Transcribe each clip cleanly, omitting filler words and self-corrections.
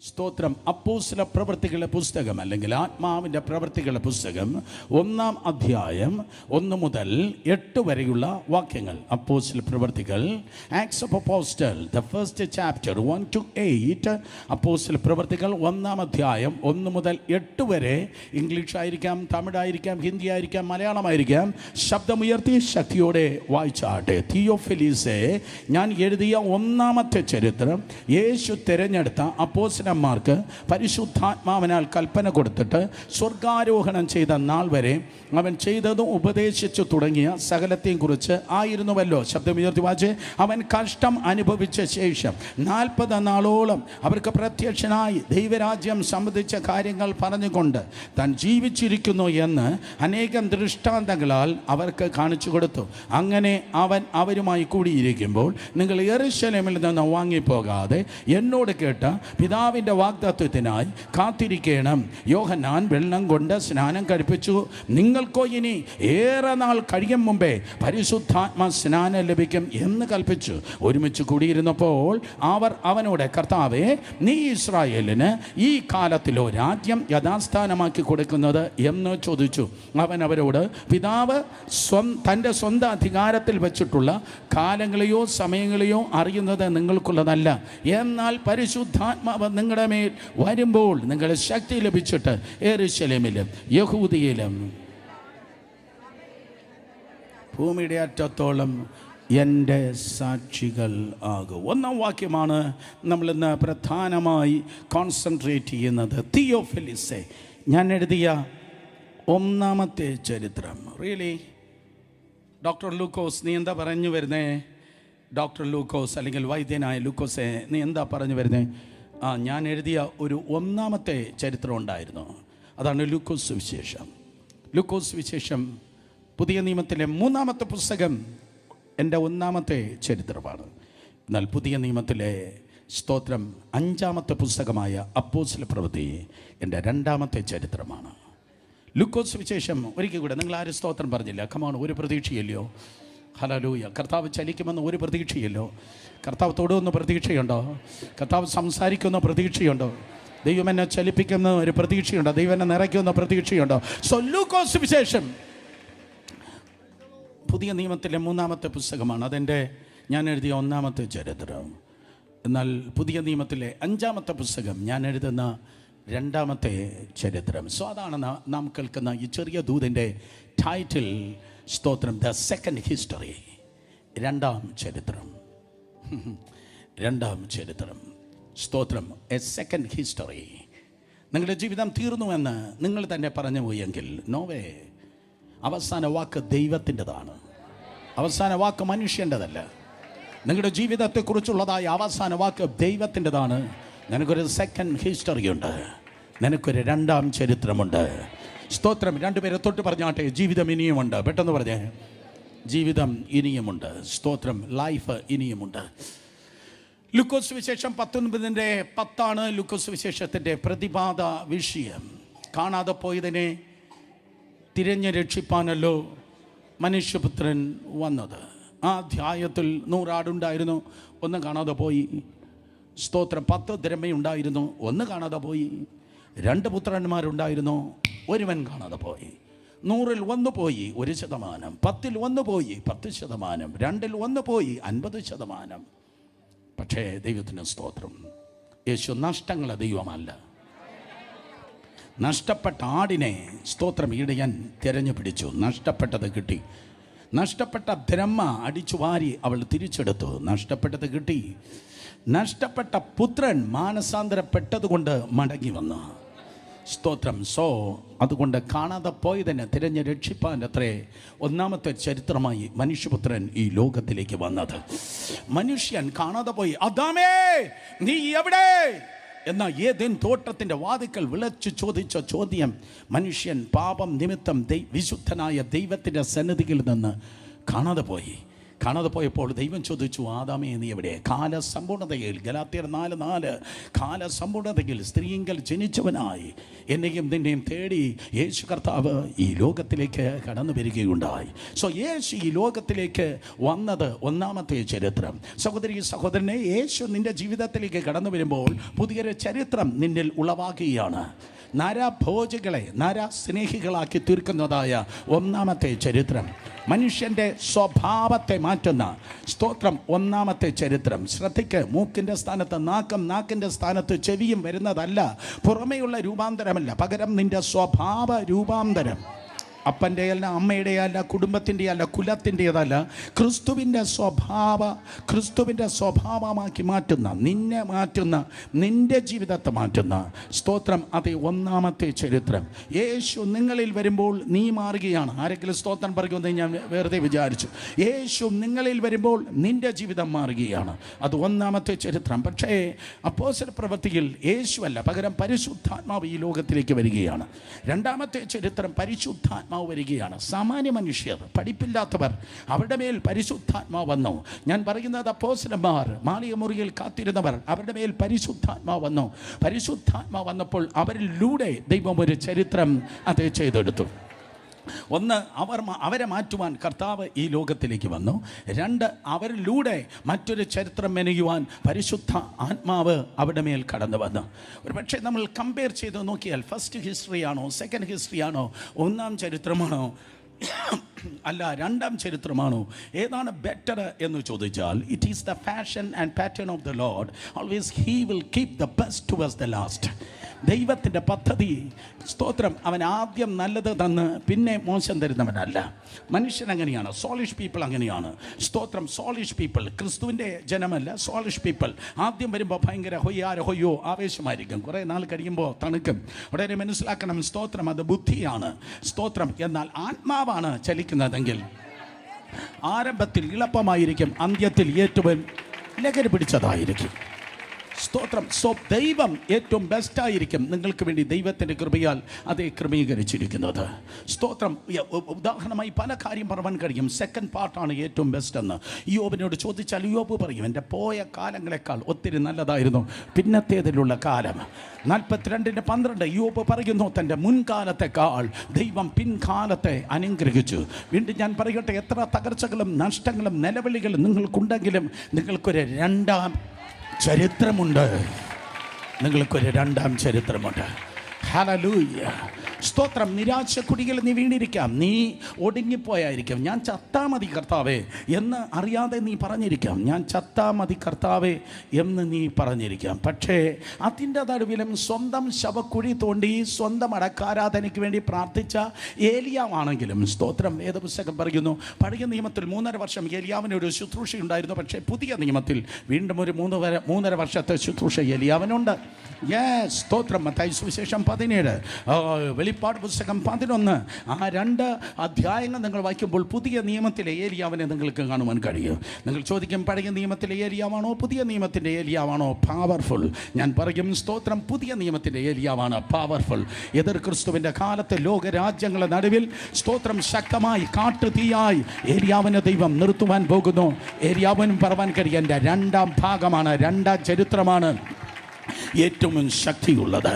സ്തോത്രം. അപ്പോസ്തല പ്രവൃത്തികളുടെ പുസ്തകം അല്ലെങ്കിൽ ആത്മാവിൻ്റെ പ്രവൃത്തികളുടെ പുസ്തകം 1-ാം അധ്യായം 1 മുതൽ 8 വരെയുള്ള വാക്യങ്ങൾ. അപ്പോസ്തല പ്രവൃത്തികൾ, acts of apostle, the first chapter 1 to 8. അപ്പോസ്തല പ്രവൃത്തികൾ 1-ാം അധ്യായം 1 മുതൽ 8 വരെ. ഇംഗ്ലീഷ് ആയിരിക്കാം, തമിഴായിരിക്കാം, ഹിന്ദി ആയിരിക്കാം, മലയാളമായിരിക്കാം. ശബ്ദമുയർത്തി ശക്തിയോടെ വായിച്ചാട്ടെ. തിയോഫിലീസേ, ഞാൻ എഴുതിയ 1-ാമത്തെ ചരിത്രം യേശു തിരഞ്ഞെടുത്ത അപ്പോസ്തലന്മാർക്ക് പരിശുദ്ധാത്മാവിനാൽ കൽപ്പന കൊടുത്തിട്ട് സ്വർഗാരോഹണം ചെയ്ത നാൾ വരെ അവൻ ചെയ്തതും ഉപദേശിച്ചു തുടങ്ങിയ സകലത്തെയും കുറിച്ച് ആയിരുന്നുവല്ലോ. ശബ്ദമുയർത്തി വായിച്ച്, അവൻ കഷ്ടം അനുഭവിച്ച ശേഷം 40 നാളോളം അവർക്ക് പ്രത്യക്ഷനായി ദൈവരാജ്യം സംബന്ധിച്ച കാര്യങ്ങൾ പറഞ്ഞുകൊണ്ട് താൻ ജീവിച്ചിരിക്കുന്നു എന്ന് അനേകം ദൃഷ്ടാന്തങ്ങളാൽ അവർക്ക് കാണിച്ചു കൊടുത്തു. അങ്ങനെ അവൻ അവരുമായി കൂടിയിരിക്കുമ്പോൾ, നിങ്ങൾ യെരൂശലേമിൽ നിന്ന് വാങ്ങിപ്പോകാതെ എന്നോട് കേട്ട പിതാവിൻ്റെ വാഗ്ദത്തത്തിനായി കാത്തിരിക്കണം. യോഹന്നാൻ വെള്ളം കൊണ്ട് സ്നാനം കഴിപ്പിച്ചു, നിങ്ങൾക്കോ ഇനി ഏറെ നാൾ കഴിയും മുമ്പേ പരിശുദ്ധാത്മാ സ്നാനം ലഭിക്കും എന്ന് കൽപ്പിച്ചു. ഒരുമിച്ച് കൂടിയിരുന്നപ്പോൾ അവർ അവനോട്, കർത്താവേ, നീ ഇസ്രായേലിന് ഈ കാലത്തിലോ രാജ്യം യഥാസ്ഥാനമാക്കി കൊടുക്കുന്നത് എന്ന് ചോദിച്ചു. അവൻ അവരോട്, പിതാവ് തൻ്റെ സ്വന്തം അധികാരത്തിൽ വെച്ചിട്ടുള്ള കാലങ്ങളെയോ സമയങ്ങളെയോ അറിയുന്നത് നിങ്ങൾക്കുള്ളതല്ല. എന്നാൽ പരിശുദ്ധാത്മാവ് നിങ്ങളുടെ മേൽ വരുമ്പോൾ നിങ്ങൾ ശക്തി ലഭിച്ചിട്ട് യെരൂശലേമിലും യഹൂദിയയിലും ഭൂമിയുടെ അറ്റത്തോളം എൻ്റെ സാക്ഷികൾ ആകും. 1-ാം വാക്യമാണ് നമ്മളിന്ന് പ്രധാനമായി കോൺസെൻട്രേറ്റ് ചെയ്യുന്നത്. തിയോഫിലിസേ, ഞാൻ എഴുതിയ 1-ാമത്തെ ചരിത്രം. റിയലി ഡോക്ടർ ലൂക്കോസ്, നീ എന്താ പറഞ്ഞു വരുന്നേ? ഡോക്ടർ ലൂക്കോസ് അല്ലെങ്കിൽ വൈദ്യനായ ലൂക്കോസെ, നീ എന്താ പറഞ്ഞു വരുന്നേ? ഞാൻ എഴുതിയ ഒരു 1-ാമത്തെ ചരിത്രം ഉണ്ടായിരുന്നു. അതാണ് ലൂക്കോസ് സുവിശേഷം. ലൂക്കോസ് സുവിശേഷം പുതിയ നിയമത്തിലെ 3-ാമത്തെ പുസ്തകം എൻ്റെ 1-ാമത്തെ ചരിത്രമാണ്. എന്നാൽ പുതിയ നിയമത്തിലെ സ്തോത്രം 5-ാമത്തെ പുസ്തകമായ അപ്പോസ്തല പ്രവൃത്തി എൻ്റെ 2-ാമത്തെ ചരിത്രമാണ്. ലൂക്കോസ് സുവിശേഷം ഒരിക്കൽ കൂടെ നിങ്ങൾ ആരും സ്തോത്രം പറഞ്ഞില്ല. കമാണ്, ഒരു പ്രതീക്ഷയില്ലയോ? ഹല്ലേലൂയ. കർത്താവ് ചലിക്കുമെന്ന് ഒരു പ്രതീക്ഷയല്ലോ. കർത്താവ് തൊടുമെന്ന് പ്രതീക്ഷയുണ്ടോ? കർത്താവ് സംസാരിക്കുന്ന പ്രതീക്ഷയുണ്ടോ? ദൈവം എന്നെ ചലിപ്പിക്കുന്ന ഒരു പ്രതീക്ഷയുണ്ടോ? ദൈവം എന്നെ നിറയ്ക്കുന്ന പ്രതീക്ഷയുണ്ടോ? സോ ലൂക്കോസ് വിശേഷം പുതിയ നിയമത്തിലെ 3-ാമത്തെ പുസ്തകമാണ്. അതെൻ്റെ ഞാൻ എഴുതിയ 1-ാമത്തെ ചരിത്രം. എന്നാൽ പുതിയ നിയമത്തിലെ 5-ാമത്തെ പുസ്തകം ഞാൻ എഴുതുന്ന 2-ാമത്തെ ചരിത്രം. സോ അതാണ് നാം കേൾക്കുന്ന ഈ ചെറിയ ദൂതിൻ്റെ ടൈറ്റിൽ. സ്തോത്രം, ദ സെക്കൻഡ് ഹിസ്റ്ററി, 2-ാം ചരിത്രം. 2-ാം ചരിത്രം. സ്തോത്രം, എ സെക്കൻഡ് ഹിസ്റ്ററി. നിങ്ങളുടെ ജീവിതം തീർന്നുവെന്ന് നിങ്ങൾ തന്നെ പറഞ്ഞു പോയെങ്കിൽ നോവേ. അവസാന വാക്ക് ദൈവത്തിൻ്റെതാണ്. അവസാന വാക്ക് മനുഷ്യൻ്റെതല്ല. നിങ്ങളുടെ ജീവിതത്തെക്കുറിച്ചുള്ളതായ അവസാന വാക്ക് ദൈവത്തിൻ്റെതാണ്. നിനക്കൊരു സെക്കൻഡ് ഹിസ്റ്ററി ഉണ്ട്, നിനക്കൊരു 2-ാം ചരിത്രമുണ്ട്. സ്തോത്രം. 2 പേരെ തൊട്ട് പറഞ്ഞാട്ടെ, ജീവിതം ഇനിയുമുണ്ട്. പെട്ടെന്ന് പറഞ്ഞേ, ജീവിതം ഇനിയുമുണ്ട്. സ്തോത്രം, ലൈഫ് ഇനിയുമുണ്ട്. ലൂക്കോസ് വിശേഷം 19:10 ലൂക്കോസ് വിശേഷത്തിൻ്റെ പ്രതിപാദ വിഷയം. കാണാതെ പോയതിനെ തിരഞ്ഞു രക്ഷിപ്പാനല്ലോ മനുഷ്യപുത്രൻ വന്നത്. ആ അധ്യായത്തിൽ 100 ആടുണ്ടായിരുന്നു, 1 കാണാതെ പോയി. സ്തോത്രം. 10 ദ്രഹ്മയുണ്ടായിരുന്നു, 1 കാണാതെ പോയി. 2 പുത്രന്മാരുണ്ടായിരുന്നു, 1 കാണാതെ പോയി. 100-ൽ 1 പോയി 1%, 10-ൽ 1 പോയി 10%, 2-ൽ 1 പോയി 50%. പക്ഷേ ദൈവത്തിന് സ്തോത്രം, യേശു നഷ്ടങ്ങളെ ദൈവമല്ല. നഷ്ടപ്പെട്ട ആടിനെ സ്തോത്രം ഇടയൻ തിരഞ്ഞു പിടിച്ചു. നഷ്ടപ്പെട്ടത് കിട്ടി. നഷ്ടപ്പെട്ട ദ്രഹ്മ അടിച്ചു വാരി അവൾ തിരിച്ചെടുത്തു. നഷ്ടപ്പെട്ടത് കിട്ടി. നഷ്ടപ്പെട്ട പുത്രൻ മാനസാന്തരപ്പെട്ടതുകൊണ്ട് മടങ്ങി വന്നു. സ്തോത്രം. സോ അതുകൊണ്ട് കാണാതെ പോയതിനെ തിരഞ്ഞ് രക്ഷിപ്പാൻ അത്രേ 1-ാമത്തെ ചരിത്രമായി മനുഷ്യപുത്രൻ ഈ ലോകത്തിലേക്ക് വന്നത്. മനുഷ്യൻ കാണാതെ പോയി. അദാമേ, നീ എവിടെ എന്ന ഏദെൻ തോട്ടത്തിൻ്റെ വാതിക്കൽ വിളിച്ചു ചോദിച്ച ചോദ്യം മനുഷ്യൻ പാപം നിമിത്തം വിശുദ്ധനായ ദൈവത്തിൻ്റെ സന്നിധിയിൽ നിന്ന് കാണാതെ പോയി. കാണാതെ പോയപ്പോൾ ദൈവം ചോദിച്ചു, ആദാമേ നീ എവിടെ? കാലസമ്പൂർണതയിൽ, ഗലാത്യർ 4:4, കാലസമ്പൂർണതയിൽ സ്ത്രീയെങ്കിൽ ജനിച്ചവനായി എന്നെയും നിന്നെയും തേടി യേശു കർത്താവ് ഈ ലോകത്തിലേക്ക് കടന്നു വരികയുണ്ടായി. സോ യേശു ഈ ലോകത്തിലേക്ക് വന്നത് ഒന്നാമത്തെ ചരിത്രം. സഹോദരി സഹോദരനെ, യേശു നിന്റെ ജീവിതത്തിലേക്ക് കടന്നു വരുമ്പോൾ പുതിയൊരു ചരിത്രം നിന്നിൽ ഉളവാക്കുകയാണ്. നരഭോജികളെ നരസ്നേഹികളാക്കി തീർക്കുന്നതായ ഒന്നാമത്തെ ചരിത്രം, മനുഷ്യൻ്റെ സ്വഭാവത്തെ മാറ്റുന്ന സ്തോത്രം ഒന്നാമത്തെ ചരിത്രം. ശ്രദ്ധിക്ക്, മൂക്കിൻ്റെ സ്ഥാനത്ത് നാക്കും, നാക്കിൻ്റെ സ്ഥാനത്ത് ചെവിയും വരുന്നതല്ല, പുറമേയുള്ള രൂപാന്തരമല്ല, പകരം നിൻ്റെ സ്വഭാവ രൂപാന്തരം. അപ്പൻ്റെ അല്ല, അമ്മയുടെ അല്ല, കുടുംബത്തിൻ്റെ അല്ല, കുലത്തിൻ്റെതല്ല, ക്രിസ്തുവിൻ്റെ സ്വഭാവമാക്കി മാറ്റുന്ന, നിന്നെ മാറ്റുന്ന, നിൻ്റെ ജീവിതത്തെ മാറ്റുന്ന സ്തോത്രം. അത് ഒന്നാമത്തെ ചരിത്രം. യേശു നിങ്ങളിൽ വരുമ്പോൾ നീ മാറുകയാണ്. ആരെങ്കിലും സ്തോത്രം പറയുമെന്ന് ഞാൻ വെറുതെ വിചാരിച്ചു. യേശു നിങ്ങളിൽ വരുമ്പോൾ നിൻ്റെ ജീവിതം മാറുകയാണ്. അത് ഒന്നാമത്തെ ചരിത്രം. പക്ഷേ അപ്പോസ്തല പ്രവൃത്തിയിൽ യേശു അല്ല, പകരം പരിശുദ്ധാത്മാവ് ഈ ലോകത്തിലേക്ക് വരികയാണ്. രണ്ടാമത്തെ ചരിത്രം, പരിശുദ്ധാത്മാവ് വരികയാണ്. സാമാന്യ മനുഷ്യർ, പഠിപ്പില്ലാത്തവർ, അവരുടെ മേൽ പരിശുദ്ധാത്മാവ് വന്നു. ഞാൻ പറയുന്നത് അപ്പോസ്തലന്മാർ, മാളിക മുറിയിൽ കാത്തിരുന്നവർ, അവരുടെ മേൽ പരിശുദ്ധാത്മാവ് വന്നു. പരിശുദ്ധാത്മാവ് വന്നപ്പോൾ അവരിലൂടെ ദൈവം ഒരു ചരിത്രം അത് ചെയ്തെടുത്തു. ഒന്ന്, അവരെ മാറ്റുവാൻ കർത്താവ് ഈ ലോകത്തിലേക്ക് വന്നു. രണ്ട്, അവരിലൂടെ മറ്റൊരു ചരിത്രം മെനയുവാൻ പരിശുദ്ധ ആത്മാവ് അവിടെ മേൽ കടന്നു വന്നു. ഒരു പക്ഷേ നമ്മൾ കമ്പയർ ചെയ്ത് നോക്കിയാൽ ഫസ്റ്റ് ഹിസ്റ്ററി ആണോ, സെക്കൻഡ് ഹിസ്റ്ററി ആണോ, ഒന്നാം ചരിത്രമാണോ, അല്ല രണ്ടാം ചരിത്രമാണോ, ഏതാണ് ബെറ്റർ എന്ന് ചോദിച്ചാൽ, it is the fashion and pattern of the Lord. Always he will keep the best towards the last. ദൈവത്തിൻ്റെ പദ്ധതി സ്തോത്രം, അവൻ ആദ്യം നല്ലത് തന്ന് പിന്നെ മോശം തരുന്നവനല്ല. മനുഷ്യൻ അങ്ങനെയാണ്, സോളിഷ് പീപ്പിൾ അങ്ങനെയാണ്. സ്തോത്രം, സോളിഷ് പീപ്പിൾ, ക്രിസ്തുവിൻ്റെ ജനമല്ല, സോളിഷ് പീപ്പിൾ. ആദ്യം വരുമ്പോൾ ഭയങ്കര ഹൊയ്യോ ആവേശമായിരിക്കും, കുറേ നാൾ കഴിയുമ്പോൾ തണുക്കും. ഉടനെ മനസ്സിലാക്കണം, സ്തോത്രം അത് ബുദ്ധിയാണ്. സ്തോത്രം, എന്നാൽ ആത്മാവാണ് ചലിക്കുന്നതെങ്കിൽ ആരംഭത്തിൽ എളുപ്പമായിരിക്കും, അന്ത്യത്തിൽ ഏറ്റവും ലഹരി പിടിച്ചതായിരിക്കും. സ്തോത്രം. സോ ദൈവം ഏറ്റവും ബെസ്റ്റായിരിക്കും നിങ്ങൾക്ക് വേണ്ടി ദൈവത്തിൻ്റെ കൃപയാൽ അതേ ക്രമീകരിച്ചിരിക്കുന്നത്. സ്തോത്രം. ഉദാഹരണമായി പല കാര്യം പറയാൻ കഴിയും. സെക്കൻഡ് പാർട്ടാണ് ഏറ്റവും ബെസ്റ്റ് എന്ന് യോബിനോട് ചോദിച്ചാൽ യോബ് പറയും, എൻ്റെ പോയ കാലങ്ങളെക്കാൾ ഒത്തിരി നല്ലതായിരുന്നു പിന്നത്തേതിലുള്ള കാലം. 42:12 യോബ് പറയുന്നു, തൻ്റെ മുൻകാലത്തെക്കാൾ ദൈവം പിൻകാലത്തെ അനുഗ്രഹിച്ചു. വീണ്ടും ഞാൻ പറയട്ടെ, എത്ര തകർച്ചകളും നഷ്ടങ്ങളും നിലവിളികളും നിങ്ങൾക്കുണ്ടെങ്കിലും നിങ്ങൾക്കൊരു രണ്ടാം ചരിത്രമുണ്ട്. നിങ്ങൾക്കൊരു രണ്ടാം ചരിത്രമുണ്ട്. ഹല്ലേലൂയ. സ്തോത്രം. നിരാശ കുടികൾ നീ വീണിരിക്കാം, നീ ഒടുങ്ങിപ്പോയായിരിക്കാം. ഞാൻ ചത്താ മതി കർത്താവേ എന്ന് അറിയാതെ നീ പറഞ്ഞിരിക്കാം. ഞാൻ ചത്താ മതി കർത്താവേ എന്ന് നീ പറഞ്ഞിരിക്കാം. പക്ഷേ അതിൻ്റെ നടുവിലും സ്വന്തം ശവക്കുഴി തോണ്ടി സ്വന്തം അടക്കാരാധനയ്ക്ക് വേണ്ടി പ്രാർത്ഥിച്ച ഏലിയാവാണെങ്കിലും സ്തോത്രം. വേദപുസ്തകം പറയുന്നു, പഴയ നിയമത്തിൽ 3.5 വർഷം ഏലിയാവിന് ഒരു ശുശ്രൂഷ ഉണ്ടായിരുന്നു. പക്ഷേ പുതിയ നിയമത്തിൽ വീണ്ടും ഒരു 3.5 വർഷത്തെ ശുശ്രൂഷ ഏലിയാവിനുണ്ട്. സ്തോത്രം. മത്തായി സുവിശേഷം 17, വെളിപ്പാട് പുസ്തകം 11, ആ 2 അധ്യായങ്ങൾ നിങ്ങൾ വായിക്കുമ്പോൾ പുതിയ നിയമത്തിലെ ഏലിയാവിനെ നിങ്ങൾക്ക് കാണുവാൻ കഴിയും. നിങ്ങൾ ചോദിക്കും, പഴയ നിയമത്തിലെ ഏലിയാവാണോ പുതിയ നിയമത്തിൻ്റെ ഏലിയാവാണോ പവർഫുൾ? ഞാൻ പറയും, സ്തോത്രം, പുതിയ നിയമത്തിൻ്റെ ഏലിയാവാണ് പവർഫുൾ. എതിർ ക്രിസ്തുവിൻ്റെ കാലത്ത് ലോകരാജ്യങ്ങളുടെ നടുവിൽ സ്തോത്രം ശക്തമായി കാട്ടുതീയായി ഏലിയാവിനെ ദൈവം നിർത്തുവാൻ പോകുന്നു. ഏലിയാവിനും പറവാൻ കഴിയും, എൻ്റെ രണ്ടാം ഭാഗമാണ്, രണ്ടാം ചരിത്രമാണ് ഏറ്റവും ശക്തിയുള്ളത്.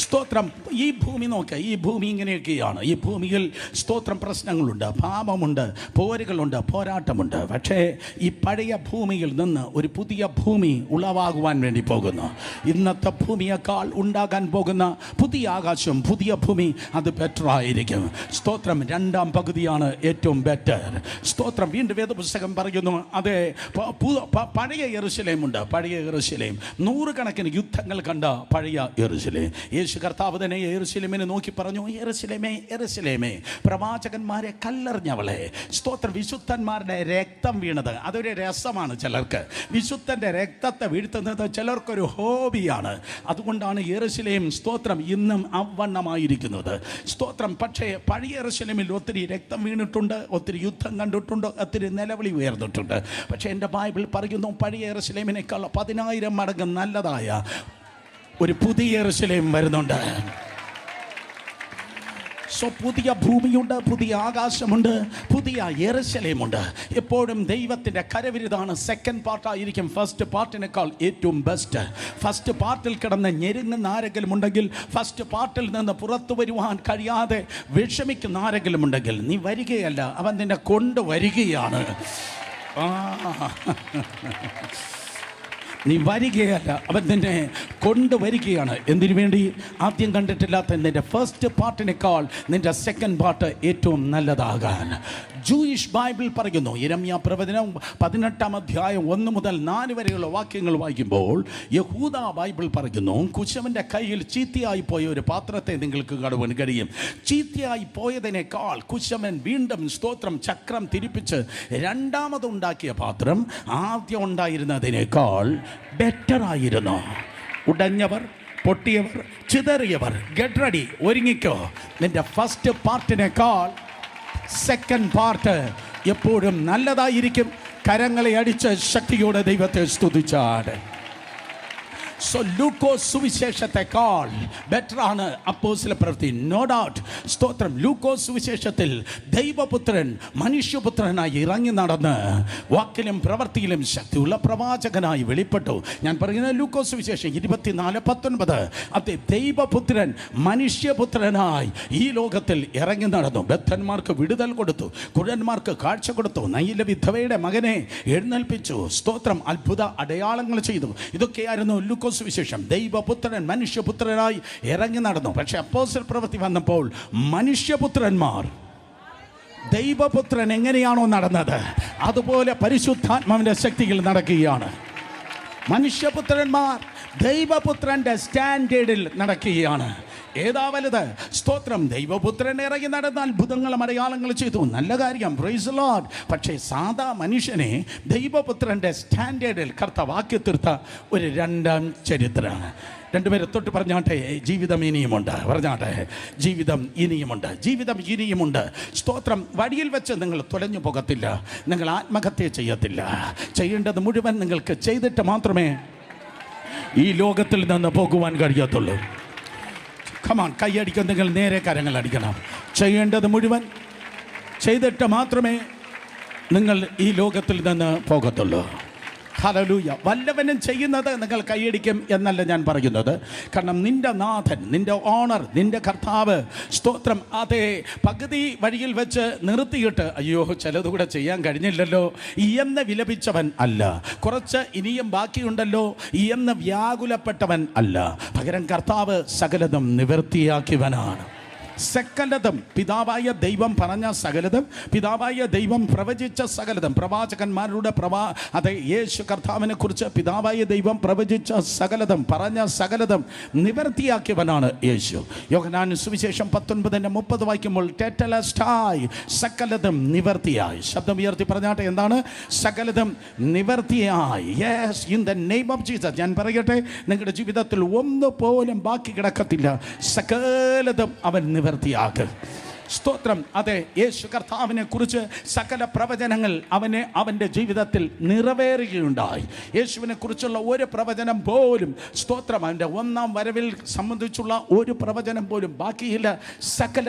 സ്തോത്രം. ഈ ഭൂമി നോക്കുക, ഈ ഭൂമി ഇങ്ങനെയൊക്കെയാണ്. ഈ ഭൂമിയിൽ സ്തോത്രം പ്രശ്നങ്ങളുണ്ട്, പാപമുണ്ട്, പോരുകളുണ്ട്, പോരാട്ടമുണ്ട്. പക്ഷേ ഈ പഴയ ഭൂമിയിൽ നിന്ന് ഒരു പുതിയ ഭൂമി ഉളവാകുവാൻ വേണ്ടി പോകുന്നു. ഇന്നത്തെ ഭൂമിയേക്കാൾ ഉണ്ടാകാൻ പോകുന്ന പുതിയ ആകാശം, പുതിയ ഭൂമി, അത് ബെറ്റർ ആയിരിക്കും. സ്തോത്രം. രണ്ടാം പകുതിയാണ് ഏറ്റവും ബെറ്റർ. സ്തോത്രം. വീണ്ടും വേദപുസ്തകം പറയുന്നു, അതെ, പഴയ യെരൂശലേമുണ്ട്, പഴയ യെരൂശലേം, 100 കണക്കിന് യുദ്ധങ്ങൾ കണ്ട പഴയ യെരൂശലേം. യേശു കർത്താവ് തന്നെ യെരൂശലേമിനെ നോക്കി പറഞ്ഞു, യെരൂശലേമേ യെരൂശലേമേ, പ്രവാചകന്മാരെ കല്ലെറിഞ്ഞവളെ. സ്തോത്രം. വിശുദ്ധന്മാരുടെ രക്തം വീണത് അതൊരു രസമാണ് ചിലർക്ക്. വിശുദ്ധൻ്റെ രക്തത്തെ വീഴ്ത്തുന്നത് ചിലർക്കൊരു ഹോബിയാണ്. അതുകൊണ്ടാണ് യെരൂശലേം സ്തോത്രം ഇന്നും അവണ്ണമായിരിക്കുന്നത്. സ്തോത്രം. പക്ഷേ പഴയ യെരൂശലേമിൽ ഒത്തിരി രക്തം വീണിട്ടുണ്ട്, ഒത്തിരി യുദ്ധം കണ്ടിട്ടുണ്ട്, ഒത്തിരി നിലവിളി ഉയർന്നിട്ടുണ്ട്. പക്ഷേ എൻ്റെ ബൈബിൾ പറയുന്നു, പഴയ യെരൂശലേമിനേക്കാൾ 10,000 മടങ്ങ് നല്ലതായ ഒരു പുതിയ യെരൂശലേം വരുന്നുണ്ട്. സോ പുതിയ ഭൂമിയുണ്ട്, പുതിയ ആകാശമുണ്ട്, പുതിയ യെരൂശലേമുണ്ട്. എപ്പോഴും ദൈവത്തിൻ്റെ കരവിരുതാണ്. സെക്കൻഡ് പാർട്ടായിരിക്കും ഫസ്റ്റ് പാർട്ടിനേക്കാൾ ഏറ്റവും ബെസ്റ്റ്. ഫസ്റ്റ് പാർട്ടിൽ കിടന്ന് ഞെരുങ്ങുന്ന ആരെങ്കിലും ഉണ്ടെങ്കിൽ, ഫസ്റ്റ് പാർട്ടിൽ നിന്ന് പുറത്തു വരുവാൻ കഴിയാതെ വിഷമിക്കുന്ന ആരെങ്കിലും ഉണ്ടെങ്കിൽ, നീ വരികയല്ല, അവൻ നിന്നെ കൊണ്ടുവരികയാണ്. നീ വരികയല്ല, അവൻ നിന്നെ കൊണ്ടുവരികയാണ്. എന്തിനു വേണ്ടി? ആദ്യം കണ്ടിട്ടില്ലാത്ത നിന്റെ ഫസ്റ്റ് പാർട്ടിനേക്കാൾ നിന്റെ സെക്കൻഡ് പാർട്ട് ഏറ്റവും നല്ലതാകാൻ. ജൂയിഷ് ബൈബിൾ പറയുന്നു, യിരെമ്യാ പ്രവചനം 18-ാം അധ്യായം 1 മുതൽ 4 വരെയുള്ള വാക്യങ്ങൾ വായിക്കുമ്പോൾ യഹൂദ ബൈബിൾ പറയുന്നു, കുശവൻ്റെ കയ്യിൽ ചീത്തയായി പോയ ഒരു പാത്രത്തെ നിങ്ങൾക്ക് കാണുവാൻ കഴിയും. ചീത്തയായി പോയതിനേക്കാൾ കുശവൻ വീണ്ടും സ്തോത്രം ചക്രം തിരിപ്പിച്ച് രണ്ടാമതുണ്ടാക്കിയ പാത്രം ആദ്യം ഉണ്ടായിരുന്നതിനേക്കാൾ ബെറ്ററായിരുന്നു. ഉടഞ്ഞവർ, പൊട്ടിയവർ, ചിതറിയവർ, ഗെറ്റ് റെഡി, ഒരുങ്ങിക്കോ. നിന്റെ ഫസ്റ്റ് പാർട്ടിനേക്കാൾ സെക്കൻഡ് പാർട്ട് എപ്പോഴും നല്ലതായിരിക്കും. കരങ്ങളെ അടിച്ച് ശക്തിയോടെ ദൈവത്തെ സ്തുതിച്ചാട്. സോ ലൂക്കോസ് സുവിശേഷത്തെക്കാൾ ബെറ്ററാണ് അപ്പോസ്തല പ്രവൃത്തി, നോ ഡൗട്ട്. സ്തോത്രം. ലൂക്കോസ് സുവിശേഷത്തിൽ ദൈവപുത്രൻ മനുഷ്യപുത്രനായി ഇറങ്ങി നടന്ന് വാക്കിലും പ്രവൃത്തിയിലും ശക്തിയുള്ള പ്രവാചകനായി വെളിപ്പെട്ടു. ഞാൻ പറയുന്നത് ലൂക്കോസ് സുവിശേഷം 24:19. അതെ, ദൈവപുത്രൻ മനുഷ്യപുത്രനായി ഈ ലോകത്തിൽ ഇറങ്ങി നടന്നു. ബദ്ധന്മാർക്ക് വിടുതൽ കൊടുത്തു, കുഴന്മാർക്ക് കാഴ്ച കൊടുത്തു, നൈല വിധവയുടെ മകനെ എഴുന്നേൽപ്പിച്ചു. സ്തോത്രം. അത്ഭുത അടയാളങ്ങൾ ചെയ്തു. ഇതൊക്കെയായിരുന്നു ലൂക്കോസ് സുവിശേഷം. ദൈവപുത്രൻ മനുഷ്യപുത്രനായി ഇറങ്ങി നടന്നു. പക്ഷെ അപ്പോസ്തല പ്രവൃത്തി വന്നപ്പോൾ മനുഷ്യപുത്രന്മാർ ദൈവപുത്രൻ എങ്ങനെയാണോ നടന്നത് അതുപോലെ പരിശുദ്ധാത്മാവിന്റെ ശക്തിയിൽ നടക്കുകയാണ്. മനുഷ്യപുത്രന്മാർ ദൈവപുത്രന്റെ സ്റ്റാൻഡേർഡിൽ നടക്കുകയാണ്. ഏതാ വലുത്? സ്തോത്രം. ദൈവപുത്രൻ ഇറങ്ങി നടന്ന അത്ഭുതങ്ങളും അടയാളങ്ങൾ ചെയ്തു, നല്ല കാര്യം, പ്രൈസ് ദി ലോർഡ്. പക്ഷേ സാധാ മനുഷ്യനെ ദൈവപുത്രൻ്റെ സ്റ്റാൻഡേർഡിൽ കർത്താവാക്കി തീർത്ത ഒരു രണ്ടാം ചരിത്രമാണ്. രണ്ടുപേരെ തൊട്ട് പറഞ്ഞാട്ടെ, ജീവിതം ഇനിയുമുണ്ട്. പറഞ്ഞാട്ടെ, ജീവിതം ഇനിയുമുണ്ട്, ജീവിതം ഇനിയുമുണ്ട്. സ്തോത്രം. വഴിയിൽ വെച്ച് നിങ്ങൾ തുലഞ്ഞു പോകത്തില്ല, നിങ്ങൾ ആത്മഹത്യ ചെയ്യത്തില്ല. ചെയ്യേണ്ടത് മുഴുവൻ നിങ്ങൾക്ക് ചെയ്തിട്ട് മാത്രമേ ഈ ലോകത്തിൽ നിന്ന് പോകുവാൻ കഴിയത്തുള്ളൂ. കമാൻ, കൈയടിക്കാൻ നിങ്ങൾ നേരെ കരങ്ങൾ അടിക്കണം. ചെയ്യേണ്ടത് മുഴുവൻ ചെയ്തിട്ട് മാത്രമേ നിങ്ങൾ ഈ ലോകത്തിൽ നിന്ന് പോകത്തുള്ളൂ. ഹല്ലേലൂയ. വല്ലവനും ചെയ്യുന്നത് നിങ്ങൾ കൈയടിക്കും എന്നല്ല ഞാൻ പറയുന്നത്. കാരണം നിന്റെ നാഥൻ, നിന്റെ ഓണർ, നിന്റെ കർത്താവ്, സ്തോത്രം, അതേ പകുതി വഴിയിൽ വെച്ച് നിർത്തിയിട്ട് അയ്യോ ചിലതുകൂടെ ചെയ്യാൻ കഴിഞ്ഞില്ലല്ലോ എന്ന് വിലപിച്ചവൻ അല്ല. കുറച്ച് ഇനിയും ബാക്കിയുണ്ടല്ലോ എന്ന് വ്യാകുലപ്പെട്ടവൻ അല്ല. പകരം കർത്താവ് സകലതും നിവൃത്തിയാക്കിയവനാണ്. സകലതും പിതാവായ ദൈവം പറഞ്ഞ സകലതും, പിതാവായ ദൈവം പ്രവചിച്ച സകലതും, പ്രവാചകന്മാരുടെ അതെ യേശു കർത്താവിനെ കുറിച്ച് പിതാവായ ദൈവം പ്രവചിച്ച സകലതും, പറഞ്ഞ സകലതും നിവർത്തിയാക്കിയവനാണ് യേശു. യോഹന്നാൻ സുവിശേഷം 19:30 വായിക്കുമ്പോൾ ടെറ്റലസ്റ്റായി, സകലതും നിവർത്തിയായി. ശബ്ദം ഉയർത്തി പറഞ്ഞാട്ടെ, എന്താണ്? സകലതും നിവർത്തിയായി. Yes, in the name of Jesus. ഞാൻ പറയട്ടെ, നിങ്ങളുടെ ജീവിതത്തിൽ ഒന്നുപോലും ബാക്കി കിടക്കത്തില്ല. സകലതും അവൻ നിവർത്തിയാക്കുക. സ്തോത്രം. അതെ, യേശു കർത്താവിനെ കുറിച്ച് സകല പ്രവചനങ്ങൾ അവൻ്റെ ജീവിതത്തിൽ നിറവേറുകയുണ്ടായി. യേശുവിനെ കുറിച്ചുള്ള ഒരു പ്രവചനം പോലും, സ്തോത്രം, അവൻ്റെ ഒന്നാം വരവിൽ സംബന്ധിച്ചുള്ള ഒരു പ്രവചനം പോലും ബാക്കിയില്ല. സകല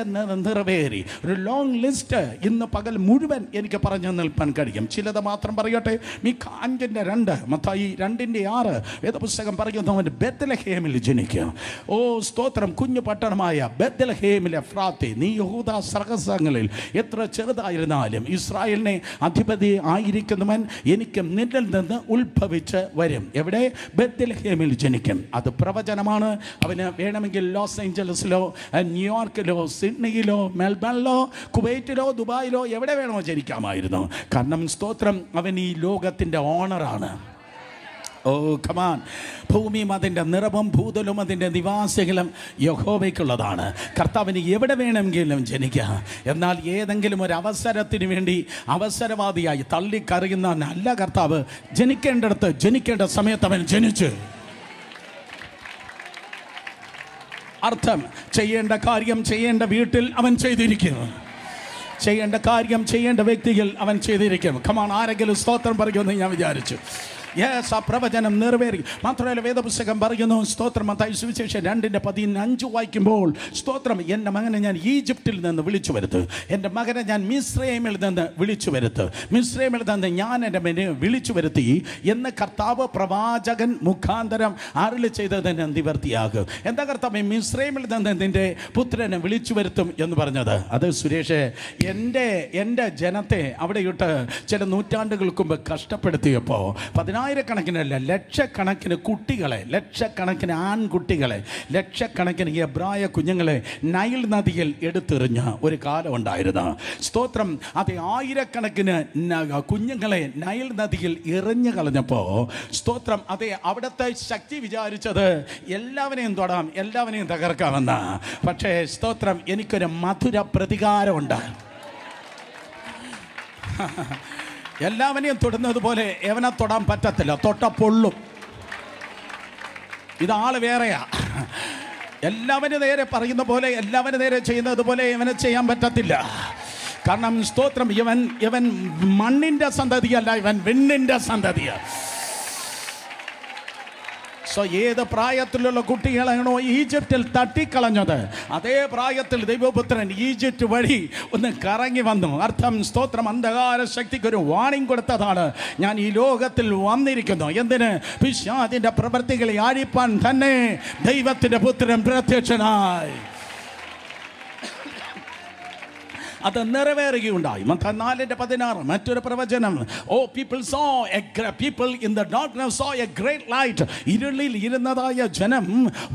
നിറവേറി. ഒരു ലോങ് ലിസ്റ്റ് ഇന്ന് പകൽ മുഴുവൻ എനിക്ക് പറഞ്ഞു നിൽപ്പാൻ കഴിയും. ചിലത് മാത്രം പറയട്ടെ. മിക്ക 5:2, മത്തായി 2:6 വേദപുസ്തകം പറയുന്നു, അവൻ ബേത്ലഹേമിൽ ജനിക്കും. ഓ സ്തോത്രം. കുഞ്ഞു പട്ടണമായ ബേത്ലഹേമിലെ എഫ്രാത്തെ, നീ യഹൂദ സർഗസങ്ങളിൽ എത്ര ചെറുതായിരുന്നാലും ഇസ്രായേലിനെ അധിപതി ആയിരിക്കുന്നവൻ എനിക്ക് നിന്നിൽ നിന്ന് ഉത്ഭവിച്ച് വരും. എവിടെ? ബേത്ലഹേമിൽ ജനിക്കും. അത് പ്രവചനമാണ്. അവന് വേണമെങ്കിൽ ലോസ് ഏഞ്ചലസിലോ, ന്യൂയോർക്കിലോ, സിഡ്നിയിലോ, മെൽബണിലോ, കുവൈറ്റിലോ, ദുബായിലോ എവിടെ വേണോ ജനിക്കാമായിരുന്നു. കാരണം സ്തോത്രം, അവൻ ഈ ലോകത്തിൻ്റെ ഓണറാണ്. Oh come on. ഭൂമിയും അതിൻ്റെ നിറവും ഭൂതലും അതിൻ്റെ നിവാസികളും യഹോവയ്ക്കുള്ളതാണ്. കർത്താവിന് എവിടെ വേണമെങ്കിലും ജനിക്കാം. എന്നാൽ ഏതെങ്കിലും ഒരു അവസരത്തിന് വേണ്ടി അവസരവാദിയായി തള്ളിക്കറിയുന്ന നല്ല കർത്താവ് ജനിക്കേണ്ടടുത്ത് ജനിക്കേണ്ട സമയത്ത് അവൻ ജനിച്ചു. അർത്ഥം, ചെയ്യേണ്ട കാര്യം ചെയ്യേണ്ട വീട്ടിൽ അവൻ ചെയ്തിരിക്കുന്നു. ചെയ്യേണ്ട കാര്യം ചെയ്യേണ്ട വ്യക്തികൾ അവൻ ചെയ്തിരിക്കും. കമാൻ. ആരെങ്കിലും സ്തോത്രം പറയുമെന്ന് ഞാൻ വിചാരിച്ചു. യെസ്, ആ പ്രവചനം നിറവേറി. മാത്രമല്ല വേദപുസ്തകം പറയുന്നു, സ്തോത്രം, മത്തായി സുവിശേഷം 2:15 വായിക്കുമ്പോൾ, സ്തോത്രം, എൻ്റെ മകനെ ഞാൻ ഈജിപ്തിൽ നിന്ന് വിളിച്ചു വരുത്ത്, എൻ്റെ മകനെ ഞാൻ മിസ്രൈമിൽ നിന്ന് വിളിച്ചു വരുത്ത്, മിസ്രൈമിൽ നിന്ന് ഞാൻ എൻ്റെ മകനെ വിളിച്ചു വരുത്തി എന്ന് കർത്താവ് പ്രവാചകൻ മുഖാന്തരം അരുളി ചെയ്തതിന് നിവർത്തിയാകും. എന്താ കർത്താവ് മിസ്രൈമിൽ നിന്ന് നിൻ്റെ പുത്രനെ വിളിച്ചു വരുത്തും എന്ന് പറഞ്ഞത്? അത് സുരേഷ്, എൻ്റെ ജനത്തെ അവിടെ ഇട്ട് ചില നൂറ്റാണ്ടുകൾക്ക് മുമ്പ് കഷ്ടപ്പെടുത്തിയപ്പോൾ പതിനായിരക്കണക്കിനല്ല ലക്ഷക്കണക്കിന് കുട്ടികളെ, ലക്ഷക്കണക്കിന് ആൺകുട്ടികളെ, ലക്ഷക്കണക്കിന് എബ്രായ കുഞ്ഞുങ്ങളെ നൈൽ നദിയിൽ എടുത്തെറിഞ്ഞ ഒരു കാലം ഉണ്ടായിരുന്നു. സ്തോത്രം, അത് ആയിരക്കണക്കിന് കുഞ്ഞുങ്ങളെ നൈൽ നദിയിൽ എറിഞ്ഞു കളഞ്ഞപ്പോൾ, സ്തോത്രം, അതെ, അവിടുത്തെ ശക്തി വിചാരിച്ചത് എല്ലാവരെയും തൊടാം, എല്ലാവരെയും തകർക്കാമെന്ന. പക്ഷേ സ്തോത്രം, എനിക്കൊരു മധുര പ്രതികാരമുണ്ട്. എല്ലാവരെയും തൊടുന്നത് പോലെ എവനെ തൊടാൻ പറ്റത്തില്ല, തൊട്ട പൊള്ളും. ഇതാള് വേറെയാ. എല്ലാവരും നേരെ പറയുന്ന പോലെ, എല്ലാവരും നേരെ ചെയ്യുന്നത് പോലെ ഇവനെ ചെയ്യാൻ പറ്റത്തില്ല. കാരണം സ്തോത്രം, ഇവൻ മണ്ണിൻ്റെ സന്തതിയല്ല, ഇവൻ വിണ്ണിൻ്റെ സന്തതിയാണ്. സോ ഏത് പ്രായത്തിലുള്ള കുട്ടികളാണോ ഈജിപ്തിൽ തട്ടിക്കളഞ്ഞത്, അതേ പ്രായത്തിൽ ദൈവപുത്രൻ ഈജിപ്റ്റ് വഴി ഒന്ന് കറങ്ങി വന്നു. അർത്ഥം, സ്തോത്രം, അന്ധകാര ശക്തിക്ക് ഒരു വാണിംഗ് കൊടുത്തതാണ്. ഞാൻ ഈ ലോകത്തിൽ വന്നിരിക്കുന്നു എന്തിന്? പിശാചിന്റെ പ്രവൃത്തികളെ അഴിപ്പാൻ തന്നെ ദൈവത്തിന്റെ പുത്രൻ പ്രത്യക്ഷനായി. അത് നിറവേറുകയുണ്ടായി. മത്തായി 4:16 മറ്റൊരു പ്രവചനം. Oh people saw people in the darkness saw a great light. ഇരുളിൽ ഇരുന്നതായ ജനം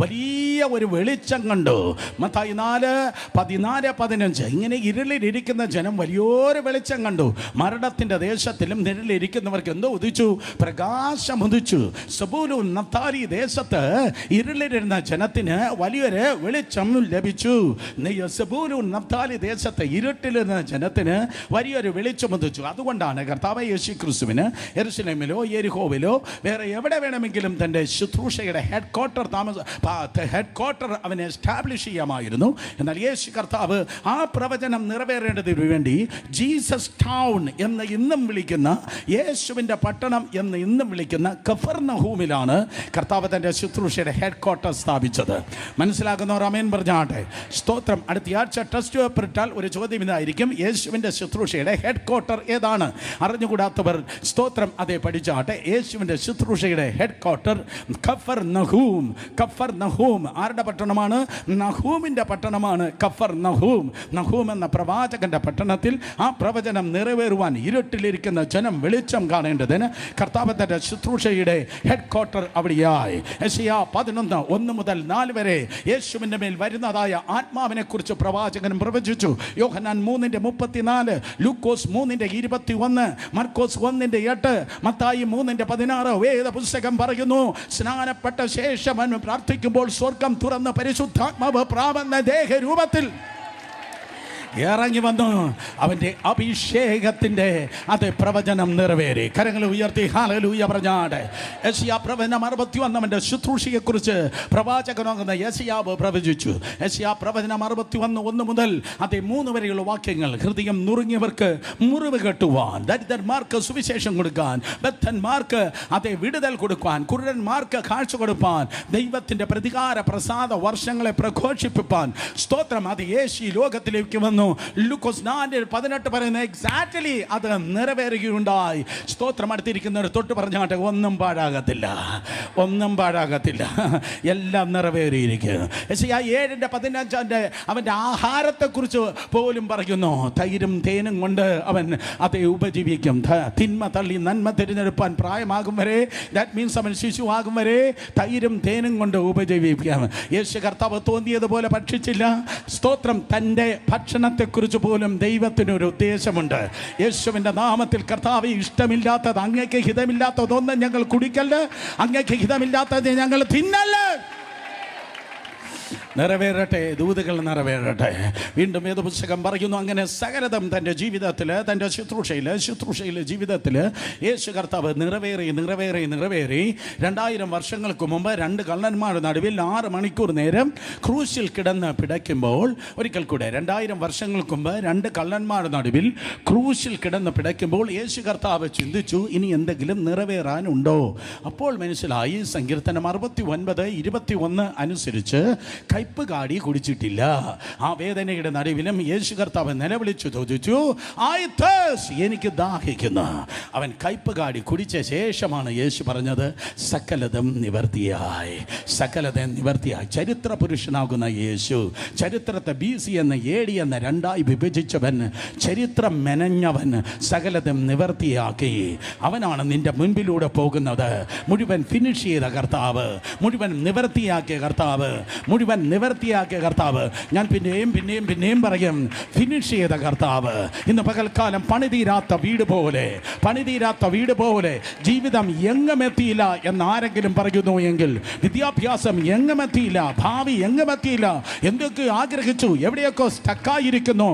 വലിയ ഒരു വെളിച്ചം കണ്ടു. മത്തായി 4:14-15. ഇങ്ങനെ ഇരുളിലിരിക്കുന്ന ജനം വലിയൊരു വെളിച്ചം കണ്ടു. മരണത്തിൻ്റെ ദേശത്തിലും നിഴലിരിക്കുന്നവർക്ക് എന്തോ ഉദിച്ചു? പ്രകാശം ഉദിച്ചു. സബൂലൂൻ നഫ്താലി ദേശത്ത് ഇരുളിലിരുന്ന ജനത്തിന് വലിയൊരു വെളിച്ചം ലഭിച്ചു. സബൂലൂൻ നഫ്താലി ദേശത്ത് ഇരുട്ടിലിരുന്ന ജനത്തിന് വലിയൊരു വെളിച്ചം ഉദിച്ചു. അതുകൊണ്ടാണ് കർത്താവ് യേശു ക്രിസ്തുവിന് യെരുശലേമിലോ യെരിഹോവിലോ വേറെ എവിടെ വേണമെങ്കിലും തൻ്റെ ശുശ്രൂഷയുടെ ഹെഡ് ക്വാർട്ടർ അവനെ എസ്റ്റാബ്ലിഷ് ചെയ്യാമായിരുന്നു. എന്നാൽ യേശു കർത്താവ് ആ പ്രവചനം നിറവേറേണ്ടതിനു വേണ്ടി ജീസസ് ടൗൺ എന്ന് ഇന്നും വിളിക്കുന്ന, യേശുവിൻ്റെ പട്ടണം എന്ന് ഇന്നും വിളിക്കുന്ന കഫർനഹൂമിലാണ് കർത്താവ് തൻ്റെ ശുശ്രൂഷയുടെ ഹെഡ് ക്വാർട്ടർ സ്ഥാപിച്ചത്. മനസ്സിലാക്കുന്നവർ ആമേൻ പറഞ്ഞാട്ടെ. സ്തോത്രം. അടുത്ത ആഴ്ച ടെസ്റ്റ് പേപ്പർ ഇട്ടാൽ ഒരു ചോദ്യം ഇതായിരിക്കും, യേശുവിൻ്റെ ശുശ്രൂഷയുടെ ഹെഡ് ക്വാർട്ടർ ഏതാണ്? അറിഞ്ഞുകൂടാത്തവർ സ്തോത്രം അതേ പഠിച്ചാട്ടെ. യേശുവിൻ്റെ ശുശ്രൂഷയുടെ ഹെഡ് ക്വാർട്ടർ കഫർനഹൂം. കഫർനഹൂം ആരുടെ പട്ടണമാണ്? നഹൂമിൻ്റെ പട്ടണമാണ് കഫർനഹൂം. നഹൂം എന്ന പ്രവാചകന്റെ പട്ടണത്തിൽ ആ പ്രവചനം നിറവേറുവാൻ ഇരുട്ടിലിരിക്കുന്ന ജനം വെളിച്ചം കാണേണ്ടതിന് കർത്താവ് തന്റെ ശുശ്രൂഷയുടെ ഹെഡ് ക്വാർട്ടർ അവിടെയായി. യെശയ്യാ 11:1-4 വരെ യേശുവിൻ്റെ മേൽ വരുന്നതായ ആത്മാവിനെ കുറിച്ച് പ്രവാചകൻ പ്രവചിച്ചു. യോഹന്നാൻ 3:34, ലൂക്കോസ് 3:21, മർക്കോസ് 1:8, മത്തായി 3:16. വേദ പുസ്തകം പറയുന്നു, സ്നാനപ്പെട്ട ശേഷം അവൻ പ്രാർത്ഥിക്കുമ്പോൾ സ്വർഗം തുറന്ന് പരിശുദ്ധാത്മാവ് പ്രാപന്ന ദേഹരൂപത്തിൽ ഇറങ്ങി വന്നു. അവൻ്റെ അഭിഷേകത്തിൻ്റെ അത് പ്രവചനം നിറവേറി. കരങ്ങൾ ഉയർത്തി ഹല്ലേലൂയ പറഞ്ഞാട്. യെശയ്യാ പ്രവചനം 61 അവൻ്റെ ശുശ്രൂഷയെക്കുറിച്ച് പ്രവാചകനാകുന്ന യെശയ്യാവ് പ്രവചിച്ചു. യെശയ്യാ പ്രവചനം 61:1 മുതൽ 3 വരെയുള്ള വാക്യങ്ങൾ. ഹൃദയം നുറുങ്ങിയവർക്ക് മുറിവ് കെട്ടുവാൻ, ദരിദ്രന്മാർക്ക് സുവിശേഷം കൊടുക്കാൻ, ബദ്ധന്മാർക്ക് അതേ വിടുതൽ കൊടുക്കാൻ, കുരുടന്മാർക്ക് കാഴ്ച കൊടുപ്പാൻ, ദൈവത്തിൻ്റെ പ്രതികാര പ്രസാദ വർഷങ്ങളെ പ്രഘോഷിപ്പിപ്പാൻ. സ്തോത്രം. അത് യേശു ലോകത്തിലേക്ക് വന്നു. ലൂക്കോസ് 4:18 പറയുന്ന എക്സാക്ട്ലി അത് നിറവേറുകയുണ്ടായി. സ്തോത്രം. അടുത്തിരിക്കുന്നവർ തൊട്ട് പറഞ്ഞാട്ടെ, ഒന്നും പാഴാകത്തില്ല, ഒന്നും പാഴാകത്തില്ല, എല്ലാം നിറവേറിയിരിക്കുന്നു. യെശയ്യാ 7:15 അവൻ്റെ ആഹാരത്തെക്കുറിച്ച് പോലും പറയുന്നു. തൈരും തേനും കൊണ്ട് അവൻ അതേ ഉപജീവിക്കും. തിന്മ തള്ളി നന്മ തിരഞ്ഞെടുപ്പാൻ പ്രായമാകും വരെ, ദാറ്റ് മീൻസ് അവൻ ശിശുവാകും വരെ തൈരും തേനും കൊണ്ട് ഉപജീവിക്കാം. യേശു കർത്താവ് തോന്നിയതുപോലെ ഭക്ഷിച്ചില്ല. സ്തോത്രം. തൻ്റെ ഭക്ഷണത്തെക്കുറിച്ച് പോലും ദൈവത്തിനൊരു ഉദ്ദേശമുണ്ട്. യേശുവിൻ്റെ നാമത്തിൽ കർത്താവ് ഇഷ്ടമില്ലാത്തത്, അങ്ങേക്ക് ഹിതമില്ലാത്തതൊന്നും ഞങ്ങൾ കുടിക്കല്ല, അങ്ങേക്ക് ഹിതമില്ലാത്തത് ഞങ്ങൾ തിന്നല്ല. നിറവേറട്ടെ, ദൂതുകൾ നിറവേറട്ടെ. വീണ്ടും ഏത് പുസ്തകം പറയുന്നു, അങ്ങനെ സകലതും തൻ്റെ ജീവിതത്തിൽ, തൻ്റെ ശുശ്രൂഷയിൽ ജീവിതത്തിൽ യേശു കർത്താവ് നിറവേറി 2000 വർഷങ്ങൾക്ക് മുമ്പ് 2 കള്ളന്മാരുടെ നടുവിൽ 6 മണിക്കൂർ നേരം ക്രൂശിൽ കിടന്ന് പിടയ്ക്കുമ്പോൾ, ഒരിക്കൽ കൂടെ 2000 വർഷങ്ങൾക്ക് മുമ്പ് 2 കള്ളന്മാരുടെ നടുവിൽ ക്രൂശിൽ കിടന്ന് പിടയ്ക്കുമ്പോൾ യേശു കർത്താവ് ചിന്തിച്ചു, ഇനി എന്തെങ്കിലും നിറവേറാനുണ്ടോ? അപ്പോൾ മനസ്സിലായി, സങ്കീർത്തനം 69:21 അനുസരിച്ച് കയ്പ് കാടി കുടിച്ചിട്ടില്ല. ആ വേദനയുടെ നടുവിലും യേശു കർത്താവ് നിലവിളിച്ചു ചോദിച്ചു, എനിക്ക് ദാഹിക്കുന്നു. അവൻ കയ്പ് കാടി കുടിച്ച ശേഷമാണ് യേശു പറഞ്ഞത്, സകലതും നിവർത്തിയായി. ചരിത്ര പുരുഷനാകുന്ന യേശു, ചരിത്രത്തെ BC എന്ന AD എന്ന 2 വിഭജിച്ചവൻ, ചരിത്രം മെനഞ്ഞവൻ, സകലതും നിവർത്തിയാക്കി. അവനാണ് നിന്റെ മുൻപിലൂടെ പോകുന്നത്. മുഴുവൻ ഫിനിഷ് ചെയ്ത കർത്താവ്, മുഴുവൻ നിവർത്തിയാക്കിയ കർത്താവ്. ഞാൻ പിന്നെയും പറയും, ഫിനിഷ് ചെയ്ത കർത്താവ്. ഇന്ന് പകൽക്കാലം പണിതീരാത്ത വീട് പോലെ ജീവിതം എങ്ങുമെത്തിയില്ല എന്നാരെങ്കിലും പറയുന്നു എങ്കിൽ, വിദ്യാഭ്യാസം എങ്ങുമെത്തിയില്ല, ഭാവി എങ്ങുമെത്തിയില്ല, എന്തൊക്കെ ആഗ്രഹിച്ചു എവിടെയൊക്കെ സ്റ്റക്കായിരിക്കുന്നു,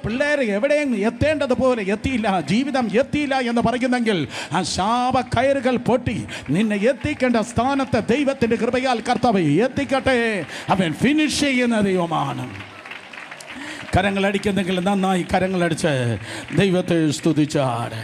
പിള്ളേർ എവിടെയും എത്തേണ്ടതുപോലെ എത്തിയില്ല, ജീവിതം എത്തിയില്ല എന്ന് പറയുന്നെങ്കിൽ, ആ ശാപ കയറുകൾ പൊട്ടി നിന്നെ എത്തിക്കേണ്ട സ്ഥാനത്ത് ദൈവത്തിന്റെ കൃപയാൽ കർത്താവ് എത്തിക്കട്ടെ. അവൻ ഫിനിഷ് ചെയ്യുന്ന ദൈവമാണ്. കരങ്ങളടിക്കുന്നെങ്കിൽ നന്നായി കരങ്ങളടിച്ച് ദൈവത്തെ സ്തുതിച്ചാട്.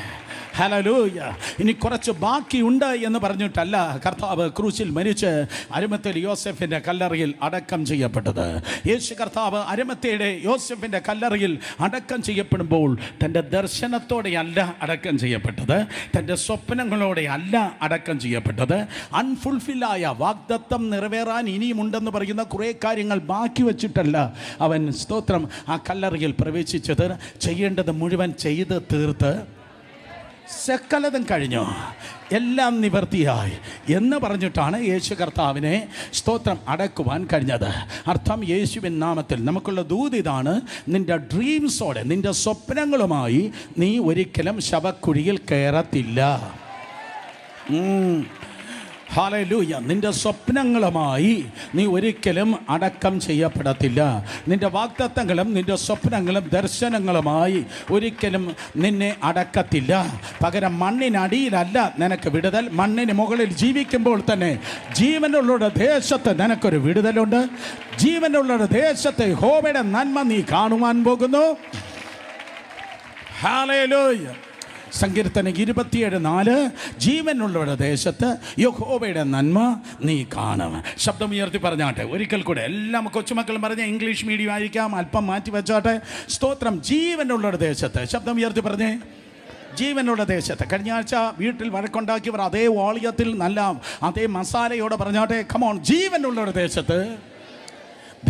ഹല്ലേലൂയ. ഇനി കുറച്ച് ബാക്കിയുണ്ട് എന്ന് പറഞ്ഞിട്ടല്ല കർത്താവ് ക്രൂശിൽ മരിച്ച് അരിമത്തയിൽ യോസെഫിൻ്റെ കല്ലറയിൽ അടക്കം ചെയ്യപ്പെട്ടത്. യേശു കർത്താവ് അരിമത്തയുടെ യോസെഫിൻ്റെ കല്ലറയിൽ അടക്കം ചെയ്യപ്പെടുമ്പോൾ തൻ്റെ ദർശനത്തോടെയല്ല അടക്കം ചെയ്യപ്പെട്ടത്, തൻ്റെ സ്വപ്നങ്ങളോടെ അല്ല അടക്കം ചെയ്യപ്പെട്ടത്. അൺഫുൾഫില്ലായ വാഗ്ദത്തം നിറവേറാൻ ഇനിയുമുണ്ടെന്ന് പറയുന്ന കുറേ കാര്യങ്ങൾ ബാക്കി വച്ചിട്ടല്ല അവൻ സ്തോത്രം ആ കല്ലറയിൽ പ്രവേശിച്ചത്. ചെയ്യേണ്ടത് മുഴുവൻ ചെയ്ത് തീർത്ത് സകലതും കഴിഞ്ഞു, എല്ലാം നിവർത്തിയായി എന്ന് പറഞ്ഞിട്ടാണ് യേശു കർത്താവിനെ സ്തോത്രം അടക്കുവാൻ കഴിഞ്ഞത്. അർത്ഥം, യേശുവിൻ നാമത്തിൽ നമുക്കുള്ള ദൂത് ഇതാണ്, നിൻ്റെ ഡ്രീംസോടെ, നിൻ്റെ സ്വപ്നങ്ങളുമായി നീ ഒരിക്കലും ശവക്കുഴിയിൽ കയറത്തില്ല. ഹല്ലേലൂയ. നിന്റെ സ്വപ്നങ്ങളുമായി നീ ഒരിക്കലും അടക്കം ചെയ്യപ്പെടത്തില്ല. നിന്റെ വാഗ്ദത്തങ്ങളും നിന്റെ സ്വപ്നങ്ങളും ദർശനങ്ങളുമായി ഒരിക്കലും നിന്നെ അടക്കത്തില്ല. പകരം മണ്ണിനടിയിലല്ല നിനക്ക് വിടുതൽ, മണ്ണിന് മുകളിൽ ജീവിക്കുമ്പോൾ തന്നെ ജീവനുള്ള ദേശത്ത് നിനക്കൊരു വിടുതലുണ്ട്. ജീവനുള്ള ദേശത്ത് യഹോവയുടെ നന്മ നീ കാണുവാൻ പോകുന്നു. ഹല്ലേലൂയ. സങ്കീർത്തനം 27:4, ജീവനുള്ളവരുടെ ദേശത്ത് യഹോവയുടെ നന്മ നീ കാണും. ശബ്ദം ഉയർത്തി പറഞ്ഞാട്ടെ ഒരിക്കൽ കൂടെ. എല്ലാം കൊച്ചുമക്കളും പറഞ്ഞ ഇംഗ്ലീഷ് മീഡിയം ആയിരിക്കാം, അല്പം മാറ്റി വെച്ചാട്ടെ. സ്തോത്രം. ജീവനുള്ളവരുടെ ദേശത്ത്. ശബ്ദം ഉയർത്തി പറഞ്ഞേ, ജീവനുള്ള ദേശത്ത്. കഴിഞ്ഞ ആഴ്ച വീട്ടിൽ വഴക്കുണ്ടാക്കിയവർ അതേ വോളിയത്തിൽ നല്ല അതേ മസാലയോടെ പറഞ്ഞാട്ടെ, കമോൺ. ജീവനുള്ളവരുടെ ദേശത്ത്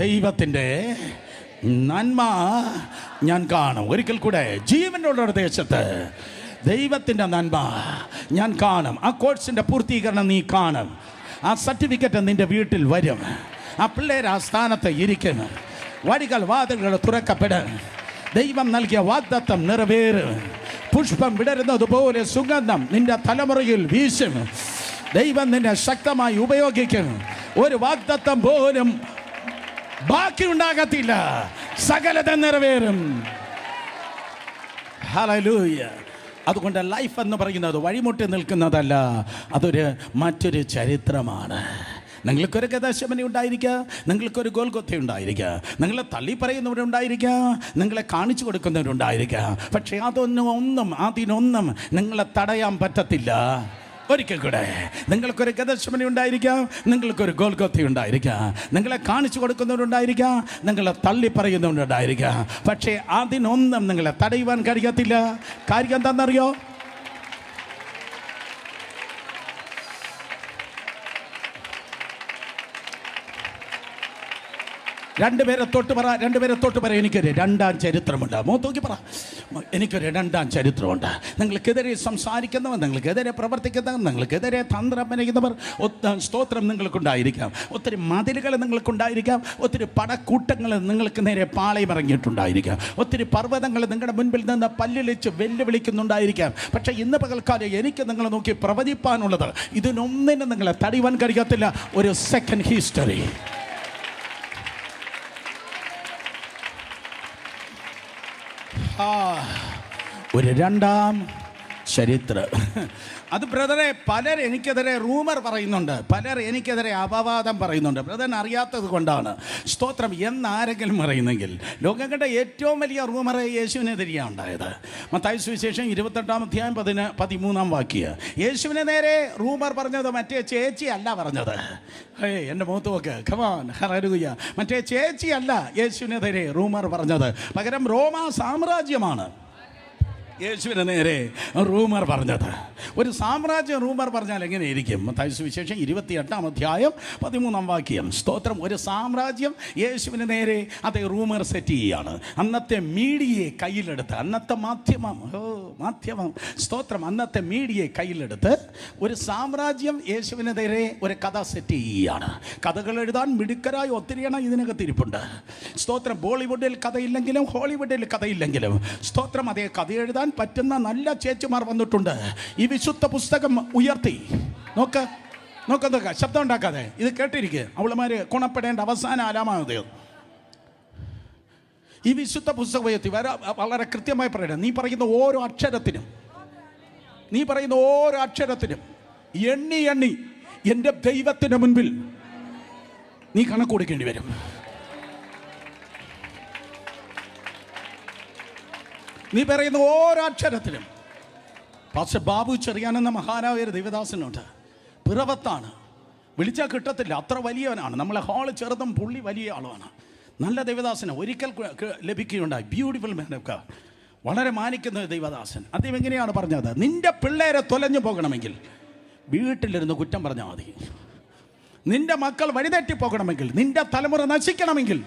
ദൈവത്തിൻ്റെ നന്മ ഞാൻ കാണും. ഒരിക്കൽ കൂടെ. ജീവനുള്ളവരുടെ ദേശത്ത് ദൈവത്തിൻ്റെ നന്മ ഞാൻ കാണും. ആ കോഴ്സിൻ്റെ പൂർത്തീകരണം നീ കാണും. ആ സർട്ടിഫിക്കറ്റ് നിൻ്റെ വീട്ടിൽ വരും. ആ പിള്ളേർ ആ സ്ഥാനത്ത് ഇരിക്കും. വാതിലുകൾ തുറക്കപ്പെടും. ദൈവം നൽകിയ വാഗ്ദത്തം നിറവേറും. പുഷ്പം വിടരുന്നത് പോലെ സുഗന്ധം നിന്റെ തലമുറയിൽ വീശും. ദൈവം നിന്നെ ശക്തമായി ഉപയോഗിക്കും. ഒരു വാഗ്ദത്തം പോലും ബാക്കി ഉണ്ടാകത്തില്ല. സകലതും നിറവേറും. ഹല്ലേലൂയ. അതുകൊണ്ട് ലൈഫ് എന്ന് പറയുന്നത് വഴിമുട്ടി നിൽക്കുന്നതല്ല, അതൊരു മറ്റൊരു ചരിത്രമാണ്. നിങ്ങൾക്കൊരു ഗദശമനി ഉണ്ടായിരിക്കുക, നിങ്ങൾക്കൊരു ഗോൽഗോത്ത ഉണ്ടായിരിക്കുക, നിങ്ങളെ തള്ളി പറയുന്നവരുണ്ടായിരിക്കുക, നിങ്ങളെ കാണിച്ചു കൊടുക്കുന്നവരുണ്ടായിരിക്കുക. പക്ഷേ അതിനൊന്നും നിങ്ങളെ തടയാൻ പറ്റത്തില്ല. ഒരിക്കൽ കൂടെ. നിങ്ങൾക്കൊരു ഗദശമനി ഉണ്ടായിരിക്കാം, നിങ്ങൾക്കൊരു ഗോൽഗോത്ത ഉണ്ടായിരിക്കാം, നിങ്ങളെ കാണിച്ചു കൊടുക്കുന്നവരുണ്ടായിരിക്കാം, നിങ്ങളെ തള്ളി പറയുന്നവരുണ്ടായിരിക്കാം. പക്ഷേ അതിനൊന്നും നിങ്ങളെ തടയുവാൻ കഴിയത്തില്ല. കാര്യം എന്താണെന്നറിയോ? രണ്ടുപേരെ തൊട്ട് പറ. എനിക്കൊരു 2ാം ചരിത്രമുണ്ട്. നോക്കി പറ, എനിക്കൊരു 2ാം ചരിത്രമുണ്ട്. നിങ്ങൾക്കെതിരെ സംസാരിക്കുന്നവർ, നിങ്ങൾക്കെതിരെ പ്രവർത്തിക്കുന്നവർ, നിങ്ങൾക്കെതിരെ തന്ത്രം മെനയുന്നവർ, സ്തോത്രം നിങ്ങൾക്കുണ്ടായിരിക്കാം. ഒത്തിരി മതിലുകൾ നിങ്ങൾക്കുണ്ടായിരിക്കാം. ഒത്തിരി പടക്കൂട്ടങ്ങൾ നിങ്ങൾക്ക് നേരെ പാളയമിറങ്ങിയിട്ടുണ്ടായിരിക്കാം. ഒത്തിരി പർവ്വതങ്ങൾ നിങ്ങളുടെ മുൻപിൽ നിന്ന് പല്ലിളിച്ച് വെല്ലുവിളിക്കുന്നുണ്ടായിരിക്കാം. പക്ഷേ ഇന്ന് പകൽക്കാലം എനിക്ക് നിങ്ങളെ നോക്കി പ്രവചിപ്പാനുള്ളത്, ഇതിനൊന്നിനും നിങ്ങളെ തടയുവാൻ കഴിയത്തില്ല. ഒരു സെക്കൻഡ് ഹിസ്റ്ററി. ഒരു രണ്ടാം ചരിത്രം. അത് ബ്രദറെ, പലർ എനിക്കെതിരെ റൂമർ പറയുന്നുണ്ട്, പലർ എനിക്കെതിരെ അപവാദം പറയുന്നുണ്ട്. ബ്രദറിന് അറിയാത്തത് കൊണ്ടാണ്. സ്തോത്രം എന്നാരെങ്കിലും പറയുന്നെങ്കിൽ ലോകം കണ്ട ഏറ്റവും വലിയ റൂമർ യേശുവിനെതിരെയാണ് ഉണ്ടായത്. മത്തായി സുവിശേഷം 28-ാം അധ്യായം 13-ാം വാക്യം. യേശുവിനെ നേരെ റൂമർ പറഞ്ഞത് മറ്റേ ചേച്ചി അല്ല പറഞ്ഞത്. എൻ്റെ മുഖത്ത് നോക്ക്, ഖമാൻ ഹല്ലേലൂയ. മറ്റേ ചേച്ചി അല്ല യേശുവിനെതിരെ റൂമർ പറഞ്ഞത്, പകരം റോമാ സാമ്രാജ്യമാണ് യേശുവിന് നേരെ റൂമർ പറഞ്ഞത്. ഒരു സാമ്രാജ്യം റൂമർ പറഞ്ഞാൽ എങ്ങനെയിരിക്കും? മത്തായി സുവിശേഷം 28-ാം അധ്യായം 13-ാം വാക്യം. സ്തോത്രം. ഒരു സാമ്രാജ്യം യേശുവിന് നേരെ അതേ റൂമർ സെറ്റ് ചെയ്യുകയാണ്. അന്നത്തെ മീഡിയയെ കയ്യിലെടുത്ത്, അന്നത്തെ മാധ്യമം സ്തോത്രം, അന്നത്തെ മീഡിയയെ കയ്യിലെടുത്ത് ഒരു സാമ്രാജ്യം യേശുവിനെതിരെ ഒരു കഥ സെറ്റ് ചെയ്യുകയാണ്. കഥകൾ എഴുതാൻ മിടുക്കരായ ഒത്തിരിയാണ് ഇതിനകത്തിരിപ്പുണ്ട്. സ്തോത്രം. ബോളിവുഡിൽ കഥയില്ലെങ്കിലും ഹോളിവുഡിൽ കഥയില്ലെങ്കിലും സ്തോത്രം, അതേ കഥ എഴുതാൻ പറ്റുന്ന നല്ല ചേച്ചിമാർ വന്നിട്ടുണ്ട്. ഈ വിശുദ്ധ പുസ്തകം ഉയർത്തി നോക്ക്, ശബ്ദം ഉണ്ടാക്കാതെ ഇത് കേട്ടിരിക്കുക. അവളുമാര് ഗുണപ്പെടേണ്ട അവസാന അലാമാവത്. ഈ വിശുദ്ധ പുസ്തകം ഉയർത്തി വളരെ കൃത്യമായി പറയണം. നീ പറയുന്ന ഓരോ അക്ഷരത്തിനും എണ്ണി എൻ്റെ ദൈവത്തിന് മുൻപിൽ നീ കണക്ക് കൊടുക്കേണ്ടി വരും. നീ പറയുന്ന ഓരോ അക്ഷരത്തിലും. പാസ്റ്റർ ബാബു ചെറിയാനെന്ന മഹാനായ ഒരു ദൈവദാസനുണ്ട്. പിറവത്താണ്, വിളിച്ചാൽ കിട്ടത്തില്ല, അത്ര വലിയവനാണ്. നമ്മളെ ഹാള് ചെറുതും പുള്ളി വലിയ ആളുമാണ്. നല്ല ദൈവദാസന് ഒരിക്കൽ ലഭിക്കുകയുണ്ടായി. ബ്യൂട്ടിഫുൾ മാൻ ഓഫ് ഗോഡ്, വളരെ മാനിക്കുന്ന ദൈവദാസൻ. അദ്ദേഹം എങ്ങനെയാണ് പറഞ്ഞത്? നിന്റെ പിള്ളേരെ തൊലഞ്ഞു പോകണമെങ്കിൽ വീട്ടിലിരുന്ന് കുറ്റം പറഞ്ഞാൽ മതി. നിന്റെ മക്കൾ വഴിതെറ്റി പോകണമെങ്കിൽ, നിന്റെ തലമുറ നശിക്കണമെങ്കിൽ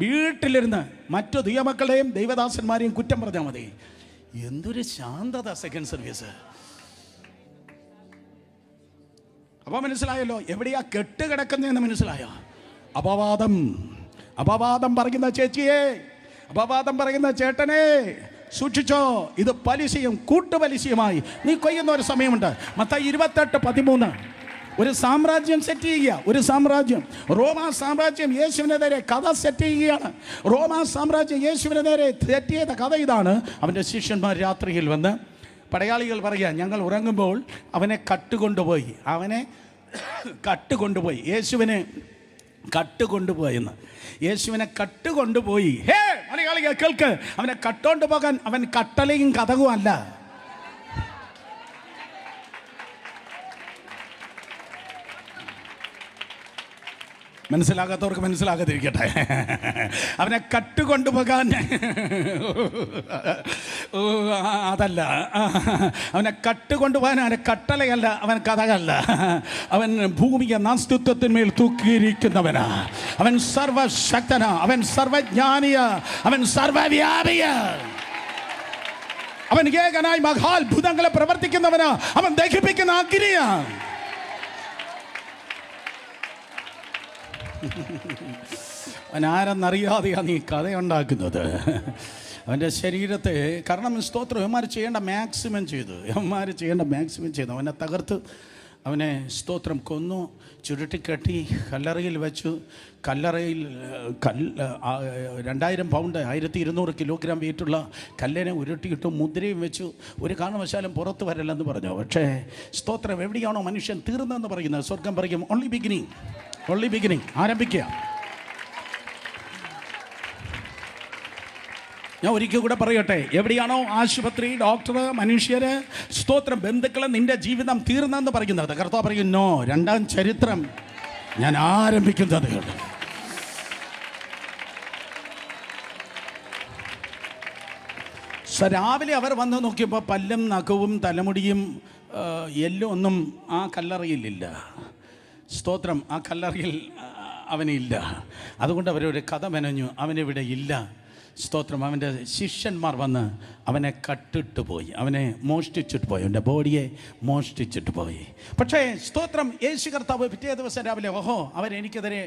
വീട്ടിലിരുന്ന് മറ്റു ദൈവമക്കളെയും ദൈവദാസന്മാരെയും കുറ്റം പറഞ്ഞാൽ മതി. എന്തൊരു ശാന്തത സെക്കൻഡ് സർവീസ്. അപ്പൊ മനസ്സിലായല്ലോ എവിടെയാ കെട്ടുകിടക്കുന്നതെന്ന് മനസ്സിലായോ? അപവാദം പറയുന്ന ചേച്ചിയെ, അപവാദം പറയുന്ന ചേട്ടനെ സൂക്ഷിച്ചോ. ഇത് പലിശയും കൂട്ടുപലിശയുമായി നീ കൊയ്യുന്ന ഒരു സമയമുണ്ട്. മത്തായി 28:13. ഒരു സാമ്രാജ്യം സെറ്റ് ചെയ്യുക. ഒരു സാമ്രാജ്യം, റോമാ സാമ്രാജ്യം യേശുവിനെതിരെ കഥ സെറ്റ് ചെയ്യുകയാണ്. റോമാ സാമ്രാജ്യം യേശുവിനെ നേരെ സെറ്റ് ചെയ്ത കഥ ഇതാണ്. അവൻ്റെ ശിഷ്യന്മാർ രാത്രിയിൽ വന്ന്, പടയാളികൾ പറയുക, ഞങ്ങൾ ഉറങ്ങുമ്പോൾ അവനെ കട്ടുകൊണ്ടുപോയി, യേശുവിനെ കട്ടുകൊണ്ടുപോയെന്ന്. യേശുവിനെ കട്ടുകൊണ്ടുപോയി. ഹേ മലയാളികൾ കേൾക്ക്, അവനെ കട്ടുകൊണ്ടുപോകാൻ അവൻ കട്ടലയും കഥകും അല്ല. മനസ്സിലാകാത്തവർക്ക് മനസ്സിലാകാതിരിക്കട്ടെ. അവനെ കട്ടുകൊണ്ടുപോകാൻ അതല്ല, അവനെ കട്ടുകൊണ്ടുപോകാൻ അവനെ കട്ടളയല്ല, അവൻ കഥകല്ല. അവൻ ഭൂമിയെ നാസ്തിത്വത്തിന്മേൽ തൂക്കിയിരിക്കുന്നവനാ. അവൻ സർവശക്തനാ, അവൻ സർവജ്ഞാനിയ, അവൻ സർവവ്യാപിയ, അവൻ ഏകനായി മഹാത്ഭുതങ്ങളെ പ്രവർത്തിക്കുന്നവനാ. അവൻ ദഹിപ്പിക്കുന്ന അഗ്നിയാ. അവനാരെന്നറിയാതെയാ നീ കഥയുണ്ടാക്കുന്നത്. അവൻ്റെ ശരീരത്തെ, കാരണം സ്തോത്രം, യവന്മാർ ചെയ്യേണ്ട മാക്സിമം ചെയ്തു. അവനെ തകർത്ത്, അവനെ സ്തോത്രം കൊന്നു, ചുരുട്ടിക്കെട്ടി കല്ലറയിൽ വെച്ചു. കല്ലറയിൽ 2000 പൗണ്ട് 1200 കിലോഗ്രാം വെയിറ്റുള്ള കല്ലിനെ ഉരുട്ടിയിട്ടു, മുദ്രയും വെച്ചു. ഒരു കാരണവശാലും പുറത്ത് വരല്ലെന്ന് പറഞ്ഞു. പക്ഷേ സ്തോത്രം, എവിടെയാണോ മനുഷ്യൻ തീർന്നതെന്ന് പറയുന്നത്, സ്വർഗം പറയും ഓൺലി ബിഗിനിങ്, ആരംഭിക്കുക. ഞാൻ ഒരിക്കൽ കൂടെ പറയട്ടെ, എവിടെയാണോ ആശുപത്രി, ഡോക്ടർ, മനുഷ്യര്, സ്തോത്രം, ബന്ധുക്കളെ നിന്റെ ജീവിതം തീർന്നെന്ന് പറയുന്നത്, കർത്താവ് പറയും നോ, രണ്ടാം ചരിത്രം ഞാൻ ആരംഭിക്കുന്നത്. രാവിലെ അവർ വന്ന് നോക്കിയപ്പോൾ പല്ലും നഖവും തലമുടിയും എല്ലാം ഒന്നും ആ കല്ലറയിലില്ല. സ്തോത്രം, ആ കല്ലറയിൽ അവനില്ല. അതുകൊണ്ട് അവരൊരു കഥ മെനഞ്ഞു, അവനിവിടെ ഇല്ല. സ്തോത്രം. അവൻ്റെ ശിഷ്യന്മാർ വന്ന് അവനെ കട്ടിട്ട് പോയി, അവനെ മോഷ്ടിച്ചിട്ട് പോയി, അവൻ്റെ ബോഡിയെ മോഷ്ടിച്ചിട്ട് പോയി. പക്ഷേ സ്തോത്രം, യേശു കർത്താവ് പിറ്റേ ദിവസം രാവിലെ അവരെനിക്കെതിരെ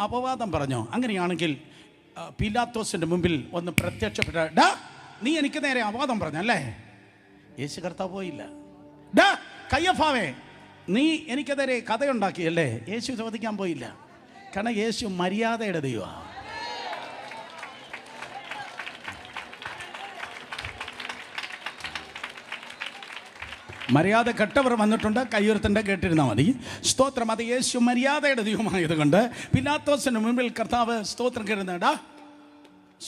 അപവാദം പറഞ്ഞു. അങ്ങനെയാണെങ്കിൽ പീലാത്തോസിൻ്റെ മുമ്പിൽ ഒന്ന് പ്രത്യക്ഷപ്പെട്ട, ഡാ നീ എനിക്ക് നേരെ അപവാദം പറഞ്ഞല്ലേ? യേശു കർത്താവ് പോയില്ല. ഡാ കയ്യഫാവേ, നീ എനിക്കെതിരെ കഥയുണ്ടാക്കിയല്ലേ? യേശു ചോദിക്കാൻ പോയില്ല. കാരണം യേശു മര്യാദയുടെ ദൈവമാണ്. മര്യാദ കെട്ടവർ വന്നിട്ടുണ്ട്, കയ്യുയർത്തണ്ട, കേട്ടിരുന്നാൽ മതി. സ്തോത്രം. അത് യേശു മര്യാദയുടെ ദൈവമായതുകൊണ്ട് പിലാത്തോസിന് മുമ്പിൽ കർത്താവ് സ്തോത്രം കരുന്നേടാ,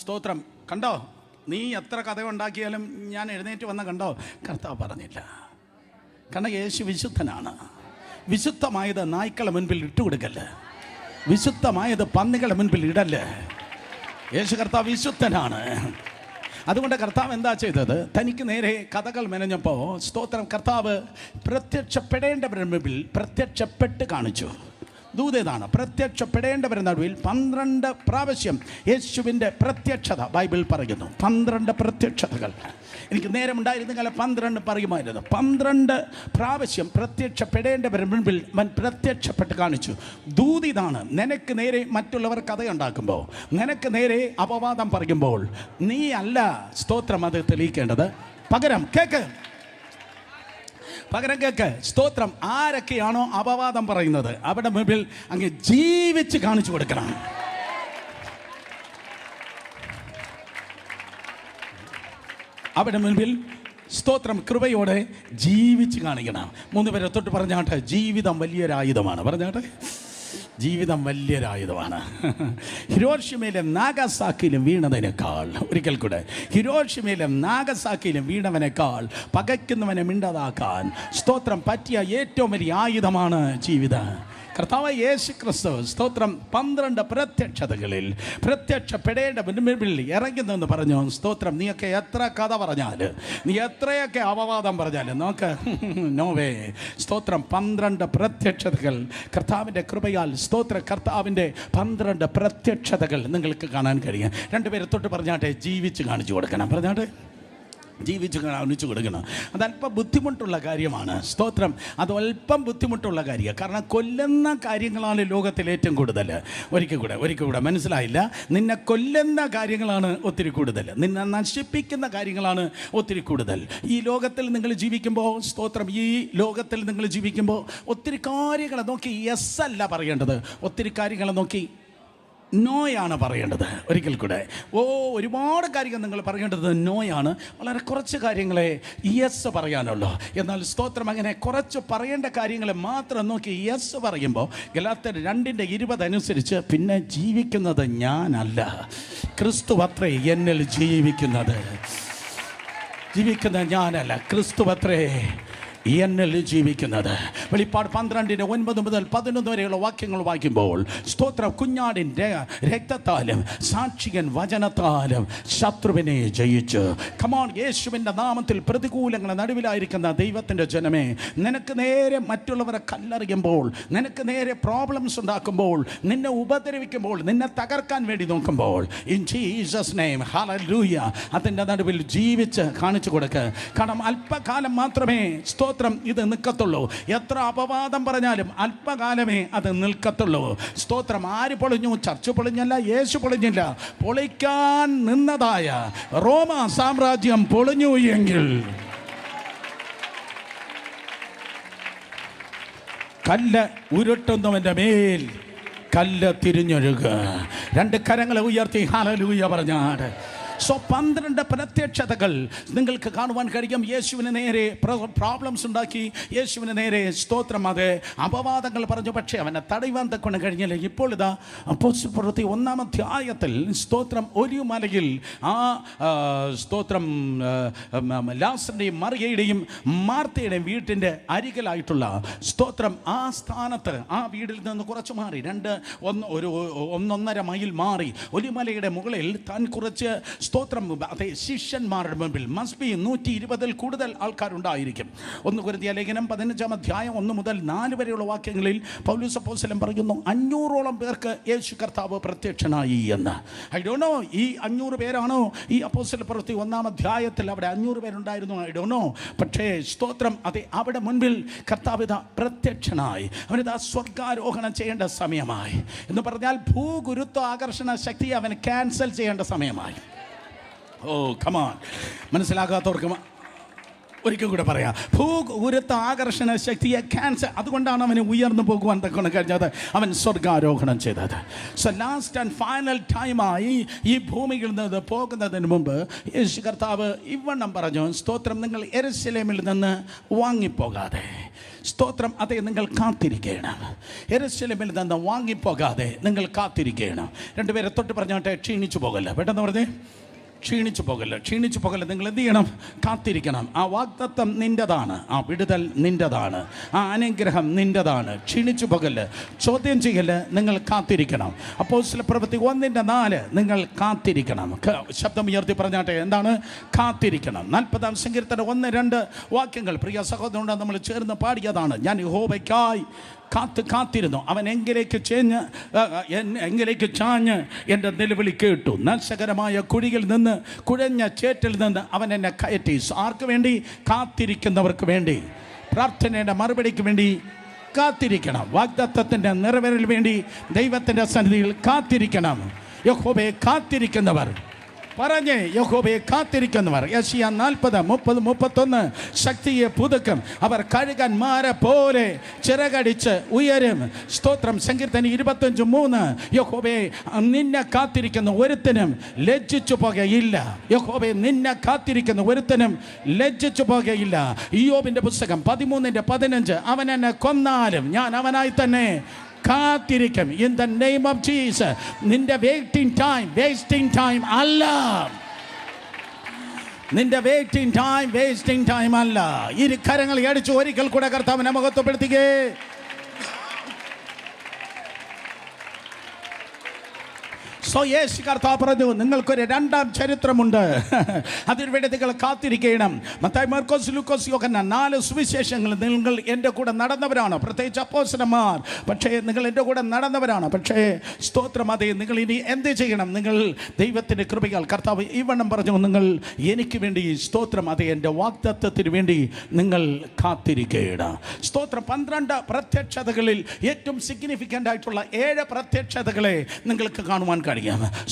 സ്തോത്രം, കണ്ടോ നീ എത്ര കഥ ഉണ്ടാക്കിയാലും ഞാൻ എഴുന്നേറ്റ് വന്ന കണ്ടോ, കർത്താവ് പറഞ്ഞില്ല. കാരണം യേശു വിശുദ്ധനാണ്. വിശുദ്ധമായത് നായ്ക്കളെ മുൻപിൽ ഇട്ടുകൊടുക്കല്ല, വിശുദ്ധമായത് പന്നികളുടെ മുൻപിൽ ഇടല്ലേ. യേശു കർത്താവ് വിശുദ്ധനാണ്. അതുകൊണ്ട് കർത്താവ് എന്താ ചെയ്തത്? തനിക്ക് നേരെ കഥകൾ മെനഞ്ഞപ്പോൾ സ്തോത്രം കർത്താവ് പ്രത്യക്ഷപ്പെടേണ്ടവരുടെ മുമ്പിൽ പ്രത്യക്ഷപ്പെട്ട് കാണിച്ചു. ദൂതേതാണ് പ്രത്യക്ഷപ്പെടേണ്ടവരുടെ നടുവിൽ 12 പ്രാവശ്യം യേശുവിൻ്റെ പ്രത്യക്ഷത ബൈബിൾ പറയുന്നു. 12 പ്രത്യക്ഷതകൾ. എനിക്ക് നേരമുണ്ടായിരുന്നെങ്കിൽ 12 പറയുമായിരുന്നു. 12 പ്രാവശ്യം പ്രത്യക്ഷപ്പെടേണ്ടവരുടെ മുൻപിൽ അവൻ പ്രത്യക്ഷപ്പെട്ട് കാണിച്ചു. ദൂതിതാണ്. നിനക്ക് നേരെ മറ്റുള്ളവർ കഥയുണ്ടാക്കുമ്പോൾ, നിനക്ക് നേരെ അപവാദം പറയുമ്പോൾ നീ അല്ല സ്തോത്രം അത് തെളിയിക്കേണ്ടത്. പകരം കേക്ക്, സ്തോത്രം. ആരൊക്കെയാണോ അപവാദം പറയുന്നത് അവരുടെ മുമ്പിൽ അങ്ങ് ജീവിച്ച് കാണിച്ചു കൊടുക്കണം. അവരുടെ മുൻപിൽ സ്തോത്രം കൃപയോടെ ജീവിച്ച് കാണിക്കണം. 3 പേരെ തൊട്ട് പറഞ്ഞാട്ടെ, ജീവിതം വലിയൊരായുധമാണ്. പറഞ്ഞാട്ടെ, ജീവിതം വലിയൊരായുധമാണ്. ഹിരോഷിമയിലും നാഗസാക്കിയിലും വീണതിനേക്കാൾ, ഒരിക്കൽ കൂടെ, ഹിരോഷിമയിലും നാഗസാക്കിയിലും വീണവനേക്കാൾ പകയ്ക്കുന്നവനെ മിണ്ടതാക്കാൻ സ്തോത്രം പറ്റിയ ഏറ്റവും വലിയ ആയുധമാണ് ജീവിതം. കർത്താവ് യേശു ക്രിസ്തു സ്തോത്രം 12 പ്രത്യക്ഷതകളിൽ പ്രത്യക്ഷപ്പെടേണ്ട മുൻപിൽ ഇറങ്ങുന്നെന്ന് പറഞ്ഞു. സ്തോത്രം. നീയൊക്കെ എത്ര കഥ പറഞ്ഞാൽ, നീ എത്രയൊക്കെ അപവാദം പറഞ്ഞാലും നോക്ക്, നോവേ. സ്തോത്രം. 12 പ്രത്യക്ഷതകൾ കർത്താവിൻ്റെ കൃപയാൽ, സ്തോത്ര കർത്താവിൻ്റെ 12 പ്രത്യക്ഷതകൾ നിങ്ങൾക്ക് കാണാൻ കഴിയും. 2 പേരെ തൊട്ട് പറഞ്ഞാട്ടെ, ജീവിച്ച് കാണിച്ചു കൊടുക്കണം. പറഞ്ഞാട്ടെ, ജീവിച്ച് കാണിച്ചു കൊടുക്കണം. അതല്പം ബുദ്ധിമുട്ടുള്ള കാര്യമാണ്. സ്തോത്രം. അത് അല്പം ബുദ്ധിമുട്ടുള്ള കാര്യമാണ്. കാരണം കൊല്ലുന്ന കാര്യങ്ങളാണ് ലോകത്തിൽ ഏറ്റവും കൂടുതൽ. ഒരിക്കൽ കൂടെ മനസ്സിലായില്ല. നിന്നെ കൊല്ലുന്ന കാര്യങ്ങളാണ് ഒത്തിരി കൂടുതൽ. നിന്നെ നശിപ്പിക്കുന്ന കാര്യങ്ങളാണ് ഒത്തിരി കൂടുതൽ. ഈ ലോകത്തിൽ നിങ്ങൾ ജീവിക്കുമ്പോൾ, സ്തോത്രം, ഈ ലോകത്തിൽ നിങ്ങൾ ജീവിക്കുമ്പോൾ ഒത്തിരി കാര്യങ്ങളെ നോക്കി യെസ് അല്ല പറയേണ്ടത്, ഒത്തിരി കാര്യങ്ങളെ നോക്കി നോയാണ് പറയേണ്ടത്. ഒരിക്കൽ കൂടെ, ഒരുപാട് കാര്യങ്ങൾ നിങ്ങൾ പറയേണ്ടത് നോയാണ്. വളരെ കുറച്ച് കാര്യങ്ങളെ യെസ് പറയാനുള്ളൂ. എന്നാൽ സ്തോത്രം അങ്ങനെ കുറച്ച് പറയേണ്ട കാര്യങ്ങളെ മാത്രം നോക്കി യെസ് പറയുമ്പോൾ ഗലാത്യർ 2:20 അനുസരിച്ച് പിന്നെ ജീവിക്കുന്നത് ഞാനല്ല, ക്രിസ്തു അത്രേ എന്നിൽ ജീവിക്കുന്നത് ഞാനല്ല, ക്രിസ്തു അത്രേ എന്നിൽ ജീവിക്കുന്നത്. വെളിപ്പാട് 12:9 മുതൽ 11 വരെയുള്ള വാക്യങ്ങൾ വായിക്കുമ്പോൾ സ്തോത്രം, കുഞ്ഞാടിൻ്റെ രക്തത്താലും സാക്ഷികൻ വചനത്താലും ശത്രുവിനെ ജയിച്ചു. കമോൺ, യേശുവിൻ്റെ നാമത്തിൽ പ്രതികൂലങ്ങളുടെ നടുവിലായിരിക്കുന്ന ദൈവത്തിൻ്റെ ജനമേ, നിനക്ക് നേരെ മറ്റുള്ളവരെ കല്ലെറിയുമ്പോൾ, നിനക്ക് നേരെ പ്രോബ്ലംസ് ഉണ്ടാക്കുമ്പോൾ, നിന്നെ ഉപദ്രവിക്കുമ്പോൾ, നിന്നെ തകർക്കാൻ വേണ്ടി നോക്കുമ്പോൾ, ഇൻ ജീസസ് നെയിം ഹല്ലേലൂയ, അതിൻ്റെ നടുവിൽ ജീവിച്ച് കാണിച്ചു കൊടുക്കുക. കാരണം അല്പകാലം മാത്രമേ സ്തോത്രം ഇത് നിൽക്കത്തുള്ളൂ. എത്ര അപവാദം പറഞ്ഞാലും അല്പകാലമേ അത് നിൽക്കത്തുള്ളൂ. സ്തോത്രം. ആര് പൊളിഞ്ഞു? ചർച്ച പൊളിഞ്ഞല്ല, യേശു പൊളിഞ്ഞില്ല. പൊളിക്കാൻ നിന്നതായ റോമ സാമ്രാജ്യം പൊളിഞ്ഞു എങ്കിൽ കല്ല് ഉരുട്ടുന്നവൻ്റെ മേൽ കല്ല് തിരിഞ്ഞൊഴുക. 2 കരങ്ങളെ ഉയർത്തി ഹല്ലേലൂയ പറഞ്ഞാട്. 12 പ്രത്യക്ഷതകൾ നിങ്ങൾക്ക് കാണുവാൻ കഴിയും. യേശുവിന് നേരെ പ്രോബ്ലംസ് ഉണ്ടാക്കി, യേശുവിന് നേരെ സ്തോത്രം അത് അപവാദങ്ങൾ പറഞ്ഞു. പക്ഷേ അവനെ തടയുവാൻ തക്കൊണ്ട് കഴിഞ്ഞില്ല. ഇപ്പോൾ ഇതാ അപ്പോസ്തലപ്രവൃത്തി 1-ാം അധ്യായത്തിൽ സ്തോത്രം ഒലിവുമലയിൽ സ്തോത്രം ലാസറിൻ്റെയും മറിയയുടെയും മാർത്തയുടെയും വീട്ടിൻ്റെ അരികിലായിട്ടുള്ള സ്തോത്രം ആ സ്ഥാനത്ത്, ആ വീടിൽ നിന്ന് കുറച്ച് മാറി 1.5 മൈൽ മാറി ഒലിവുമലയുടെ മുകളിൽ താൻ കുറച്ച് സ്തോത്രം അതെ ശിഷ്യന്മാരുടെ മുമ്പിൽ മസ്റ്റ് ബി 120-ൽ കൂടുതൽ ആൾക്കാരുണ്ടായിരിക്കും. 1 കൊരിന്ത്യർ ലേഖനം 15-ാം അധ്യായം 1 മുതൽ 4 വരെയുള്ള വാക്യങ്ങളിൽ പൗലോസ് അപ്പോസ്തലൻ പറയുന്നു, 500ഓളം പേർക്ക് യേശു കർത്താവ് പ്രത്യക്ഷനായി എന്ന്. ഐ ഡോണ്ട് നോ ഈ 500 പേരാണോ ഈ അപ്പോസ്തലപ്രവൃത്തി 1-ാം അധ്യായത്തിൽ അവിടെ 500 പേരുണ്ടായിരുന്നു, ഐ ഡോണ്ട് നോ. പക്ഷേ സ്തോത്രം അതെ അവിടെ മുൻപിൽ കർത്താവ് ഇതാ പ്രത്യക്ഷനായി. അവനിതാ സ്വർഗാരോഹണം ചെയ്യേണ്ട സമയമായി എന്ന് പറഞ്ഞാൽ ഭൂഗുരുത്വ ആകർഷണ ശക്തി അവൻ ക്യാൻസൽ ചെയ്യേണ്ട സമയമായി. ഓ കമാൻ, മനസ്സിലാകാത്തവർക്ക് ഒരിക്കൽ കൂടെ പറയാം, ഭൂഗുരുത്വ ആകർഷണ ശക്തിയെ ക്യാൻസർ, അതുകൊണ്ടാണ് അവന് ഉയർന്നു പോകുവാൻ തക്കൊണ്ട് കഴിഞ്ഞത്, അവൻ സ്വർഗാരോഹണം ചെയ്തത്. സോ ലാസ്റ്റ് ആൻഡ് ഫൈനൽ ടൈമായി ഈ ഭൂമിയിൽ നിന്ന് പോകുന്നതിന് മുമ്പ് യേശു കർത്താവ് ഇവണ്ണം പറഞ്ഞു, സ്തോത്രം, നിങ്ങൾ യെരൂശലേമിൽ നിന്ന് വാങ്ങിപ്പോകാതെ, സ്തോത്രം, അതെ, നിങ്ങൾ കാത്തിരിക്കണം. യെരൂശലേമിൽ നിന്ന് വാങ്ങിപ്പോകാതെ നിങ്ങൾ കാത്തിരിക്കണം. രണ്ടുപേരെ തൊട്ട് പറഞ്ഞോട്ടെ, ക്ഷീണിച്ചു പോകല്ല. പെട്ടെന്ന് പറഞ്ഞേ, ക്ഷീണിച്ചു പോകല്ല. നിങ്ങൾ എന്ത് ചെയ്യണം? കാത്തിരിക്കണം. ആ വാഗ്ദത്തം നിൻ്റെതാണ്, ആ വിടുതൽ നിൻ്റെതാണ്, ആ അനുഗ്രഹം നിൻ്റെതാണ്. ക്ഷീണിച്ചു പോകല്ല, ചോദ്യം ചെയ്യല്, നിങ്ങൾ കാത്തിരിക്കണം. അപ്പോസ്തലപ്രവൃത്തി 1:4 നിങ്ങൾ കാത്തിരിക്കണം. ശബ്ദം ഉയർത്തി പറഞ്ഞാട്ടെ, എന്താണ് കാത്തിരിക്കണം? 40-ാം സങ്കീർത്തനം 1-2 വാക്യങ്ങൾ പ്രിയ സഹോദരനോട് നമ്മൾ ചേർന്ന് പാടിയതാണ്. ഞാൻ യഹോവയ്ക്കായി കാത്തിരുന്നു, അവൻ എങ്കിലേക്ക് ചാഞ്ഞ് എൻ്റെ നിലവിളി കേട്ടു. നാശകരമായ കുഴിയിൽ നിന്ന്, കുഴഞ്ഞ ചേറ്റിൽ നിന്ന് അവൻ എന്നെ കയറ്റി. ആർക്ക് വേണ്ടി? കാത്തിരിക്കുന്നവർക്ക് വേണ്ടി. പ്രാർത്ഥനയുടെ മറുപടിക്ക് വേണ്ടി കാത്തിരിക്കണം. വാഗ്ദത്തത്തിൻ്റെ നിറവേറൽ വേണ്ടി ദൈവത്തിൻ്റെ സന്നിധിയിൽ കാത്തിരിക്കണം. യഹോവയെ കാത്തിരിക്കുന്നവർ പറഞ്ഞേ, യഹോവയെ കാത്തിരിക്കുന്നവർ. യെശയ്യാ 40:30-31 ശക്തിയെ പുതുക്കും, അവർ കഴുകന്മാരെ പോലെ ചിറകടിച്ച് ഉയരും. സ്തോത്രം. സങ്കീർത്തനം 25:3 യഹോവയെ നിന്നെ കാത്തിരിക്കുന്ന ഒരുത്തനും ലജ്ജിച്ചു പോകുകയില്ല. യഹോവയെ നിന്നെ കാത്തിരിക്കുന്ന ഒരുത്തനും ലജ്ജിച്ചു പോകുകയില്ല. ഇയ്യോബിന്റെ പുസ്തകം 13:15 അവൻ എന്നെ കൊന്നാലും ഞാൻ അവനായി തന്നെ കാത്തിരിക്കും. In the name of Jesus. നിന്റെ വേസ്റ്റിംഗ് ടൈം അല്ല. നിന്റെ വേസ്റ്റിംഗ് ടൈം അല്ല. ഇരു കരങ്ങൾ അടിച്ചു ഒരിക്കൽ കൂടെ കർത്താവിനെ മഹത്വപ്പെടുത്തുകേ. സോ യേശു കർത്താവ് പറഞ്ഞു, നിങ്ങൾക്കൊരു രണ്ടാം ചരിത്രമുണ്ട്, അതിനുവേണ്ടി നിങ്ങൾ കാത്തിരിക്കണം. മത്തായി, മാർക്കോസ്, ലൂക്കോസ്, യോഹന്നാൻ 4 സുവിശേഷങ്ങൾ നിങ്ങൾ എൻ്റെ കൂടെ നടന്നവരാണ്, പ്രത്യേകിച്ച് അപ്പോസ്തലന്മാർ. പക്ഷേ നിങ്ങൾ എൻ്റെ കൂടെ നടന്നവരാണ്. പക്ഷേ സ്തോത്രം, അതെ, നിങ്ങൾ ഇനി എന്ത് ചെയ്യണം? നിങ്ങൾ ദൈവത്തിൻ്റെ കൃപയാൽ കർത്താവ് ഇവണ്ണം പറഞ്ഞു, നിങ്ങൾ എനിക്ക് വേണ്ടി, സ്തോത്രം, അതെ, എൻ്റെ വാഗ്ദത്തത്തിന് വേണ്ടി നിങ്ങൾ കാത്തിരിക്കണം. സ്തോത്രം. 12 പ്രത്യക്ഷതകളിൽ ഏറ്റവും സിഗ്നിഫിക്കൻ്റ് ആയിട്ടുള്ള 7 പ്രത്യക്ഷതകളെ നിങ്ങൾക്ക് കാണുവാൻ കഴിയും.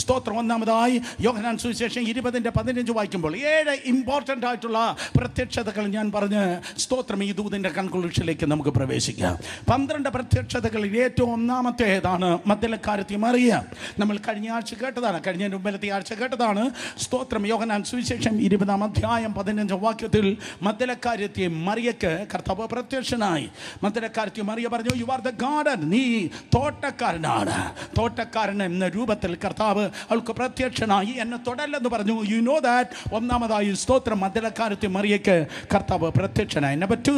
സ്തോത്രം. ഒന്നാമതായി യോഹന്നാൻ സുവിശേഷം 20:15 വായിക്കുമ്പോൾ 7 ഇമ്പോർട്ടൻ്റ് ആയിട്ടുള്ള പ്രത്യക്ഷതകൾ ഞാൻ പറഞ്ഞ്, സ്തോത്രം, ഈ ദൂതിൻ്റെ കൺക്ലൂഷനിലേക്ക് നമുക്ക് പ്രവേശിക്കാം. 12 പ്രത്യക്ഷതകളിൽ ഏറ്റവും ഒന്നാമത്തേതാണ് മഗ്ദലക്കാരത്തി മറിയ. നമ്മൾ കഴിഞ്ഞ ആഴ്ച കേട്ടതാണ്, കഴിഞ്ഞ മുമ്പത്തെ ആഴ്ച കേട്ടതാണ്. സ്തോത്രം. യോഹന്നാൻ സുവിശേഷം 20:15 വാക്യത്തിൽ മഗ്ദലക്കാരത്തി മറിയക്ക് കർത്താവ് പ്രത്യക്ഷനായി. മഗ്ദലക്കാരത്തി മറിയ പറഞ്ഞു, യു ആർ ദ ഗാർഡൻ, നീ തോട്ടക്കാരനാണ്. തോട്ടക്കാരൻ എന്ന രൂപത്തിൽ കർത്താവ് അവൾക്ക് പ്രത്യക്ഷനായി. എന്നെ തൊടല്ലെന്ന് പറഞ്ഞു. You know that. ഒന്നാമതായി സ്തോത്രം, മഗ്ദലക്കാരത്തി മറിയയ്ക്ക് കർത്താവ് പ്രത്യക്ഷനായി. നമ്പർ 2,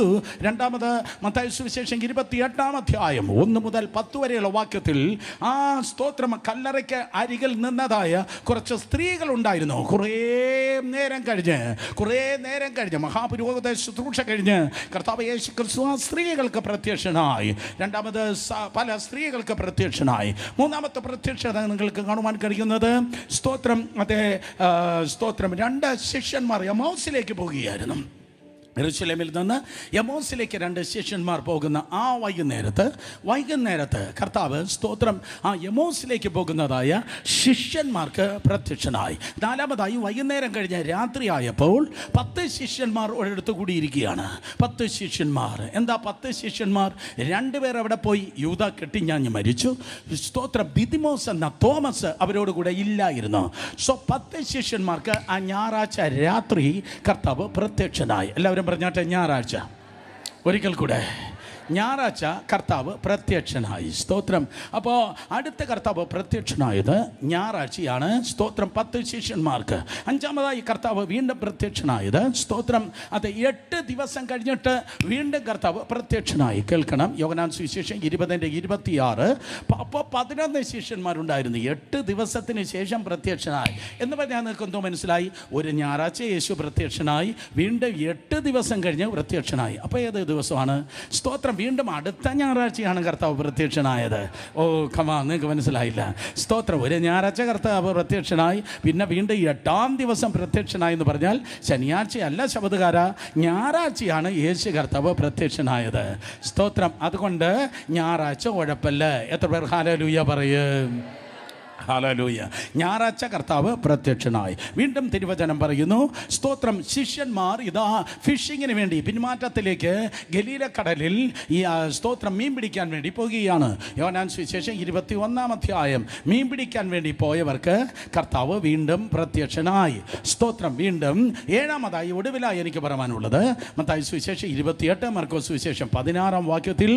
രണ്ടാമത് മത്തായി സുവിശേഷം 28 1 മുതൽ 10 വരെയുള്ള വാക്യത്തിൽ ആ സ്തോത്രം കല്ലറയ്ക്ക് അരികിൽ നിന്നതായ കുറച്ച് സ്ത്രീകൾ ഉണ്ടായിരുന്നു. കുറേ നേരം കഴിഞ്ഞ് മഹാപുരോഹിത ശുശ്രൂഷ കഴിഞ്ഞ് കർത്താവ് യേശു ക്രിസ്തു ആ സ്ത്രീകൾക്ക് പ്രത്യക്ഷനായി. രണ്ടാമത് പല സ്ത്രീകൾക്ക് പ്രത്യക്ഷനായി. മൂന്നാമത്തെ പ്രത്യക്ഷത നിങ്ങൾക്ക് കാണുവാൻ കഴിയുന്നത്, സ്തോത്രം, അതേ, സ്തോത്രം, 2 ശിഷ്യന്മാർ എമ്മൗസിലേക്ക് പോകുകയായിരുന്നു. യെരൂശലേമിൽ നിന്ന് എമ്മൗസിലേക്ക് 2 ശിഷ്യന്മാർ പോകുന്ന ആ വൈകുന്നേരത്ത് കർത്താവ്, സ്തോത്രം, ആ എമ്മൗസിലേക്ക് പോകുന്നതായ ശിഷ്യന്മാർക്ക് പ്രത്യക്ഷനായി. 4മതായി വൈകുന്നേരം കഴിഞ്ഞ് രാത്രിയായപ്പോൾ 10 ശിഷ്യന്മാർ ഒരിടത്ത് കൂടിയിരിക്കുകയാണ്. 10 ശിഷ്യന്മാർ. എന്താ 10 ശിഷ്യന്മാർ? 2 പേർ അവിടെ പോയി. യൂദ കെട്ടിഞ്ഞാഞ്ഞ് മരിച്ചു. സ്തോത്രം. ദിദിമോസ് എന്ന തോമസ് അവരോട് കൂടെ ഇല്ലായിരുന്നു. സോ 10 ശിഷ്യന്മാർക്ക് ആ ഞായറാഴ്ച രാത്രി കർത്താവ് പ്രത്യക്ഷനായി. എല്ലാവരും പറഞ്ഞാട്ടെ, ഞായറാഴ്ച. ഒരിക്കൽ കൂടെ, ഞായറാഴ്ച കർത്താവ് പ്രത്യക്ഷനായി. സ്തോത്രം. അപ്പോൾ അടുത്ത കർത്താവ് പ്രത്യക്ഷനായത് ഞായറാഴ്ചയാണ്. സ്തോത്രം. 10 ശിഷ്യന്മാർക്ക്. 5മതായി കർത്താവ് വീണ്ടും പ്രത്യക്ഷനായത്, സ്തോത്രം, അത് 8 ദിവസം കഴിഞ്ഞിട്ട് വീണ്ടും കർത്താവ് പ്രത്യക്ഷനായി. കേൾക്കണം. യോഹന്നാൻ സുവിശേഷം 20:26. അപ്പോൾ 11 ശിഷ്യന്മാരുണ്ടായിരുന്നു. 8 ദിവസത്തിന് ശേഷം പ്രത്യക്ഷനായി എന്ന് പറഞ്ഞാൽ നിങ്ങൾക്ക് എന്തോ മനസ്സിലായി. ഒരു ഞായറാഴ്ച യേശു പ്രത്യക്ഷനായി, വീണ്ടും 8 ദിവസം കഴിഞ്ഞ് പ്രത്യക്ഷനായി. അപ്പോൾ ഏത് ദിവസമാണ്? സ്തോത്രം. വീണ്ടും അടുത്ത ഞായറാഴ്ചയാണ് കർത്താവ് പ്രത്യക്ഷനായത്. ഓ കമാ, നിങ്ങൾക്ക് മനസ്സിലായില്ല. സ്തോത്രം. ഒരു ഞായറാഴ്ച കർത്താവ് പ്രത്യക്ഷനായി, പിന്നെ വീണ്ടും 8-ാം ദിവസം പ്രത്യക്ഷനായി എന്ന് പറഞ്ഞാൽ ശനിയാഴ്ചയല്ല ശബദകാര, ഞായറാഴ്ചയാണ് യേശു കർത്താവ് പ്രത്യക്ഷനായത്. സ്തോത്രം. അതുകൊണ്ട് ഞായറാഴ്ച ഉഴപ്പല്ല. എത്ര പേർ ഹല്ലേലൂയ പറയും? ഹല്ലേലൂയ. ഞായറാഴ്ച കർത്താവ് പ്രത്യക്ഷനായി. വീണ്ടും തിരുവചനം പറയുന്നു, സ്തോത്രം, ശിഷ്യന്മാർ ഇതാ ഫിഷിങ്ങിന് വേണ്ടി പിന്മാറ്റത്തിലേക്ക് ഗലീലക്കടലിൽ ഈ സ്തോത്രം മീൻ പിടിക്കാൻ വേണ്ടി പോകുകയാണ്. യോഹന്നാൻ സുവിശേഷം 21-ാം അധ്യായം. മീൻ പിടിക്കാൻ വേണ്ടി പോയവർക്ക് കർത്താവ് വീണ്ടും പ്രത്യക്ഷനായി. സ്തോത്രം. വീണ്ടും ഏഴാമതായി ഒടുവിലായി എനിക്ക് പറയാനുള്ളത് മത്തായി സുവിശേഷം 28, മർക്കോസ് സുവിശേഷം 16-ാം വാക്യത്തിൽ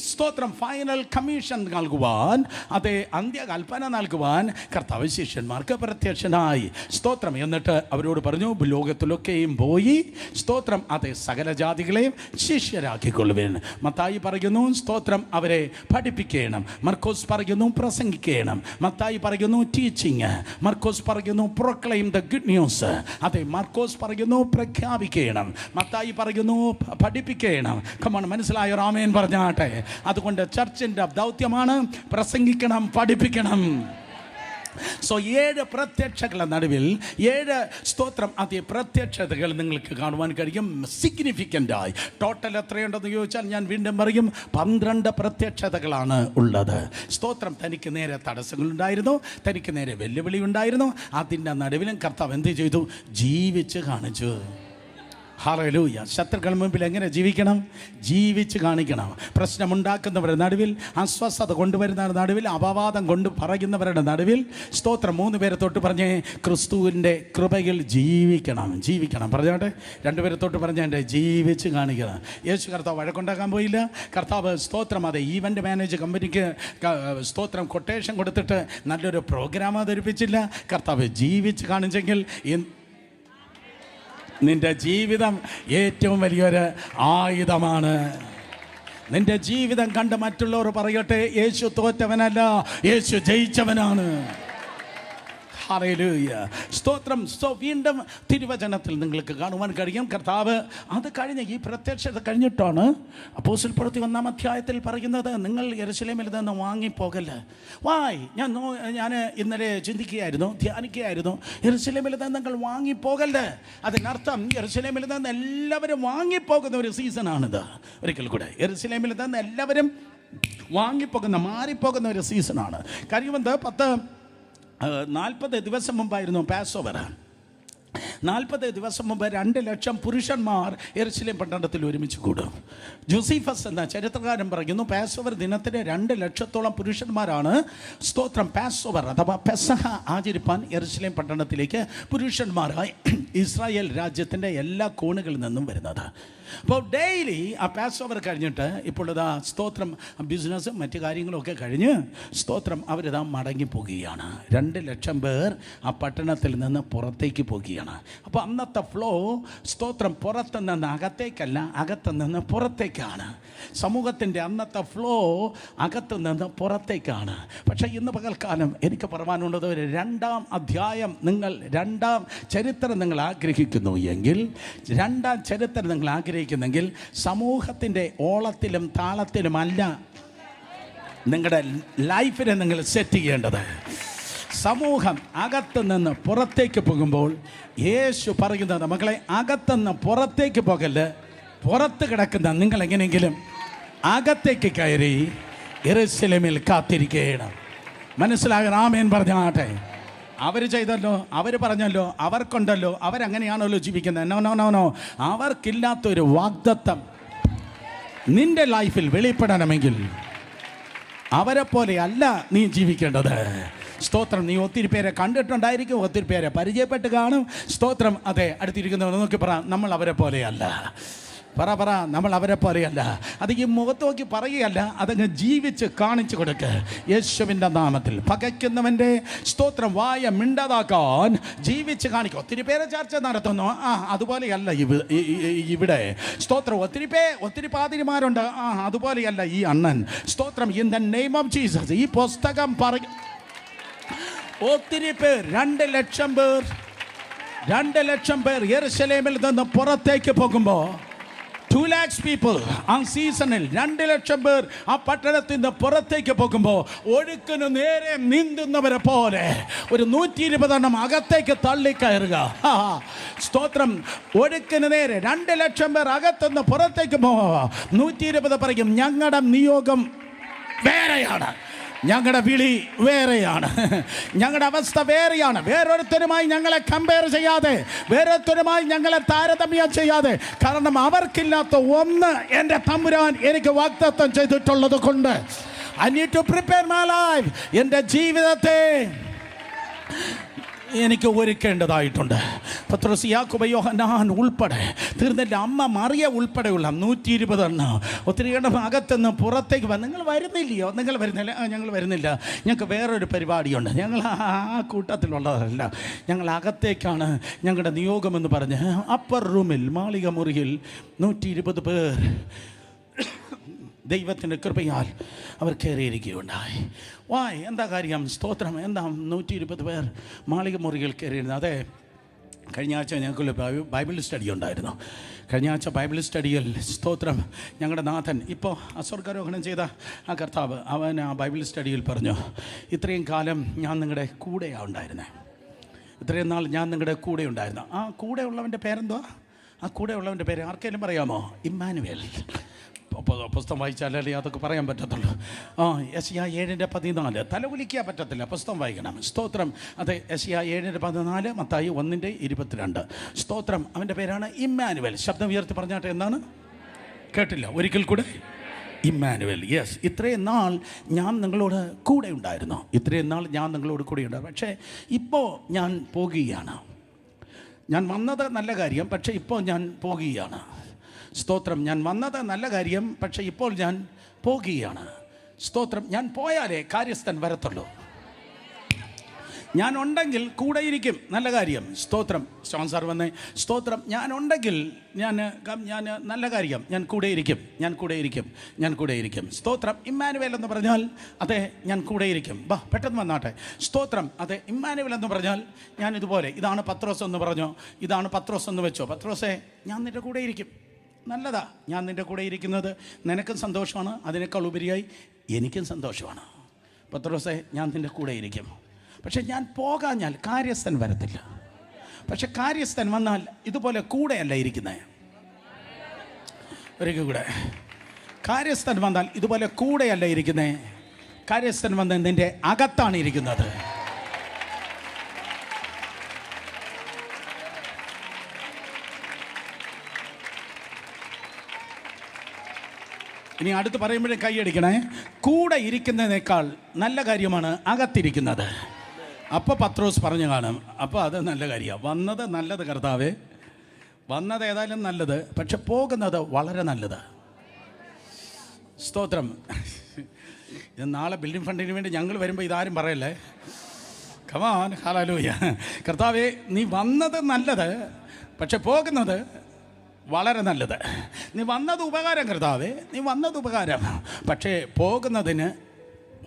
സ്തോത്രം ഫൈനൽ കമ്മീഷൻ നൽകുവാൻ, അതേ അന്ത്യകൽപ്പന നൽകുവാൻ കർത്താവ് ശിഷ്യന്മാർക്ക് പ്രത്യക്ഷനായി. സ്തോത്രം. എന്നിട്ട് അവരോട് പറഞ്ഞു, ലോകത്തിലൊക്കെയും പോയി സ്തോത്രം അതേ സകല ജാതികളെയും ശിഷ്യരാക്കിക്കൊള്ളുവേൻ. മത്തായി പറയുന്നു സ്തോത്രം അവരെ പഠിപ്പിക്കണം. മർക്കോസ് പറയുന്നു പ്രസംഗിക്കണം. മത്തായി പറയുന്നു ടീച്ചിങ്. മർക്കോസ് പറയുന്നു പ്രൊക്ലെയിം ദ ഗുഡ് ന്യൂസ്. അതെ, മർക്കോസ് പറയുന്നു പ്രഖ്യാപിക്കണം. മത്തായി പറയുന്നു പഠിപ്പിക്കണം. കമോൺ, മനസ്സിലായോ? ആമേൻ പറഞ്ഞാട്ടെ. അതുകൊണ്ട് ചർച്ചിൻ്റെ ദൗത്യമാണ് പ്രസംഗിക്കണം, പഠിപ്പിക്കണം. സോ 7 പ്രത്യക്ഷങ്ങളുടെ നടുവിൽ 7 സ്തോത്രം അതേ പ്രത്യക്ഷതകൾ നിങ്ങൾക്ക് കാണുവാൻ കഴിയും. സിഗ്നിഫിക്കൻ്റായി ടോട്ടൽ എത്രയുണ്ടെന്ന് ചോദിച്ചാൽ ഞാൻ വീണ്ടും പറയും, 12 പ്രത്യക്ഷതകളാണ് ഉള്ളത്. സ്തോത്രം. തനിക്ക് നേരെ തടസ്സങ്ങളുണ്ടായിരുന്നു, തനിക്ക് നേരെ വെല്ലുവിളി ഉണ്ടായിരുന്നു. അതിൻ്റെ നടുവിലും കർത്താവ് എന്ത് ചെയ്തു? ജീവിച്ച് കാണിച്ചു. ഹല്ലേലൂയ. ശത്രുക്കൾ മുമ്പിൽ എങ്ങനെ ജീവിക്കണം? ജീവിച്ച് കാണിക്കണം. പ്രശ്നമുണ്ടാക്കുന്നവരുടെ നടുവിൽ, അസ്വസ്ഥത കൊണ്ടുവരുന്നവരുടെ നടുവിൽ, അപവാദം കൊണ്ട് പറയുന്നവരുടെ നടുവിൽ സ്തോത്രം 3 പേരെ തൊട്ട് പറഞ്ഞേ, ക്രിസ്തുവിൻ്റെ കൃപയിൽ ജീവിക്കണം. ജീവിക്കണം പറഞ്ഞോട്ടെ. 2 പേരെ തൊട്ട് പറഞ്ഞേ, ജീവിച്ച് കാണിക്കണം. യേശു കർത്താവ് വഴക്കുണ്ടാക്കാൻ പോയില്ല. കർത്താവ് സ്തോത്രം അതെ ഈവൻ്റ് മാനേജ് കമ്പനിക്ക് സ്തോത്രം കൊട്ടേഷൻ കൊടുത്തിട്ട് നല്ലൊരു പ്രോഗ്രാം അവതരിപ്പിച്ചില്ല. കർത്താവ് ജീവിച്ച് കാണിച്ചെങ്കിൽ നിന്റെ ജീവിതം ഏറ്റവും വലിയൊരു ആയുധമാണ്. നിന്റെ ജീവിതം കണ്ട് മറ്റുള്ളവർ പറയട്ടെ, യേശു തോറ്റവനല്ല, യേശു ജയിച്ചവനാണ്. ഹല്ലേലൂയ. സ്തോത്രം. സോ വീണ്ടും തിരുവചനത്തിൽ നിങ്ങൾക്ക് കാണുവാൻ കഴിയും കർത്താവ് അത് കഴിഞ്ഞ് ഈ പ്രത്യക്ഷത കഴിഞ്ഞിട്ടാണ് അപ്പോസ്തല പ്രവൃത്തി 1-ാം അധ്യായത്തിൽ പറയുന്നത്, നിങ്ങൾ യെരൂശലേമിൽ നിന്ന് വാങ്ങിപ്പോകല്ല. വായ് ഞാൻ ഇന്നലെ ചിന്തിക്കുകയായിരുന്നു, ധ്യാനിക്കുകയായിരുന്നു. യെരൂശലേമിൽ നിന്ന് നിങ്ങൾ വാങ്ങിപ്പോകല്ലേ. അതിനർത്ഥം യെരൂശലേമിൽ നിന്ന് എല്ലാവരും വാങ്ങിപ്പോകുന്ന ഒരു സീസണാണിത്. ഒരിക്കൽ കൂടെ, യെരൂശലേമിൽ നിന്ന് എല്ലാവരും വാങ്ങിപ്പോകുന്ന, മാറിപ്പോകുന്ന ഒരു സീസണാണ്. കഴിയുന്നത് 40 ദിവസം മുമ്പായിരുന്നു പാസ് ഓവർ. 40 ദിവസം മുമ്പ് 2 ലക്ഷം പുരുഷന്മാർ യെരൂശലേം പട്ടണത്തിൽ ഒരുമിച്ച് കൂടും. ജോസീഫസ് എന്ന ചരിത്രകാരൻ പറയുന്നു, പാസ് ഓവർ ദിനത്തിന് 2 ലക്ഷത്തോളം പുരുഷന്മാരാണ് സ്തോത്രം പാസ് ഓവർ അഥവാ പെസഹ ആചരിപ്പാൻ യെരൂശലേം പട്ടണത്തിലേക്ക് പുരുഷന്മാരായി ഇസ്രായേൽ രാജ്യത്തിൻ്റെ എല്ലാ കോണുകളിൽ നിന്നും വരുന്നത്. അപ്പോൾ ഡെയിലി ആ പാസ് ഓവർ കഴിഞ്ഞിട്ട് ഇപ്പോൾ ഇതാ സ്തോത്രം ബിസിനസ്സും മറ്റു കാര്യങ്ങളൊക്കെ കഴിഞ്ഞ് സ്തോത്രം അവരിതാ മടങ്ങിപ്പോകുകയാണ്. 2 ലക്ഷം പേർ ആ പട്ടണത്തിൽ നിന്ന് പുറത്തേക്ക് പോകുകയാണ്. അപ്പോൾ അന്നത്തെ ഫ്ലോ സ്തോത്രം പുറത്തു നിന്ന് അകത്തേക്കല്ല, അകത്തു നിന്ന് പുറത്തേക്കാണ്. സമൂഹത്തിൻ്റെ അന്നത്തെ ഫ്ലോ അകത്തു നിന്ന് പുറത്തേക്കാണ്. പക്ഷേ ഇന്ന് പകൽക്കാലം എനിക്ക് പറയാനുള്ളത്, ഒരു 2-ാം അധ്യായം നിങ്ങൾ 2-ാം ചരിത്രം നിങ്ങൾ ആഗ്രഹിക്കുന്നു എങ്കിൽ, 2-ാം ചരിത്രം നിങ്ങൾ ആഗ്രഹിക്കുന്നെങ്കിൽ സമൂഹത്തിൻ്റെ ഓളത്തിലും താളത്തിലുമല്ല നിങ്ങളുടെ ലൈഫിനെ നിങ്ങൾ സെറ്റ് ചെയ്യേണ്ടത്. സമൂഹം അകത്തു നിന്ന് പുറത്തേക്ക് പോകുമ്പോൾ യേശു പറയുന്നത്, മക്കളെ അകത്തുനിന്ന് പുറത്തേക്ക് പോകല്. പുറത്ത് കിടക്കുന്ന നിങ്ങൾ എങ്ങനെയെങ്കിലും അകത്തേക്ക് കയറി യെരൂശലേമിൽ കാത്തിരിക്കണം. മനസ്സിലാകണം. ആമേൻ പറഞ്ഞാട്ടെ. അവർ ചെയ്തല്ലോ, അവർ പറഞ്ഞല്ലോ, അവർക്കുണ്ടല്ലോ, അവരങ്ങനെയാണല്ലോ ജീവിക്കുന്നത്. No no no no. അവർക്കില്ലാത്തൊരു വാഗ്ദത്തം നിന്റെ ലൈഫിൽ വെളിപ്പെടണമെങ്കിൽ അവരെ പോലെ അല്ല നീ ജീവിക്കേണ്ടത്. സ്തോത്രം. നീ ഒത്തിരി പേരെ കണ്ടിട്ടുണ്ടായിരിക്കും, ഒത്തിരി പേരെ പരിചയപ്പെട്ട് കാണും. സ്തോത്രം. അതെ, അടുത്തിരിക്കുന്നവർ നോക്കി പറ, നമ്മൾ അവരെ പോലെയല്ല. പറ നമ്മൾ അവരെ പോലെയല്ല. അത് ഈ മുഖത്ത് നോക്കി പറയുകയല്ല, അതങ്ങ് ജീവിച്ച് കാണിച്ചു കൊടുക്കുക. യേശുവിൻ്റെ നാമത്തിൽ പകയ്ക്കുന്നവൻ്റെ സ്തോത്രം വായ മിണ്ടാതാക്കാൻ ജീവിച്ച് കാണിക്കുക. ഒത്തിരി പേരെ ചർച്ച നടത്തുന്നു, അതുപോലെയല്ല ഇവിടെ സ്തോത്രം. ഒത്തിരി പാതിരിമാരുണ്ട്, അതുപോലെയല്ല ഈ അണ്ണൻ. സ്തോത്രം. In the name of Jesus. ഈ പുസ്തകം ഒത്തിരി പേർ 2 ലക്ഷം പേർ യെരൂശലേമിൽ നിന്ന് പുറത്തേക്ക് പോകുമ്പോൾ 2 lakhs people ആ സീസണിൽ 2 ലക്ഷം പേർ ആ പട്ടണത്തിൽ നിന്ന് പുറത്തേക്ക് പോകുമ്പോൾ ഒഴുക്കിന് നേരെ നീന്തുന്നവരെ പോലെ ഒരു 120 എണ്ണം അകത്തേക്ക് തള്ളിക്കയറുക. സ്തോത്രം. ഒഴുക്കിന് നേരെ 2 ലക്ഷം പേർ അകത്തുനിന്ന് പുറത്തേക്ക് പോവുക. 120 പറയും, ഞങ്ങളുടെ നിയോഗം വേറെയാണ്, ഞങ്ങളുടെ വിളി വേറെയാണ്, ഞങ്ങളുടെ അവസ്ഥ വേറെയാണ്. വേറൊരുത്തരുമായി ഞങ്ങളെ കമ്പയർ ചെയ്യാതെ, വേറൊരുത്തരുമായി ഞങ്ങളെ താരതമ്യം ചെയ്യാതെ, കാരണം അവർക്കില്ലാത്ത ഒന്ന് എൻ്റെ തമ്പുരാൻ എനിക്ക് വാഗ്ദത്തം ചെയ്തിട്ടുള്ളത് കൊണ്ട് I need to prepare my life. എൻ്റെ ജീവിതത്തെ എനിക്ക് ഒരുക്കേണ്ടതായിട്ടുണ്ട്. പത്രോസ്, യാക്കോബ്, യോഹന്നാൻ ഉൾപ്പെടെ തീർന്നില്ല, അമ്മ മറിയ ഉൾപ്പെടെയുള്ള 120 എണ്ണം ഒത്തിരി എണ്ണം അകത്തുനിന്ന് പുറത്തേക്ക് വന്ന്, നിങ്ങൾ വരുന്നില്ലയോ, നിങ്ങൾ വരുന്നില്ല, ഞങ്ങൾ വരുന്നില്ല, ഞങ്ങൾക്ക് വേറൊരു പരിപാടിയുണ്ട്, ഞങ്ങൾ ആ കൂട്ടത്തിലുള്ളതല്ല, ഞങ്ങൾ അകത്തേക്കാണ് ഞങ്ങളുടെ നിയോഗമെന്ന് പറഞ്ഞ് അപ്പർ റൂമിൽ, മാളിക മുറിയിൽ 120 പേർ ദൈവത്തിൻ്റെ കൃപയാൽ അവർ കയറിയിരിക്കുകയുണ്ടായി. വായ്, എന്താ കാര്യം? സ്തോത്രം. എന്താ 120 പേർ മാളിക മുറികൾ കയറിയിരുന്നത്? അതെ, കഴിഞ്ഞ ആഴ്ച ഞങ്ങൾക്കൊരു ബൈബിൾ സ്റ്റഡി ഉണ്ടായിരുന്നു. കഴിഞ്ഞ ആഴ്ച ബൈബിൾ സ്റ്റഡിയിൽ സ്തോത്രം ഞങ്ങളുടെ നാഥൻ, ഇപ്പോൾ അസ്വർഗാരോഹണം ചെയ്ത ആ കർത്താവ്, അവൻ ആ ബൈബിൾ സ്റ്റഡിയിൽ പറഞ്ഞു, ഇത്രയും കാലം ഞാൻ നിങ്ങളുടെ കൂടെയാണ് ഉണ്ടായിരുന്നത്, ഇത്രയും നാൾ ഞാൻ നിങ്ങളുടെ കൂടെ ഉണ്ടായിരുന്നു. ആ കൂടെ ഉള്ളവൻ്റെ പേരെന്തുവാ? ആ കൂടെ ഉള്ളവൻ്റെ പേര് ആർക്കെങ്കിലും പറയാമോ? ഇമ്മാനുവേൽ. പുസ്തകം വായിച്ചാലേ അതൊക്കെ പറയാൻ പറ്റത്തുള്ളൂ. യെശയ്യാ 7:14 തലകുലിക്കാൻ പറ്റത്തില്ല, പുസ്തകം വായിക്കണം. സ്തോത്രം. അതെ, യെശയ്യാ 7:14, മത്തായി 1:22. സ്തോത്രം. അവൻ്റെ പേരാണ് ഇമ്മാനുവേൽ. ശബ്ദം ഉയർത്തി പറഞ്ഞാട്ടെ, എന്താണ്? കേട്ടില്ല, ഒരിക്കൽ കൂടെ. ഇമ്മാനുവേൽ. യെസ്, ഇത്രയും നാൾ ഞാൻ നിങ്ങളോട് കൂടെ ഉണ്ടായിരുന്നു, ഇത്രയും നാൾ ഞാൻ നിങ്ങളോട് കൂടെ ഉണ്ടായിരുന്നു. പക്ഷേ ഇപ്പോൾ ഞാൻ പോകുകയാണ്. ഞാൻ വന്നത് നല്ല കാര്യം, പക്ഷേ ഇപ്പോൾ ഞാൻ പോകുകയാണ്. സ്തോത്രം. ഞാൻ വന്നത് നല്ല കാര്യം, പക്ഷേ ഇപ്പോൾ ഞാൻ പോകുകയാണ്. സ്തോത്രം. ഞാൻ പോയാലേ കാര്യസ്ഥൻ വരത്തുള്ളൂ. ഞാനുണ്ടെങ്കിൽ കൂടെ ഇരിക്കും, നല്ല കാര്യം. സ്തോത്രം. സ്പോൺസർ വന്നേ. സ്തോത്രം. ഞാനുണ്ടെങ്കിൽ ഞാൻ നല്ല കാര്യം, ഞാൻ കൂടെ ഇരിക്കും, ഞാൻ കൂടെ ഇരിക്കും, ഞാൻ കൂടെ ഇരിക്കും. സ്തോത്രം. ഇമ്മാനുവേൽ എന്ന് പറഞ്ഞാൽ അതെ, ഞാൻ കൂടെ ഇരിക്കും. ബാ, പെട്ടെന്ന് വന്നാട്ടെ. സ്തോത്രം. അതെ, ഇമ്മാനുവേൽ എന്ന് പറഞ്ഞാൽ ഞാൻ ഇതുപോലെ, ഇതാണ് പത്രോസ് എന്ന് പറഞ്ഞോ, ഇതാണ് പത്രോസ് എന്ന് വെച്ചോ, പത്രോസേ ഞാൻ നിൻ്റെ കൂടെ ഇരിക്കും. നല്ലതാ, ഞാൻ നിൻ്റെ കൂടെ ഇരിക്കുന്നത് നിനക്കും സന്തോഷമാണ്, അതിനേക്കാൾ ഉപരിയായി എനിക്കും സന്തോഷമാണ്. പത്രോസേ, ഞാൻ നിൻ്റെ കൂടെ ഇരിക്കും. പക്ഷെ ഞാൻ പോകാഞ്ഞാൽ കാര്യസ്ഥൻ വരത്തില്ല. പക്ഷെ കാര്യസ്ഥൻ വന്നാൽ ഇതുപോലെ കൂടെയല്ല ഇരിക്കുന്നത്. ഒരിക്കൽ കൂടെ, കാര്യസ്ഥൻ വന്നാൽ ഇതുപോലെ കൂടെയല്ല ഇരിക്കുന്നത്. കാര്യസ്ഥൻ വന്ന് നിൻ്റെ അകത്താണ് ഇരിക്കുന്നത്. ഇനി അടുത്ത് പറയുമ്പോഴേ കൈയടിക്കണേ. കൂടെ ഇരിക്കുന്നതിനേക്കാൾ നല്ല കാര്യമാണ് അകത്തിരിക്കുന്നത്. അപ്പോൾ പത്രോസ് പറഞ്ഞു കാണും, അപ്പോൾ അത് നല്ല കാര്യമാണ്. വന്നത് നല്ലത് കർത്താവേ, വന്നത് ഏതായാലും നല്ലത്, പക്ഷെ പോകുന്നത് വളരെ നല്ലത്. സ്തോത്രം. ഇത് നാളെ ബിൽഡിംഗ് ഫണ്ടിന് വേണ്ടി ഞങ്ങൾ വരുമ്പോൾ ഇതാരും പറയല്ലേ. Come on, hallelujah. കർത്താവേ, നീ വന്നത് നല്ലത്, പക്ഷെ പോകുന്നത് വളരെ നല്ലത്. നീ വന്നത് ഉപകാരം കർത്താവേ, നീ വന്നത് ഉപകാരം, പക്ഷേ പോകുന്നതിന്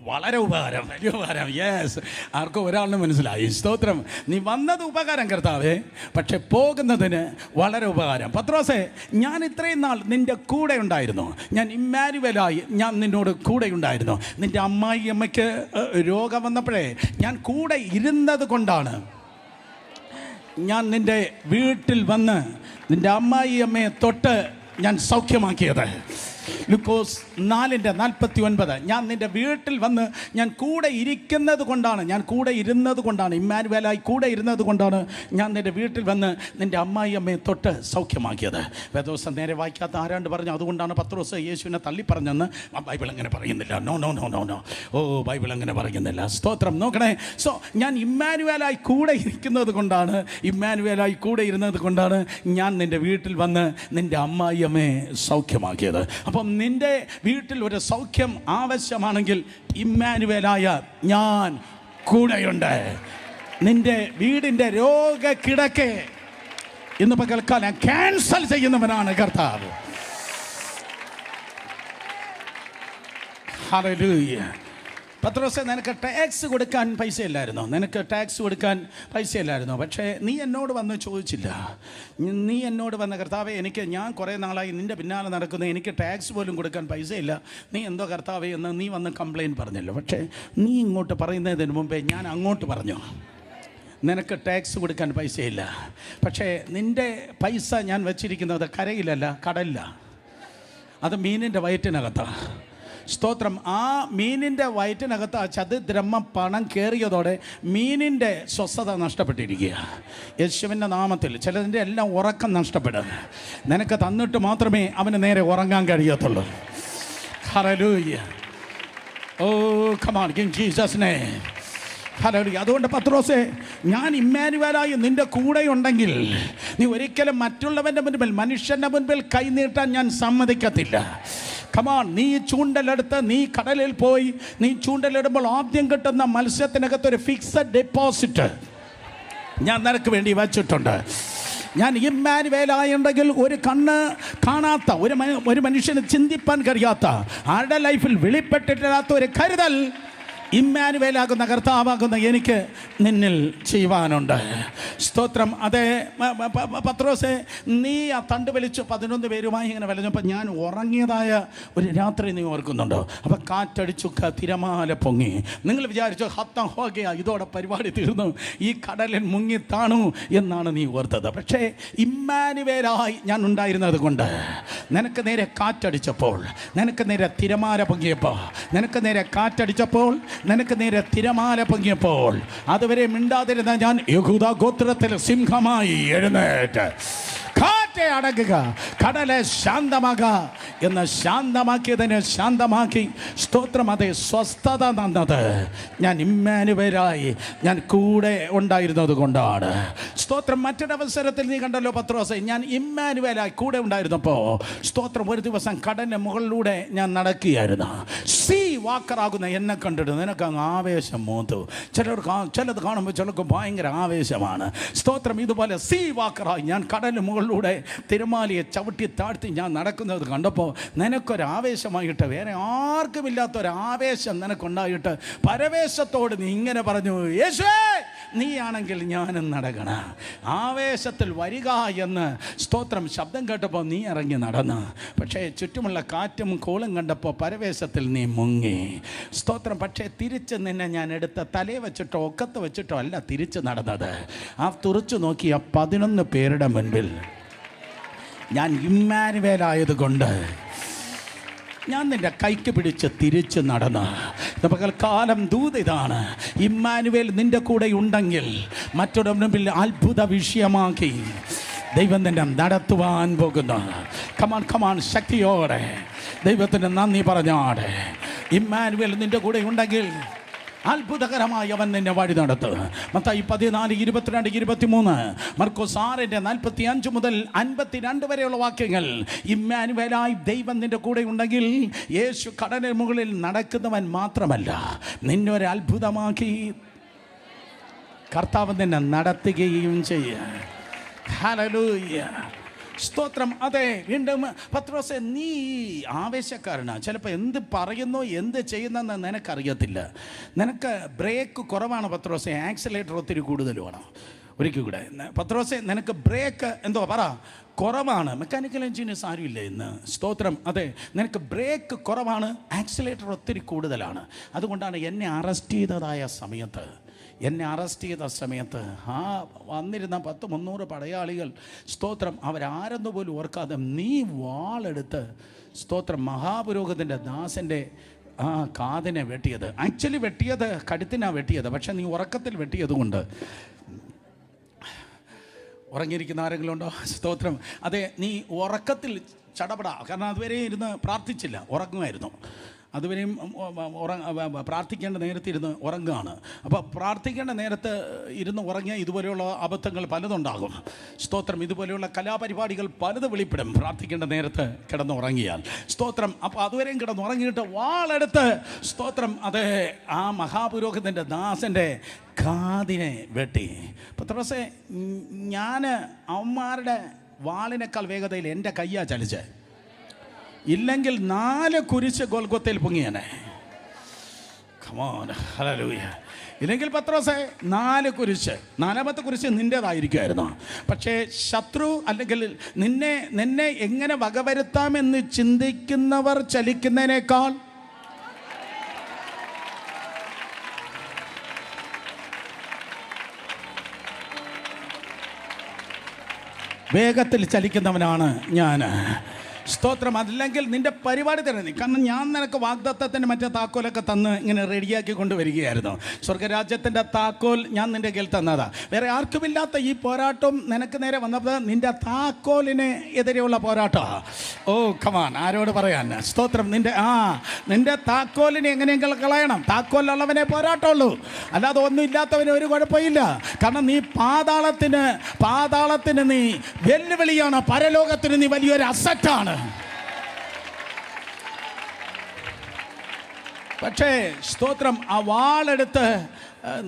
വളരെ ഉപകാരം, വലിയ ഉപകാരം. യെസ്, ആർക്കും ഒരാളിനും മനസ്സിലായി. സ്തോത്രം. നീ വന്നത് ഉപകാരം കർത്താവേ, പക്ഷെ പോകുന്നതിന് വളരെ ഉപകാരം. പത്രോസേ, ഞാൻ ഇത്രയും നാൾ നിൻ്റെ കൂടെ ഉണ്ടായിരുന്നു, ഞാൻ ഇമ്മാനുവേലായി ഞാൻ നിന്നോട് കൂടെ ഉണ്ടായിരുന്നു. നിൻ്റെ അമ്മയ്ക്ക് രോഗം വന്നപ്പോഴേ ഞാൻ കൂടെ ഇരുന്നത് കൊണ്ടാണ് ഞാൻ നിൻ്റെ വീട്ടിൽ വന്ന് നിൻ്റെ അമ്മയെ തൊട്ട് ഞാൻ സൗഖ്യമാക്കിയത്. ലൂക്കോസ് 4:49. ഞാൻ നിൻ്റെ വീട്ടിൽ വന്ന് ഞാൻ കൂടെ ഇരിക്കുന്നത് കൊണ്ടാണ്, ഞാൻ കൂടെ ഇരുന്നത് കൊണ്ടാണ്, ഇമ്മാനുവേലായി കൂടെ ഇരുന്നത് കൊണ്ടാണ് ഞാൻ നിൻ്റെ വീട്ടിൽ വന്ന് നിൻ്റെ അമ്മയെ തൊട്ട് സൗഖ്യമാക്കിയത്. വേദോസം നേരെ വായിക്കാത്ത ആരാണ്ട് പറഞ്ഞു, അതുകൊണ്ടാണ് പത്രോസ് യേശുവിനെ തള്ളി പറഞ്ഞെന്ന്. ബൈബിൾ അങ്ങനെ പറയുന്നില്ല. No no no no no oh, Bible അങ്ങനെ പറയുന്നില്ല. സ്തോത്രം. നോക്കണേ. സോ ഞാൻ ഇമ്മാനുവേലായി കൂടെ ഇരിക്കുന്നത് കൊണ്ടാണ്, ഇമ്മാനുവേലായി കൂടെ ഇരുന്നത് കൊണ്ടാണ് ഞാൻ നിൻ്റെ വീട്ടിൽ വന്ന് നിൻ്റെ അമ്മയെ സൗഖ്യമാക്കിയത്. അപ്പം നിൻ്റെ വീട്ടിൽ ഒരു സൗഖ്യം ആവശ്യമാണെങ്കിൽ ഇമ്മാനുവേലായ ഞാൻ കൂടെയുണ്ട്. നിൻ്റെ വീടിൻ്റെ രോഗക്കിടക്കെ ഇന്ന് പകൽക്കാലം ക്യാൻസൽ ചെയ്യുന്നവനാണ് കർത്താവ്. ഹല്ലേലൂയ. പത്രോസേ, നിനക്ക് ടാക്സ് കൊടുക്കാൻ പൈസ ഇല്ലായിരുന്നോ? നിനക്ക് ടാക്സ് കൊടുക്കാൻ പൈസ ഇല്ലായിരുന്നോ? പക്ഷേ നീ എന്നോട് വന്ന് ചോദിച്ചില്ല. നീ എന്നോട് വന്ന കർത്താവേ, ഞാൻ കുറേ നാളായി നിൻ്റെ പിന്നാലെ നടക്കുന്നു, എനിക്ക് ടാക്സ് പോലും കൊടുക്കാൻ പൈസ ഇല്ല, നീ എന്തോ കർത്താവേ എന്ന് നീ വന്ന് കംപ്ലയിൻറ്റ് പറഞ്ഞല്ലോ. പക്ഷേ നീ ഇങ്ങോട്ട് പറയുന്നതിന് മുമ്പേ ഞാൻ അങ്ങോട്ട് പറഞ്ഞു, നിനക്ക് ടാക്സ് കൊടുക്കാൻ പൈസയില്ല, പക്ഷേ നിൻ്റെ പൈസ ഞാൻ വെച്ചിരിക്കുന്നത് കരയിലല്ല, കടലിലാണ്. അത് മീനിൻ്റെ വയറ്റിനകത്താണ്. സ്തോത്രം. ആ മീനിൻ്റെ വയറ്റിനകത്ത് ആ ചതുദ്രഹ്മ പണം കയറിയതോടെ മീനിൻ്റെ സ്വസ്ഥത നഷ്ടപ്പെട്ടിരിക്കുക. യേശുവിൻ്റെ നാമത്തിൽ ചിലതിൻ്റെ എല്ലാം ഉറക്കം നഷ്ടപ്പെടും. നിനക്ക് തന്നിട്ട് മാത്രമേ അവന് നേരെ ഉറങ്ങാൻ കഴിയത്തുള്ളൂ. Hallelujah. Oh come on in Jesus name. Hallelujah. അതുകൊണ്ട് പത്രോസേ, ഞാൻ ഇമ്മാനുവേലായി നിൻ്റെ കൂടെയുണ്ടെങ്കിൽ നീ ഒരിക്കലും മറ്റുള്ളവൻ്റെ മുൻപിൽ, മനുഷ്യൻ്റെ മുൻപിൽ കൈനീട്ടാൻ ഞാൻ സമ്മതിക്കത്തില്ല. കമാൺ, നീ ചൂണ്ടലെടുത്ത് നീ കടലിൽ പോയി നീ ചൂണ്ടലിടുമ്പോൾ ആദ്യം കിട്ടുന്ന മത്സ്യത്തിനകത്തൊരു ഫിക്സഡ് ഡെപ്പോസിറ്റ് ഞാൻ നിനക്ക് വേണ്ടി വച്ചിട്ടുണ്ട്. ഞാൻ ഇമ്മാനുവേലായുണ്ടെങ്കിൽ ഒരു കണ്ണ് കാണാത്ത ഒരു മനുഷ്യന് ചിന്തിപ്പാൻ കഴിയാത്ത, ആരുടെ ലൈഫിൽ വെളിപ്പെട്ടിട്ടില്ലാത്ത ഒരു കരുതൽ ഇമ്മാനുവേലാകുന്ന കർത്താവാകുന്ന എനിക്ക് നിന്നിൽ ചെയ്യുവാനുണ്ട്. സ്തോത്രം. അതെ പത്രോസേ, നീ ആ തണ്ട് വലിച്ച് 11 പേരുമായി ഇങ്ങനെ വലിഞ്ഞപ്പോൾ ഞാൻ ഉറങ്ങിയതായ ഒരു രാത്രി നീ ഓർക്കുന്നുണ്ടോ? അപ്പം കാറ്റടിച്ചു, തിരമാല പൊങ്ങി. നിങ്ങൾ വിചാരിച്ചു ഹത്തം ഹോകയാ, ഇതോടെ പരിപാടി തീർന്നു, ഈ കടലിൽ മുങ്ങിത്താണു എന്നാണ് നീ ഓർത്തത്. പക്ഷേ ഇമ്മാനുവേലായി ഞാൻ ഉണ്ടായിരുന്നത് കൊണ്ട് നിനക്ക് നേരെ കാറ്റടിച്ചപ്പോൾ, നിനക്ക് നേരെ തിരമാല പൊങ്ങിയപ്പോൾ, നിനക്ക് നേരെ കാറ്റടിച്ചപ്പോൾ, നിനക്ക് നേരെ തിരമാല പൊങ്ങിയപ്പോൾ, അതുവരെ മിണ്ടാതിരുന്ന ഞാൻ യഹൂദാ ഗോത്രത്തിൽ സിംഹമായി എഴുന്നേറ്റ് കാറ്റെ അടങ്ങുക, കടലെ ശാന്തമാക എന്ന് ശാന്തമാക്കിയതിനെ ശാന്തമാക്കി. സ്തോത്രം. അതേ സ്വസ്ഥത തന്നത് ഞാൻ ഇമ്മാനുവേലായി ഞാൻ കൂടെ ഉണ്ടായിരുന്നത് കൊണ്ടാണ്. സ്തോത്രം. മറ്റൊരവസരത്തിൽ നീ കണ്ടല്ലോ പത്രോസേ, ഞാൻ ഇമ്മാനുവേലായി കൂടെ ഉണ്ടായിരുന്നപ്പോൾ സ്തോത്രം ഒരു ദിവസം കടലിൻ്റെ മുകളിലൂടെ ഞാൻ നടക്കുകയായിരുന്നു. സീ വാക്കറാകുന്ന എന്നെ കണ്ടിട്ട് നിനക്ക് അങ്ങ് ആവേശം മൂത്തു. ചിലത് കാണുമ്പോൾ ചിലർക്ക് ഭയങ്കര ആവേശമാണ്. സ്തോത്രം. ഇതുപോലെ സീ വാക്കറായി ഞാൻ കടലിന് മുകളിലൂടെ തിരമാലയെ ചവിട്ടി താഴ്ത്തി ഞാൻ നടക്കുന്നത് കണ്ടപ്പോൾ നിനക്കൊരാവേശമായിട്ട്, വേറെ ആർക്കുമില്ലാത്തൊരാവേശം നിനക്കുണ്ടായിട്ട് പരവേശത്തോട് നീ ഇങ്ങനെ പറഞ്ഞു, യേശുവേ നീയാണെങ്കിൽ ഞാനും നടക്കണം. ആവേശത്തിൽ വരിക എന്ന് സ്തോത്രം ശബ്ദം കേട്ടപ്പോൾ നീ ഇറങ്ങി നടന്നു. പക്ഷേ ചുറ്റുമുള്ള കാറ്റും കോളും കണ്ടപ്പോൾ പരവേശത്തിൽ നീ മുങ്ങി. സ്തോത്രം. പക്ഷേ തിരിച്ച് നിന്നെ ഞാൻ എടുത്ത തലയെ വെച്ചിട്ടോ ഒക്കത്ത് വെച്ചിട്ടോ അല്ല തിരിച്ച് നടന്നത്. ആ തുറച്ചു നോക്കിയ 11 പേരുടെ മുൻപിൽ ഞാൻ ഇമ്മാനുവേലായത് കൊണ്ട് ഞാൻ നിൻ്റെ കൈക്ക് പിടിച്ച് തിരിച്ച് നടന്ന്. പകൽക്കാലം ദൂത് ഇതാണ്, ഇമ്മാനുവേൽ നിൻ്റെ കൂടെ ഉണ്ടെങ്കിൽ മറ്റൊരു മുൻപിൽ അത്ഭുത വിഷയമാക്കി ദൈവം നിന്നെ നടത്തുവാൻ പോകുന്നു. കമാൺ കമാൺ, ശക്തിയോടെ ദൈവത്തിന് നന്ദി പറഞ്ഞാടെ. ഇമ്മാനുവേൽ നിൻ്റെ കൂടെ ഉണ്ടെങ്കിൽ അത്ഭുതകരമായി അവൻ നിന്നെ വഴി നടത്തും. മത്തായി 14, 22, 23, മർക്കോസ് 6 45 മുതൽ 52 വരെയുള്ള വാക്യങ്ങൾ. ഇമ്മാനുവേലായി ദൈവം നിന്റെ കൂടെ ഉണ്ടെങ്കിൽ യേശു കടലിന് മുകളിൽ നടക്കുന്നവൻ മാത്രമല്ല, നിന്നെ ഒരു അത്ഭുതമാക്കി കർത്താവ് നിന്നെ നടത്തുകയും ചെയ്യും. ഹല്ലേലൂയ. സ്തോത്രം. അതെ, വീണ്ടും പത്രോസേ, നീ ആവേശക്കാരനാണ്. ചിലപ്പോൾ എന്ത് പറയുന്നു എന്ത് ചെയ്യുന്നെന്ന് നിനക്കറിയത്തില്ല. നിനക്ക് ബ്രേക്ക് കുറവാണ് പത്രോസേ, ആക്സിലേറ്റർ ഒത്തിരി കൂടുതലുമാണ്. ഒരിക്കൽ കൂടെ പത്രോസേ, നിനക്ക് ബ്രേക്ക് എന്തോ പറ കുറവാണ്. മെക്കാനിക്കൽ എഞ്ചിനീയേഴ്സ് ആരുമില്ല ഇന്ന്. സ്തോത്രം. അതെ, നിനക്ക് ബ്രേക്ക് കുറവാണ്, ആക്സിലേറ്റർ ഒത്തിരി കൂടുതലാണ്. അതുകൊണ്ടാണ് എന്നെ അറസ്റ്റ് ചെയ്ത സമയത്ത് ആ വന്നിരുന്ന 100-300 പടയാളികൾ, സ്തോത്രം, അവരാരെന്ന് പോലും ഓർക്കാതെ നീ വാളെടുത്ത് സ്തോത്രം മഹാപുരോഹിതൻ്റെ ദാസൻ്റെ ആ കാതിനെ വെട്ടിയത്. ആക്ച്വലി വെട്ടിയത് കഴുത്തിനാണ് വെട്ടിയത്, പക്ഷെ നീ ഉറക്കത്തിൽ വെട്ടിയത് കൊണ്ട്. ഉറങ്ങിയിരിക്കുന്ന ആരെങ്കിലും ഉണ്ടോ? സ്തോത്രം. അതെ, നീ ഉറക്കത്തിൽ ചടപട, കാരണം അതുവരെ ഇരുന്ന് പ്രാർത്ഥിച്ചില്ല, ഉറങ്ങുമായിരുന്നു. അതുവരെയും പ്രാർത്ഥിക്കേണ്ട നേരത്ത് ഇരുന്ന് ഉറങ്ങുകയാണ്. അപ്പോൾ പ്രാർത്ഥിക്കേണ്ട നേരത്ത് ഇരുന്ന് ഉറങ്ങിയാൽ ഇതുപോലെയുള്ള അബദ്ധങ്ങൾ പലതുണ്ടാകും. സ്തോത്രം. ഇതുപോലെയുള്ള കലാപരിപാടികൾ പലത് വെളിപ്പെടും പ്രാർത്ഥിക്കേണ്ട നേരത്ത് കിടന്നുറങ്ങിയാൽ. സ്തോത്രം. അപ്പോൾ അതുവരെയും കിടന്നുറങ്ങിയിട്ട് വാളെടുത്ത് സ്തോത്രം അത് ആ മഹാപുരോഹിതൻ്റെ ദാസൻ്റെ കാതിനെ വെട്ടി. പത്രോസേ, ഞാൻ അവന്മാരുടെ വാളിനേക്കാൾ വേഗതയിൽ എൻ്റെ കയ്യാ ചലിച്ച്, ഇല്ലെങ്കിൽ 4 കുരിശ് ഗോൽഗോത്തയിൽ പൊങ്ങിയാനെ. Come on, hallelujah. ഇല്ലെങ്കിൽ പത്രോസേ 4 കുരിശ്, 4ാമത്തെ കുരിശ് നിൻ്റേതായിരിക്കുമായിരുന്നു. പക്ഷേ ശത്രു അല്ലെങ്കിൽ നിന്നെ എങ്ങനെ വകവരുത്താമെന്ന് ചിന്തിക്കുന്നവർ ചലിക്കുന്നതിനേക്കാൾ വേഗത്തിൽ ചലിക്കുന്നവനാണ് ഞാൻ. സ്തോത്രം. അല്ലെങ്കിൽ നിന്റെ പരിപാടി തന്നെ. കാരണം ഞാൻ നിനക്ക് വാഗ്ദത്തത്തിൻ്റെ മറ്റേ താക്കോലൊക്കെ തന്ന് ഇങ്ങനെ റെഡിയാക്കി കൊണ്ടുവരികയായിരുന്നു. സ്വർഗരാജ്യത്തിൻ്റെ താക്കോൽ ഞാൻ നിന്റെ കയ്യിൽ തന്നതാ. വേറെ ആർക്കുമില്ലാത്ത ഈ പോരാട്ടം നിനക്ക് നേരെ വന്നപ്പോൾ നിന്റെ താക്കോലിന് എതിരെയുള്ള പോരാട്ടമാണ്. ഓ കമാൻ, ആരോട് പറയാൻ? സ്തോത്രം. നിന്റെ താക്കോലിനെ എങ്ങനെയെങ്കിലും കളയണം. താക്കോലുള്ളവനെ പോരാട്ടമുള്ളൂ, അല്ലാതെ ഒന്നും ഇല്ലാത്തവന് ഒരു കുഴപ്പമില്ല. കാരണം നീ പാതാളത്തിന് നീ വെല്ലുവിളിയാണ്, പരലോകത്തിന് നീ വലിയൊരു അസറ്റാണ്. പക്ഷേ സ്തോത്രം, ആ വാളെടുത്ത്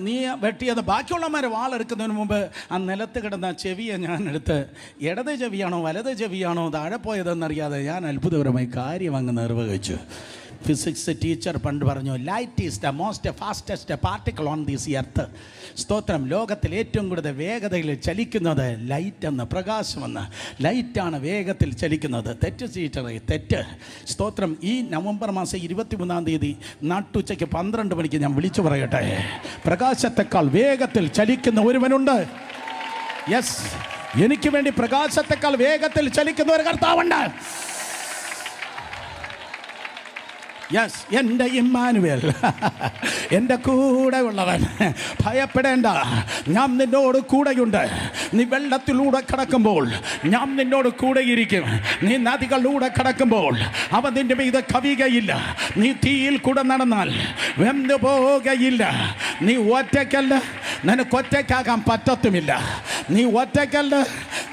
നീ വെട്ടിയത് ബാക്കിയുള്ളവന്മാരെ വാളെടുക്കുന്നതിന് മുമ്പ് ആ നിലത്ത് കിടന്ന ചെവിയെ ഞാൻ എടുത്ത്, ഇടത് ചെവിയാണോ വലത് ചെവിയാണോ താഴെ പോയതെന്നറിയാതെ ഞാൻ അത്ഭുതകരമായി കാര്യം അങ്ങ് നിർവഹിച്ചു. ഫിസിക്സ് ടീച്ചർ പണ്ട് പറഞ്ഞു, light is the most fastest particle on this earth. സ്തോത്രം. ലോകത്തിൽ ഏറ്റവും കൂടുതൽ വേഗതയിൽ ചലിക്കുന്നത് ലൈറ്റെന്ന്, പ്രകാശമെന്ന്. ലൈറ്റാണ് വേഗത്തിൽ ചലിക്കുന്നത്. തെറ്റ് ടീച്ചറെ, തെറ്റ്. സ്തോത്രം. ഈ നവംബർ മാസം 23-ാം തീയതി നട്ടുച്ചയ്ക്ക് 12 മണിക്ക് ഞാൻ വിളിച്ചു പറയട്ടെ, പ്രകാശത്തെക്കാൾ വേഗത്തിൽ ചലിക്കുന്ന ഒരുവനുണ്ട്. യെസ്, എനിക്ക് വേണ്ടി പ്രകാശത്തെക്കാൾ വേഗത്തിൽ ചലിക്കുന്ന ഒരു കർത്താവുണ്ട്. യെസ്, എൻ്റെ ഇമ്മാനുവേൽ, എൻ്റെ കൂടെ ഉള്ളവൻ. ഭയപ്പെടേണ്ട, ഞാൻ നിന്നോട് കൂടെയുണ്ട്. നീ വെള്ളത്തിലൂടെ കടക്കുമ്പോൾ ഞാൻ നിന്നോട് കൂടെയിരിക്കും. നീ നദികളിലൂടെ കടക്കുമ്പോൾ അവ നിന്റെ മീതെ കവിയുകയില്ല. നീ തീയിൽ കൂടെ നടന്നാൽ വെന്തു പോവുകയില്ല. നീ ഒറ്റയ്ക്കല്ല, നിനക്കൊറ്റയ്ക്കാകാൻ പറ്റത്തുമില്ല. നീ ഒറ്റയ്ക്കല്ല,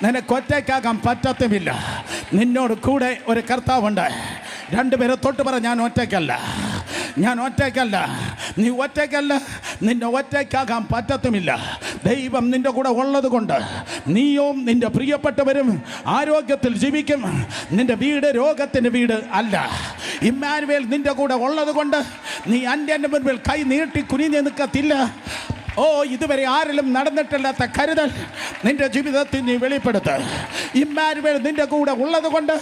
നിനക്കൊറ്റയ്ക്കാകാൻ പറ്റത്തുമില്ല. നിന്നോട് കൂടെ ഒരു കർത്താവുണ്ട്. രണ്ടുപേരെ തൊട്ട് പറ, ഞാൻ ഒറ്റയ്ക്കല്ല, ഞാൻ ഒറ്റയ്ക്കല്ല. നീ ഒറ്റയ്ക്കല്ല, നിന്നെ ഒറ്റയ്ക്കാകാൻ പറ്റത്തുമില്ല. ദൈവം നിന്റെ കൂടെ ഉള്ളത് കൊണ്ട് നീയും നിന്റെ പ്രിയപ്പെട്ടവരും ആരോഗ്യത്തിൽ ജീവിക്കും. നിന്റെ വീട് രോഗത്തിൻ്റെ വീട് അല്ല. ഇമ്മാനുവേൽ നിന്റെ കൂടെ ഉള്ളത് കൊണ്ട് നീ അന്യൻ്റെ മുൻപിൽ കൈ നീട്ടി കുനിഞ്ഞു നിൽക്കത്തില്ല. ഓ, ഇതുവരെ ആരിലും നടന്നിട്ടില്ലാത്ത കരുതൽ നിന്റെ ജീവിതത്തിൽ നീ വെളിപ്പെടുത്ത്. ഇമ്മാനുവേൽ നിന്റെ കൂടെ ഉള്ളത് കൊണ്ട്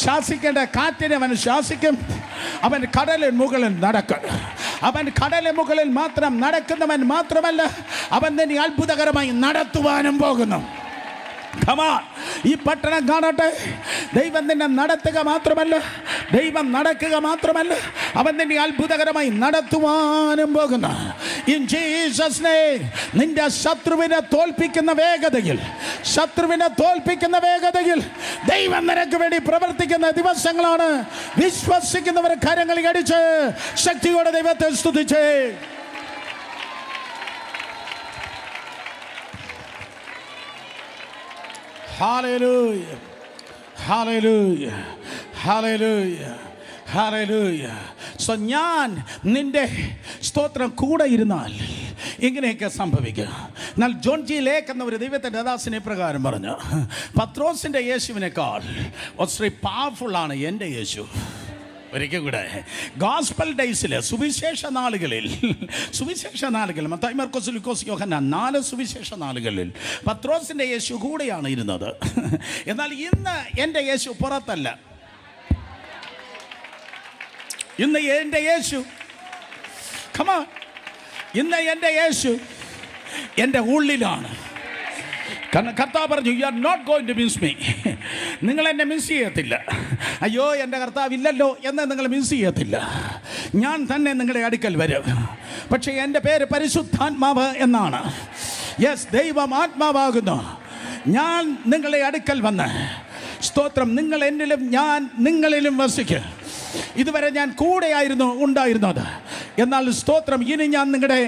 ശാസിക്കേണ്ട കാറ്റിനെ അവൻ ശാസിക്കും. അവൻ കടലിന് മുകളിൽ നടക്കും. അവൻ കടലിന് മുകളിൽ മാത്രം നടക്കുന്നവൻ മാത്രമല്ല, അവൻ നിന്നെ അത്ഭുതകരമായി നടത്തുവാനും പോകുന്നു. ഈ പട്ടണം കാണട്ടെ. ദൈവം നിന്നെ നടത്തുക മാത്രമല്ല, ദൈവം നടക്കുക മാത്രമല്ല, അവൻ നിന്നെ അത്ഭുതകരമായി നടത്തുവാനും പോകുന്നു. In Jesus name. നിന്റെ ശത്രുവിനെ തോൽപ്പിക്കുന്ന വേഗതയിൽ ദൈവം നിനക്ക് വേണ്ടി പ്രവർത്തിക്കുന്ന ദിവസങ്ങളാണ്. വിശ്വസിക്കുന്നവർ കരങ്ങളിൽ അടിച്ച് ശക്തിയോടെ ദൈവത്തെ സ്തുതിച്ച്. Hallelujah, hallelujah, hallelujah, hallelujah. So ഞാൻ നിന്റെ സ്തോത്രം കൂടെ ഇരുന്നാൽ ഇങ്ങനെയൊക്കെ സംഭവിക്കുക. എന്നാൽ ജോൺ ജി ലേക്ക് എന്ന ഒരു ദൈവത്തിൻ്റെ ദാസനെ പ്രകാരം പറഞ്ഞു, പത്രോസിൻ്റെ യേശുവിനേക്കാൾ ഒത്തിരി പവർഫുള്ളാണ് എൻ്റെ യേശു. ഒരിക്കൽ കൂടെ, ഗോസ്പൽ ഡേയ്സിൽ സുവിശേഷ നാളുകളിൽ മത്തായി, മർക്കോസ്, ലൂക്കോസ്, യോഹന്നാൻ 4 സുവിശേഷ നാളുകളിൽ പത്രോസിൻ്റെ യേശു കൂടെയാണ് ഇരുന്നത്. എന്നാൽ ഇന്ന് എൻ്റെ യേശു പുറത്തല്ല. ഇന്ന് എൻ്റെ യേശു ഇന്ന് എൻ്റെ യേശു എൻ്റെ ഉള്ളിലാണ്. കാരണം കർത്താവ് പറഞ്ഞു, you are not going to miss me. നിങ്ങൾ എന്നെ മിസ് ചെയ്യത്തില്ല. അയ്യോ, എൻ്റെ കർത്താവ് ഇല്ലല്ലോ എന്ന് നിങ്ങൾ മിസ് ചെയ്യത്തില്ല. ഞാൻ തന്നെ നിങ്ങളുടെ അടുക്കൽ വരും. പക്ഷേ എൻ്റെ പേര് പരിശുദ്ധാത്മാവ് എന്നാണ്. യെസ്, ദൈവം ആത്മാവാകുന്നു. ഞാൻ നിങ്ങളുടെ അടുക്കൽ വന്ന്, സ്തോത്രം, നിങ്ങൾ എന്നിലും ഞാൻ നിങ്ങളിലും വസിക്കും. ഇതുവരെ ഞാൻ കൂടെയായിരുന്നു ഉണ്ടായിരുന്നത്. എന്നാൽ സ്തോത്രം, ഇനി ഞാൻ നിങ്ങളുടെ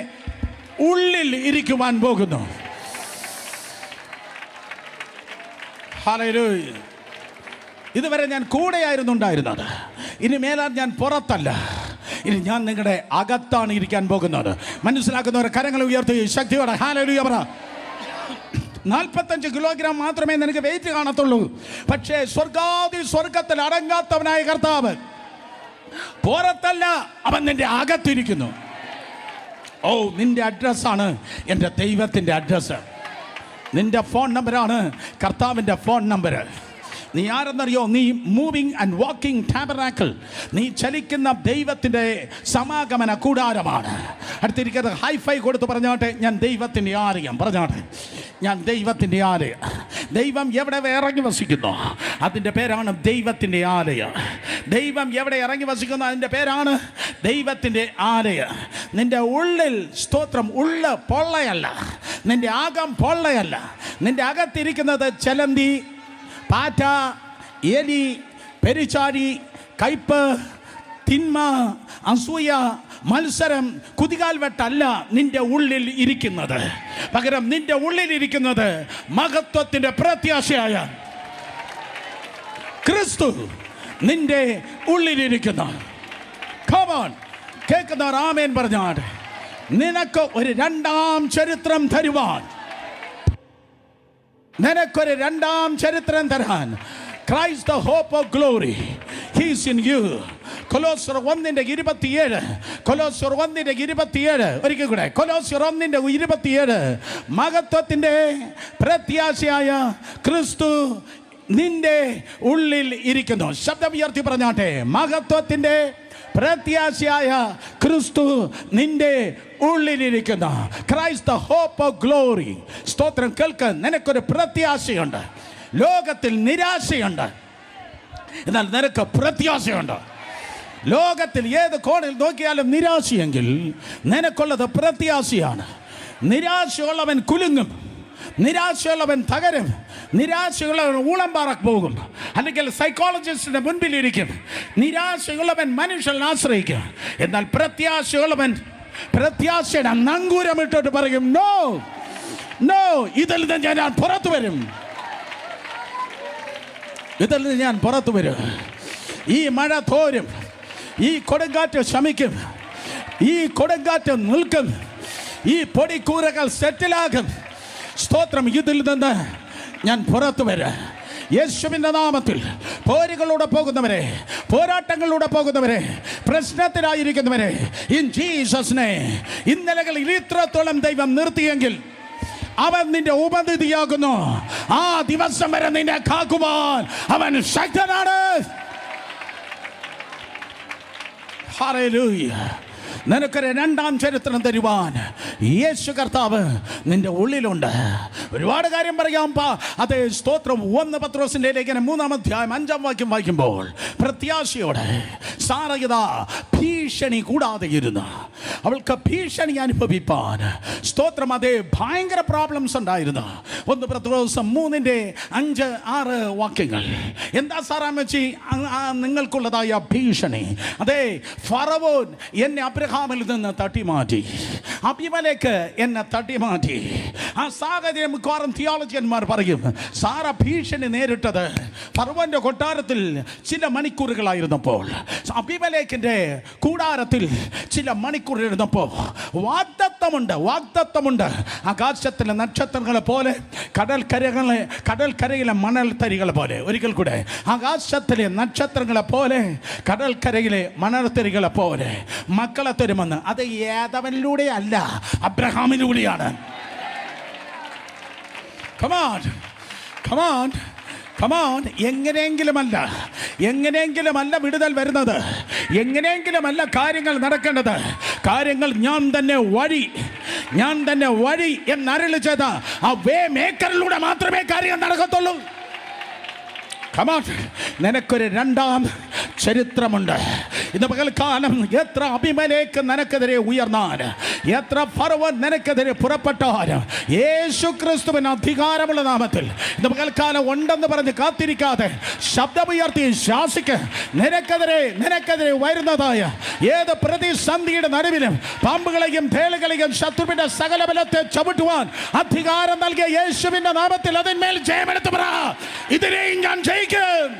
ഉള്ളിൽ ഇരിക്കുവാൻ പോകുന്നു. ഹല്ലേലൂയ. ഇതുവരെ ഞാൻ കൂടെയായിരുന്നു ഉണ്ടായിരുന്നത്. ഇനി മേലാൽ ഞാൻ പുറത്തല്ല. ഇനി ഞാൻ നിങ്ങളുടെ അകത്താണ് ഇരിക്കാൻ പോകുന്നത്. മനസ്സിലാക്കുന്നവർ കരങ്ങൾ ഉയർത്തി ശക്തിയോടെ ഹല്ലേലൂയ പറ. 45 കിലോഗ്രാം മാത്രമേ നിനക്ക് വെയിറ്റ് കാണത്തുള്ളൂ. പക്ഷേ സ്വർഗത്തിൽ അടങ്ങാത്തവനായ കർത്താവ് പുറത്തല്ല, അവൻ നിന്റെ അകത്തിരിക്കുന്നു. ഓ, നിന്റെ അഡ്രസ്സാണ് എൻ്റെ ദൈവത്തിൻ്റെ അഡ്രസ്സ്. നിന്റെ ഫോൺ നമ്പറാണ് കർത്താവിൻ്റെ ഫോൺ നമ്പർ. നീ ആരെന്നറിയോ? നീ മൂവിങ് ആൻഡ് വാക്കിംഗ് ടാബർനാക്കിൾ. നീ ചലിക്കുന്ന ദൈവത്തിൻ്റെ സമാഗമന കൂടാരമാണ്. അടുത്തിരിക്കുന്നത് ഹൈഫൈ കൊടുത്ത് പറഞ്ഞാട്ടെ, ഞാൻ ദൈവത്തിൻ്റെ ആലയം. പറഞ്ഞാട്ടെ, ഞാൻ ദൈവത്തിൻ്റെ ആലയം. ദൈവം എവിടെ ഇറങ്ങി വസിക്കുന്നു അതിൻ്റെ പേരാണ് ദൈവത്തിൻ്റെ ആലയം. ദൈവം എവിടെ ഇറങ്ങി വസിക്കുന്നു അതിൻ്റെ പേരാണ് ദൈവത്തിൻ്റെ ആലയം. നിൻ്റെ ഉള്ളിൽ സ്തോത്രം, ഉള്ള പൊള്ളയല്ല, നിൻ്റെ അകം പൊള്ളയല്ല. നിൻ്റെ അകത്തിരിക്കുന്നത് ചെലന്തി, പാറ്റ, എലി, പെരിച്ചാഴി, കയ്പ്, തിന്മ, അസൂയ, മത്സരം, കുതികാൽ വെട്ടല്ല നിന്റെ ഉള്ളിൽ ഇരിക്കുന്നത്. പകരം നിന്റെ ഉള്ളിൽ ഇരിക്കുന്നത് മഹത്വത്തിൻ്റെ പ്രത്യാശയായ ക്രിസ്തു നിന്റെ ഉള്ളിലിരിക്കുന്ന. കമോൺ, കേൾക്കുന്നവർ ആമേൻ പറഞ്ഞാൽ. നിനക്ക് ഒരു രണ്ടാം ചരിത്രം തരുവാൻ, നിനക്കൊരു രണ്ടാം ചരിത്രം തരാൻ Christ the hope of glory, he is in you. കൊലോസ്യർ 1:27, കൊലോസ്യർ 1:27, ഒരിക്കൽ കൂടെ കൊലോസ്യർ 1:27. മഹത്വത്തിൻ്റെ പ്രത്യാശയായ ക്രിസ്തു നിന്റെ ഉള്ളിൽ ഇരിക്കുന്നു. ശബ്ദം ഉയർത്തി പറഞ്ഞാട്ടെ, മഹത്വത്തിൻ്റെ പ്രത്യാശയായ ക്രിസ്തു നിന്റെ ഉള്ളിലിരിക്കുന്ന. Christ the hope of glory. സ്തോത്രം. കേൾക്ക്, നിനക്കൊരു പ്രത്യാശയുണ്ട്. ലോകത്തിൽ നിരാശയുണ്ട്, എന്നാൽ നിനക്ക് പ്രത്യാശയുണ്ട്. ലോകത്തിൽ ഏത് കോണിൽ നോക്കിയാലും നിരാശയെങ്കിൽ നിനക്കുള്ളത് പ്രത്യാശയാണ്. നിരാശയുള്ളവൻ കുലുങ്ങും, നിരാശയുള്ളവൻ തകരും, നിരാശയുള്ളവൻ ഊളംപാറക്ക് പോകും, അല്ലെങ്കിൽ സൈക്കോളജിസ്റ്റിന്റെ മുൻപിലിരിക്കും. നിരാശയുള്ളവൻ മനുഷ്യനെ ആശ്രയിക്കും. എന്നാൽ പ്രത്യാശയുള്ളവൻ പ്രത്യാശയുടെ നങ്കൂരമിട്ടോട്ട് പറയും, നോ നോ, ഇതിൽ നിന്ന് ഞാൻ പുറത്തു വരും, ഇതിൽ നിന്ന് ഞാൻ പുറത്തു വരും. ഈ മഴ തോരും, ഈ കൊടുങ്കാറ്റ് ശമിക്കും, ഈ കൊടുങ്കാറ്റ് നിൽക്കും, ഈ പൊടിക്കൂരകൾ സെറ്റിലാകും. സ്തോത്രം. ഇതിൽ നിന്ന് ഞാൻ പുറത്തു വരാം. യേശുവിൻ്റെ നാമത്തിൽ പോരുകളിലൂടെ പോകുന്നവരെ, പോരാട്ടങ്ങളിലൂടെ പോകുന്നവരെ, പ്രശ്നത്തിലായിരിക്കുന്നവരെ, ഇൻ ജീസസ് നെയിം, ഇന്നലകളിൽ ഇത്രത്തോളം ദൈവം നിർത്തിയെങ്കിൽ അവൻ നിന്റെ ഉപനിധിയാകുന്നു. ആ ദിവസം വരെ നിന്നെ കാക്കുവാൻ അവൻ ശക്തനാണ്. ഹല്ലേലൂയ. നിനക്കൊരു രണ്ടാം ചരിത്രം തരുവാൻ യേശു കർത്താവ് നിന്റെ ഉള്ളിലുണ്ട്. ഒരുപാട് കാര്യം പറയാം. അതേ സ്തോത്രം. 1 പത്രോസിന്റെ ലേഖനം 3:5 വായിക്കുമ്പോൾ പ്രത്യാശയോടെ സാറയത ഭീഷണി കൂടാതെ ഇരുന്നു. അവൾക്ക് ഭീഷണി അനുഭവിപ്പാൻ സ്തോത്രം അതേ ഭയങ്കര പ്രോബ്ലംസ് ഉണ്ടായിരുന്നു. 1 പത്രോസ് 3:5-6 വാക്യങ്ങൾ. എന്താ സാറാമ്മച്ചി നിങ്ങൾക്കുള്ളതായ ഭീഷണി? അതേ, ഫറവോൻ എന്നെ അബ്രഹാമിൽ നിന്ന് തട്ടിമാറ്റി, അബിമേലെക്ക് എന്നെ തട്ടിമാറ്റി. ആ സാഹചര്യം മിക്കവാറും തിയോളജിയന്മാർ പറയും, സാറ ഭീഷണി നേരിട്ടത് ഫറവോന്റെ കൊട്ടാരത്തിൽ ചില മണിക്കൂറുകളായിരുന്നപ്പോൾ, അബിമേലെക്കിന്റെ കൂടാരത്തിൽ ചില മണിക്കൂറിരുന്നപ്പോൾ വാഗ്ദത്തമുണ്ട്. ആകാശത്തിലെ നക്ഷത്രങ്ങളെ പോലെ, കടൽക്കരയിലെ മണൽത്തരികളെ പോലെ. ഒരിക്കൽ കൂടെ, ആകാശത്തിലെ നക്ഷത്രങ്ങളെ പോലെ, കടൽക്കരയിലെ മണൽത്തരികളെ പോലെ മക്കളെ തരുമെന്ന്. അത് ഏതവനിലൂടെ അല്ല, അബ്രഹാമിലൂടെയാണ്. Come on. എങ്ങനെയെങ്കിലുമല്ല വിടുതൽ വരുന്നത്, എങ്ങനെയെങ്കിലുമല്ല കാര്യങ്ങൾ നടക്കേണ്ടത്. കാര്യങ്ങൾ ഞാൻ തന്നെ വഴി എന്നരുളി ചെയ്ത ആ വേ മേക്കറിലൂടെ മാത്രമേ കാര്യം നടക്കത്തുള്ളൂ. Come on. നിനക്കൊരു രണ്ടാം ചരിത്രമുണ്ട്. ഇന്ന് പകൽക്കാലം എത്ര അബിമേലെക്ക് നിനക്കെതിരെ ഉയർന്നാൽ, എത്ര ഫറവോൻ നിനക്കെതിരെ പുറപ്പെട്ടാൽ, യേശു ക്രിസ്തുവിന് അധികാരമുള്ള നാമത്തിൽ ഇന്ന് പകൽക്കാലം ഉണ്ടെന്ന് പറഞ്ഞ് കാത്തിരിക്കാതെ ശബ്ദമുയർത്തി ശാസിക്ക്. നിനക്കെതിരെ വരുന്നതായ ഏത് പ്രതിസന്ധിയുടെ നടുവിലും പാമ്പുകളെയും തേളുകളെയും ശത്രുവിന്റെ സകല ബലത്തെ ചവിട്ടുവാൻ അധികാരം നൽകിയ യേശുവിന്റെ നാമത്തിൽ അതിന്മേൽ ജയമെടുത്ത് പറ, ഇതിനെയും ഞാൻ ജയിക്കും.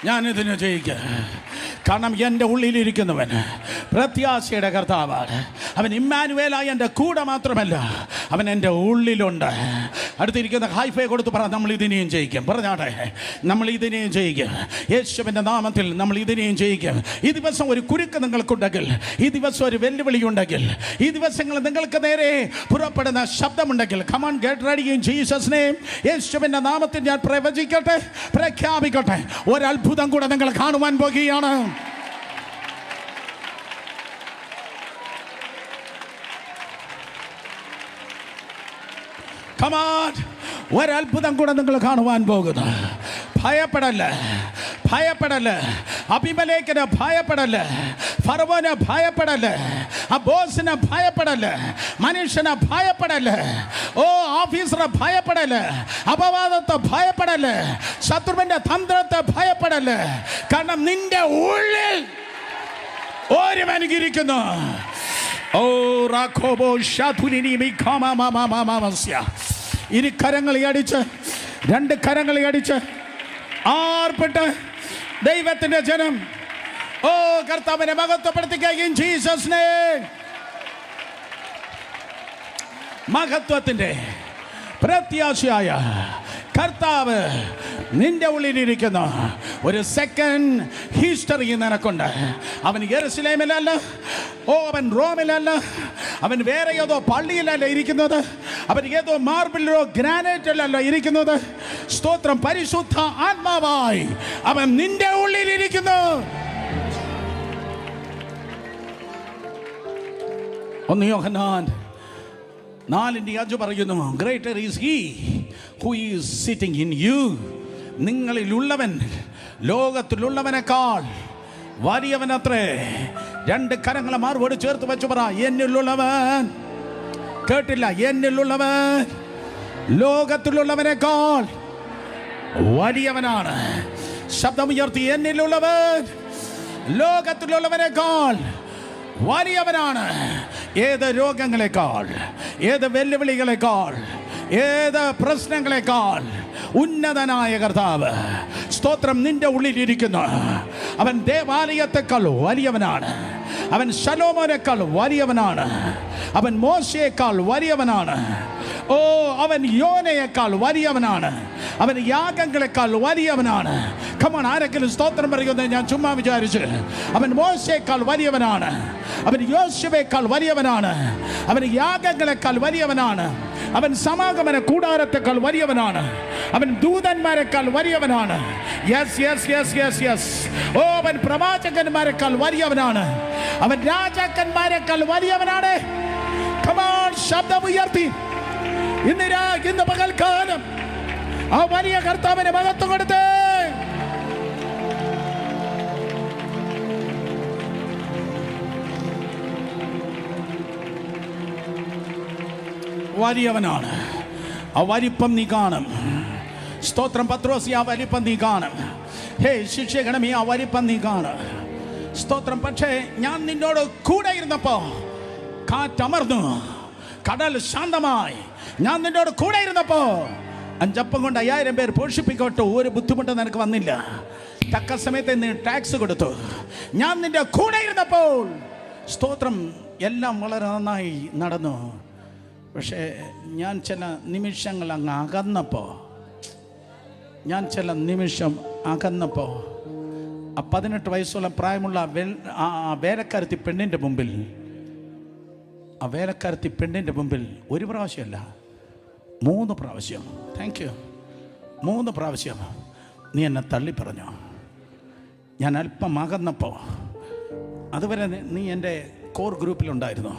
ഞാനിതിന് ജയിക്കുക. കാരണം എൻ്റെ ഉള്ളിലിരിക്കുന്നവൻ പ്രത്യാശയുടെ കർത്താവാണ്. അവൻ ഇമ്മാനുവേലായി എൻ്റെ കൂടെ മാത്രമല്ല, അവൻ എൻ്റെ ഉള്ളിലുണ്ട്. അടുത്തിരിക്കുന്ന ഹൈഫൈ കൊടുത്ത് പറ, നമ്മൾ ഇതിനെയും ജയിക്കും. പറഞ്ഞാട്ടെ, നമ്മൾ ഇതിനെയും ജയിക്കും. യേശുവിൻ്റെ നാമത്തിൽ നമ്മൾ ഇതിനെയും ജയിക്കും. ഈ ദിവസം ഒരു കുരുക്ക് നിങ്ങൾക്കുണ്ടെങ്കിൽ, ഈ ദിവസം ഒരു വെല്ലുവിളി ഉണ്ടെങ്കിൽ, ഈ ദിവസങ്ങൾ നിങ്ങൾക്ക് നേരെ പുറപ്പെടുന്ന ശബ്ദമുണ്ടെങ്കിൽ, come on, get ready in Jesus name. യേശുവിൻ്റെ നാമത്തിൽ ഞാൻ പ്രവചിക്കട്ടെ, പ്രഖ്യാപിക്കട്ടെ, ഒരത്ഭുതം കൂടെ നിങ്ങൾ കാണുവാൻ പോകുകയാണ്. Come on. ഒരത്ഭുതം കൂടെ നിങ്ങൾ കാണുവാൻ പോകുന്നു. ഭയപ്പെടല്ല, ഭയപ്പെടല്ല. അബീമേലെക്കിന് ഭയപ്പെടല്ല, ഫറവോന് ഭയപ്പെടല്ല, ആ ബോസിന് ഭയപ്പെടല്ല, മനുഷ്യന് ഭയപ്പെടല്ല, ഓ ഓഫീസറെ ഭയപ്പെടല്ല, അപവാദത്തെ ഭയപ്പെടല്ല, ശത്രുവിന്റെ തന്ത്രത്തെ ഭയപ്പെടല്ല. കാരണം നിന്റെ ഉള്ളിൽ ഒരുവനിരിക്കുന്നു. ഓ റാഖോബോ ഷാതുലിനി മിഖാമാമാമാമാമാസ്യ. ഇനി കരങ്ങളെ അടിച്ച്, രണ്ട് കരങ്ങളെ അടിച്ച് ആർപ്പിട്ട് ദൈവത്തിന്റെ ജനം ഓ കർത്താവിനെ മഹത്വപ്പെടുത്തുക. In Jesus name. മഹത്വത്തിന്റെ പ്രത്യാശയായ കർത്താവ് നിന്റെ ഉള്ളിലിരിക്കുന്നു. ഒരു സെക്കൻഡ് ഹിസ്റ്ററി നിനക്കുണ്ട്. അവൻ യെരുശലേമിലല്ല, ഓ അവൻ റോമിലല്ല, അവൻ വേറെ ഏതോ പള്ളിയിലല്ല ഇരിക്കുന്നത്, അവൻ ഏതോ മാർബിളിലോ ഗ്രാനൈറ്റിലല്ല ഇരിക്കുന്നത്. സ്തോത്രം. പരിശുദ്ധ ആത്മാവായി അവൻ നിന്റെ ഉള്ളിലിരിക്കുന്നു. ഒന്ന് യോഹന്നാൻ 4:5 പറയുന്നു, greater is he who is sitting in you. നിങ്ങളിലുള്ളവൻ ലോകത്തിലുള്ളവനേക്കാൾ വലിയവനത്രേ. രണ്ട് കരങ്ങളെ മാർവോട് ചേർത്ത് വെച്ച് പറ, എന്നിലുള്ളവൻ. കേട്ടില്ല? എന്നിലുള്ളവൻ ലോകത്തിലുള്ളവനേക്കാൾ വലിയവനാണ്. ശബ്ദമുയർത്തി, എന്നിലുള്ളവൻ ലോകത്തിലുള്ളവനേക്കാൾ വലിയവനാണ്. ഏത് രോഗങ്ങളെക്കാൾ, ഏത് വെല്ലുവിളികളെക്കാൾ, ഏത് പ്രശ്നങ്ങളെക്കാൾ ഉന്നതനായ കർത്താവ് സ്തോത്രം നിന്റെ ഉള്ളിലിരിക്കുന്നു. അവൻ ദേവാലയത്തെക്കാൾ വലിയവനാണ്. അവൻ ശലോമോനേക്കാൾ വലിയവനാണ്. അവൻ മോശയേക്കാൾ വലിയവനാണ്. ഓ അവൻ യോനയേക്കാൾ വലിയവനാണ്. അവൻ യാഗങ്ങളെക്കാൾ വലിയവനാണ്. കമോൺ, ആരെങ്കിലും സ്തോത്രം പറയുന്നത് ഞാൻ ചുമ്മാ വിചാരിച്ച്. അവൻ മോശയേക്കാൾ വലിയവനാണ്. അവൻ യോശുവയേക്കാൾ വലിയവനാണ്. അവൻ യാഗങ്ങളെക്കാൾ വലിയവനാണ്. അവൻ സമാഗമന കൂടാരത്തെക്കാൾ വലിയവനാണ്. അവൻ ദൂതന്മാരെക്കാൾ വലിയവനാണ്. Yes yes yes yes yes. Oh അവൻ പ്രവാചകന്മാരെക്കാൾ വലിയവനാണ്. അവൻ രാജാക്കന്മാരെക്കാൾ വലിയവനാണ്. കമോൺ, ശബ്ദമുയർത്തി ഇന്ന് പകൽക്കാലം ആ വലിയ കർത്താവിനെ മഹത്വം കൊടുത്തേ. വലിയവനാണ്. ആ വലിപ്പം നീ കാണും. സ്തോത്രം. പത്രോസി, ആ വലിപ്പം നീ കാണും. ഹേ ശിഷ്യഗണമേ, ആ വലിപ്പം നീ കാണും. സ്തോത്രം. പക്ഷേ ഞാൻ നിന്നോട് കൂടെ ഇരുന്നപ്പോ കാറ്റമർന്നു, കടൽ ശാന്തമായി. ഞാൻ നിന്നോട് കൂടെ ഇരുന്നപ്പോ 5 അപ്പം കൊണ്ട് 5000 പേർ പോഷിപ്പിക്കപ്പെട്ടു. ഒരു ബുദ്ധിമുട്ട് നിനക്ക് വന്നില്ല. തക്ക സമയത്ത് നീ ടാക്സ് കൊടുത്തു. ഞാൻ നിന്റെ കൂടെ ഇരുന്നപ്പോൾ സ്തോത്രം എല്ലാം വളരെ നന്നായി നടന്നു. പക്ഷേ ഞാൻ ചില നിമിഷങ്ങൾ അങ്ങ് അകന്നപ്പോൾ, ആ 18 വയസ്സുള്ള പ്രായമുള്ള വേലക്കാരത്തി പെണ്ണിൻ്റെ മുമ്പിൽ, ഒരു പ്രാവശ്യമല്ല 3 പ്രാവശ്യം, താങ്ക് യു, 3 പ്രാവശ്യം നീ എന്നെ തള്ളി പറഞ്ഞു. ഞാൻ അല്പം അകന്നപ്പോൾ, അതുവരെ നീ എൻ്റെ കോർ ഗ്രൂപ്പിലുണ്ടായിരുന്നു,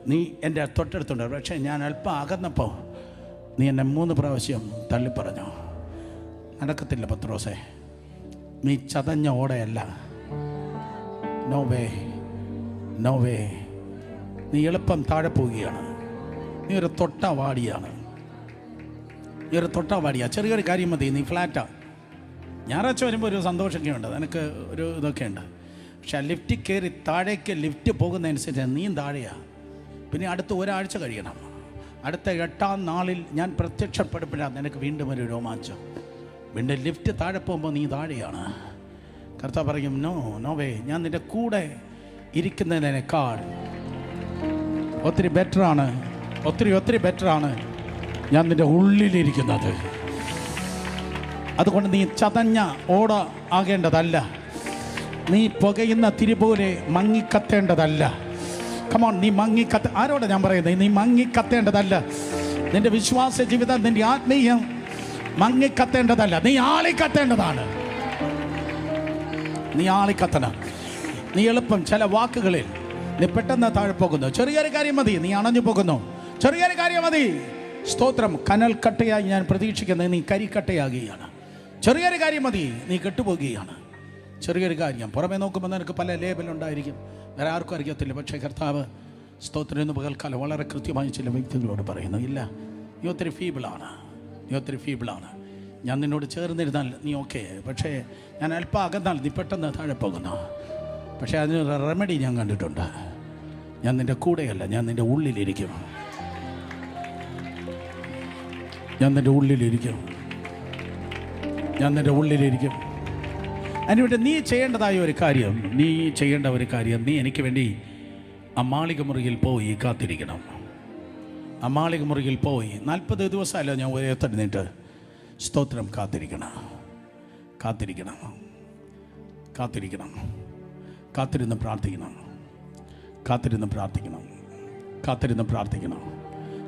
നീ എൻ്റെ തൊട്ടടുത്തുണ്ടായിരുന്നു. പക്ഷേ ഞാൻ അല്പം അകന്നപ്പോൾ നീ എന്നെ 3 പ്രാവശ്യം തള്ളി പറഞ്ഞു. നടക്കത്തില്ല പത്രോസേ, നീ ചതഞ്ഞ ഓടയല്ല. No way, no way. നീ എളുപ്പം താഴെ പോവുകയാണ്. നീ ഒരു തൊട്ടാവാടിയാണ്. ചെറിയൊരു കാര്യം മതി, നീ ഫ്ലാറ്റാ. ഞായറാഴ്ച വരുമ്പോൾ ഒരു സന്തോഷമൊക്കെ ഉണ്ട്, നിനക്ക് ഒരു ഇതൊക്കെ ഉണ്ട്. പക്ഷെ ആ ലിഫ്റ്റിൽ കയറി താഴേക്ക് ലിഫ്റ്റ് പോകുന്നതനുസരിച്ച് നീയും താഴെയാണ്. പിന്നെ അടുത്ത ഒരാഴ്ച കഴിയണം. അടുത്ത 8-ാം നാളിൽ ഞാൻ പ്രത്യക്ഷപ്പെടുമ്പോഴാണ് നിനക്ക് വീണ്ടും ഒരു രോമാഞ്ചം. വീണ്ടും ലിഫ്റ്റ് താഴെ പോകുമ്പോൾ നീ താഴെയാണ്. കർത്താവ് പറയും, നോ നോ വേ. ഞാൻ നിൻ്റെ കൂടെ ഇരിക്കുന്നതിനേക്കാൾ ഒത്തിരി ബെറ്ററാണ്, ഒത്തിരി ബെറ്ററാണ് ഞാൻ നിൻ്റെ ഉള്ളിലിരിക്കുന്നത്. അതുകൊണ്ട് നീ ചതഞ്ഞ ഓട ആകേണ്ടതല്ല. നീ പുകയുന്ന തിരിപോലെ മങ്ങിക്കത്തേണ്ടതല്ല. കമോൺ, നീ ആരോടെ ഞാൻ പറയുന്നത്? നീ മങ്ങിക്കത്തേണ്ടതല്ല. നിന്റെ വിശ്വാസ ജീവിതം, നിന്റെ ആത്മീയം മങ്ങിക്കത്തേണ്ടതല്ല. നീ ആളിക്കത്തേണ്ടതാണ്. നീ ആളിക്കത്തണം. നീ എളുപ്പം ചില വാക്കുകളിൽ നീ പെട്ടെന്ന് താഴെ പോകുന്നു. ചെറിയൊരു കാര്യം മതി, നീ അണഞ്ഞു പോകുന്നു. ചെറിയൊരു കാര്യം മതി, സ്തോത്രം. കനൽ കട്ടയായി ഞാൻ പ്രതീക്ഷിക്കുന്നത് നീ കരിക്കട്ടയാകുകയാണ്. ചെറിയൊരു കാര്യം മതി, നീ കെട്ടുപോകുകയാണ്. ചെറിയൊരു കാര്യം. പുറമേ നോക്കുമ്പോൾ നിനക്ക് പല ലേബലുണ്ടായിരിക്കും, വേറെ ആർക്കും അറിയത്തില്ല. പക്ഷേ കർത്താവ് സ്തോത്രം എന്ന് പകൽക്കാലം വളരെ കൃത്യമായി ചില വ്യക്തികളോട് പറയുന്നു, ഇല്ല, നീ ഒത്തിരി ഫീബിളാണ്, നീ ഒത്തിരി ഫീബിളാണ്. ഞാൻ നിന്നോട് ചേർന്നിരുന്നാൽ നീ ഓക്കെ, പക്ഷേ ഞാൻ അല്പം അകന്നാൽ നീ പെട്ടെന്ന് താഴെ പോകുന്നു. പക്ഷേ അതിനൊരു റെമഡി ഞാൻ കണ്ടിട്ടുണ്ട്. ഞാൻ നിൻ്റെ കൂടെയല്ല, ഞാൻ നിൻ്റെ ഉള്ളിലിരിക്കും. ഞാൻ നിൻ്റെ ഉള്ളിലിരിക്കും. ഞാൻ നിൻ്റെ ഉള്ളിലിരിക്കും. അതിനുവേണ്ടി നീ ചെയ്യേണ്ടതായ ഒരു കാര്യം, നീ ചെയ്യേണ്ട ഒരു കാര്യം, നീ എനിക്ക് വേണ്ടി ആ മാളിക മുറിയിൽ പോയി കാത്തിരിക്കണം. ആ മാളിക മുറിയിൽ പോയി 40 ദിവസമല്ല ഞാൻ ഉയർത്തെഴുന്നേറ്റ് സ്തോത്രം കാത്തിരിക്കണം. കാത്തിരിക്കണം, കാത്തിരിക്കണം, കാത്തിരുന്ന് പ്രാർത്ഥിക്കണം, കാത്തിരുന്ന് പ്രാർത്ഥിക്കണം, കാത്തിരുന്ന് പ്രാർത്ഥിക്കണം,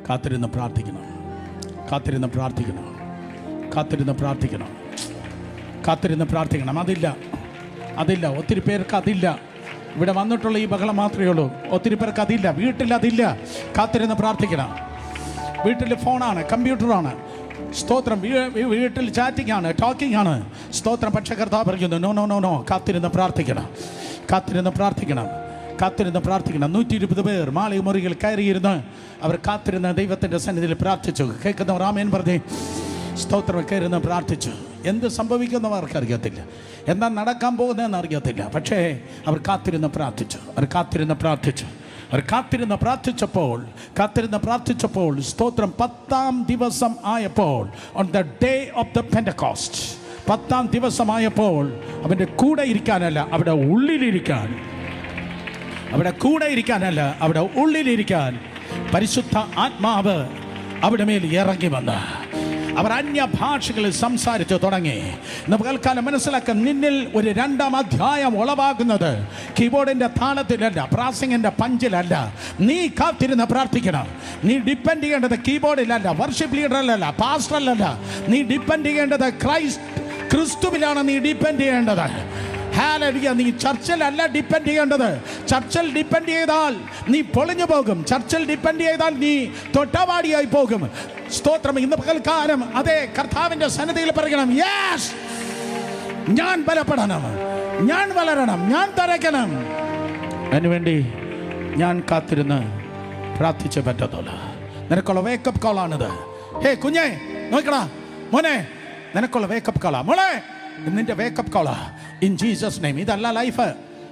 കാത്തിരുന്ന് പ്രാർത്ഥിക്കണം, കാത്തിരുന്ന് പ്രാർത്ഥിക്കണം, കാത്തിരുന്ന് പ്രാർത്ഥിക്കണം, കാത്തിരുന്ന് പ്രാർത്ഥിക്കണം. അതില്ല ഒത്തിരി പേർക്ക് അതില്ല. ഇവിടെ വന്നിട്ടുള്ള ഈ ബഹളം മാത്രമേ ഉള്ളൂ. ഒത്തിരി പേർക്ക് അതില്ല, വീട്ടിൽ അതില്ല. കാത്തിരുന്ന് പ്രാർത്ഥിക്കണം. വീട്ടിൽ ഫോണാണ്, കമ്പ്യൂട്ടറാണ്, സ്തോത്രം. വീട്ടിൽ ചാറ്റിംഗ് ആണ്, ടോക്കിംഗ് ആണ്, സ്തോത്രം. പക്ഷേ കർത്താവ് പറയുന്നു, നോ നോ നോ നോ, കാത്തിരുന്ന് പ്രാർത്ഥിക്കണം, കാത്തിരുന്ന് പ്രാർത്ഥിക്കണം, കാത്തിരുന്ന് പ്രാർത്ഥിക്കണം. 120 പേർ മാളിക മുറിയിൽ കയറിയിരുന്ന് അവർ കാത്തിരുന്ന് ദൈവത്തിൻ്റെ സന്നിധിയിൽ പ്രാർത്ഥിച്ചു. കേൾക്കുന്നവർ ആമേൻ പറഞ്ഞേ. സ്തോത്രം. കയറുന്ന പ്രാർത്ഥിച്ചു. എന്ത് സംഭവിക്കുന്നവർ അവർക്കറിയത്തില്ല, എന്താ നടക്കാൻ പോകുന്നതെന്ന് അറിയത്തില്ല. പക്ഷേ അവർ കാത്തിരുന്ന് പ്രാർത്ഥിച്ചു. അവർ കാത്തിരുന്ന് പ്രാർത്ഥിച്ചു. അവർ കാത്തിരുന്ന് പ്രാർത്ഥിച്ചപ്പോൾ സ്തോത്രം 10-ാം ദിവസം ആയപ്പോൾ, on the day of the Pentecost, 10-ാം ദിവസമായപ്പോൾ അവൻ്റെ കൂടെ ഇരിക്കാനല്ല, അവിടെ ഉള്ളിലിരിക്കാൻ, അവിടെ കൂടെ ഇരിക്കാനല്ല, അവിടെ ഉള്ളിലിരിക്കാൻ പരിശുദ്ധ ആത്മാവ് അവിടെ മേൽ ഇറങ്ങി വന്ന് അവർ അന്യഭാഷകളിൽ സംസാരിച്ചു തുടങ്ങി. ഇന്ന് പകൽക്കാലം മനസ്സിലാക്കാൻ, നിന്നിൽ ഒരു 2-ാം അധ്യായം ഉളവാകുന്നത് കീബോർഡിൻ്റെ താളത്തിലല്ല, പ്രാസിങ്ങിൻ്റെ പഞ്ചിലല്ല. നീ കാത്തിരുന്ന് പ്രാർത്ഥിക്കണം. നീ ഡിപ്പെൻഡ് ചെയ്യേണ്ടത് കീബോർഡിലല്ല, വർഷിപ്പ് ലീഡറിലല്ല, പാസ്റ്ററിലല്ല. നീ ഡിപ്പെൻഡ് ചെയ്യേണ്ടത് ക്രിസ്തുവിലാണ്. നീ ഡിപ്പെൻഡ് ചെയ്യേണ്ടത്. ഹല്ലേലൂയ. നീ ചർച്ചിലല്ല ഡിപ്പെൻഡ് ചെയ്യേണ്ടത്. ചർച്ചിൽ ഡിപ്പെൻഡ് ചെയ്താൽ നീ പൊളിഞ്ഞു പോകും. ചർച്ചിൽ ഡിപ്പെൻഡ് ചെയ്താൽ നീ തൊട്ടവാടിയായി പോകും. സ്തോത്രം. ഇന്ന് പകൽക്കാലം അതേ കർത്താവിൻ്റെ സന്നിധിയിൽ പറയണം, യെസ്, ഞാൻ ബലപ്പെടണം, ഞാൻ വളരണം, ഞാൻ തരയ്ക്കണം. അതിനുവേണ്ടി ഞാൻ കാത്തിരുന്ന് പ്രാർത്ഥിച്ചേ പറ്റത്തുള്ളൂ. നിനക്കുള്ള വേക്കപ്പ് കോളാണിത്. ഹേ കുഞ്ഞേ, നോക്കടാ മോനെ, നിനക്കുള്ള വേക്കപ്പ് കോളാ. മോളെ, നിന്റെ വേക്കപ്പ് കോളാ ഇൻ ജീസസ് നെയിം. ഇതല്ല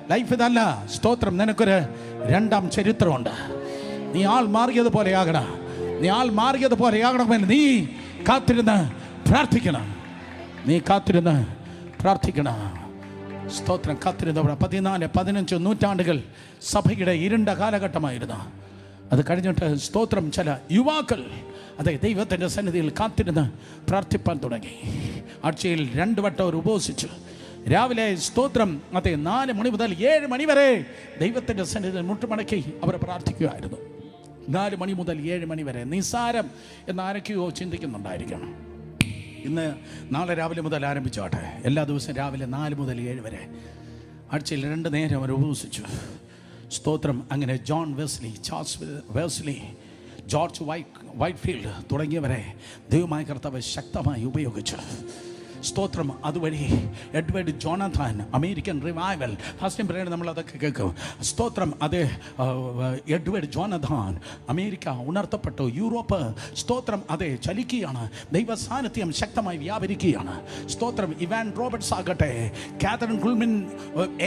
ലൈഫ് ഇതല്ല. സ്തോത്രം. നിനക്കൊരു 2-ാം ചരിത്രമുണ്ട്. നീ ആൾ മാറിയതുപോലെ ആകണം. നീ ആൾ മാറിയതുപോലെ ആകണമെന്ന് നീ കാത്തിരുന്ന് പ്രാർത്ഥിക്കണം. നീ കാത്തിരുന്ന് പ്രാർത്ഥിക്കണം. സ്തോത്രം. കാത്തിരുന്നവിടെ 14-15 നൂറ്റാണ്ടുകൾ സഭയുടെ ഇരുണ്ട കാലഘട്ടമായിരുന്നു. അത് കഴിഞ്ഞിട്ട് സ്തോത്രം ചില യുവാക്കൾ അതെ ദൈവത്തിൻ്റെ സന്നിധിയിൽ കാത്തിരുന്ന് പ്രാർത്ഥിപ്പാൻ തുടങ്ങി. ആഴ്ചയിൽ 2 വട്ടം അവർ ഉപവസിച്ചു. രാവിലെ സ്തോത്രം അതെ 4 മണി മുതൽ 7 മണി വരെ ദൈവത്തിൻ്റെ സന്നിധിയിൽ മുട്ടുമടക്കി അവർ പ്രാർത്ഥിക്കുകയായിരുന്നു. 4 മണി മുതൽ 7 മണി വരെ. നിസ്സാരം എന്ന് ആരൊക്കെയോ ചിന്തിക്കുന്നുണ്ടായിരിക്കണം. നാളെ രാവിലെ മുതൽ ആരംഭിച്ചോട്ടെ. എല്ലാ ദിവസവും രാവിലെ 4 മുതൽ 7 വരെ ആഴ്ചയിൽ 2 നേരം അവർ ഉപവസിച്ചു. സ്തോത്രം. അങ്ങനെ John Wesley, Charles Wesley, George Whitefield തുടങ്ങിയവരെ ദൈവമായ കർത്താവ് ശക്തമായി ഉപയോഗിച്ചു. സ്തോത്രം. അതുവഴി എഡ്വേർഡ് ജോണഥാൻ, അമേരിക്കൻ റിവൈവൽ, ഫസ്റ്റ് പറയുന്നത് നമ്മൾ അതൊക്കെ കേൾക്കും. സ്തോത്രം. അത് എഡ്വേർഡ് ജോണഥാൻ, അമേരിക്ക ഉണർത്തപ്പെട്ടു. യൂറോപ്പ് സ്തോത്രം അതെ ചലിക്കുകയാണ്. ദൈവ സാന്നിധ്യം ശക്തമായി വ്യാപരിക്കുകയാണ്. സ്തോത്രം. ഇവാൻ റോബർട്ട്സ് ആകട്ടെ, കാതറിൻ കുൾമിൻ,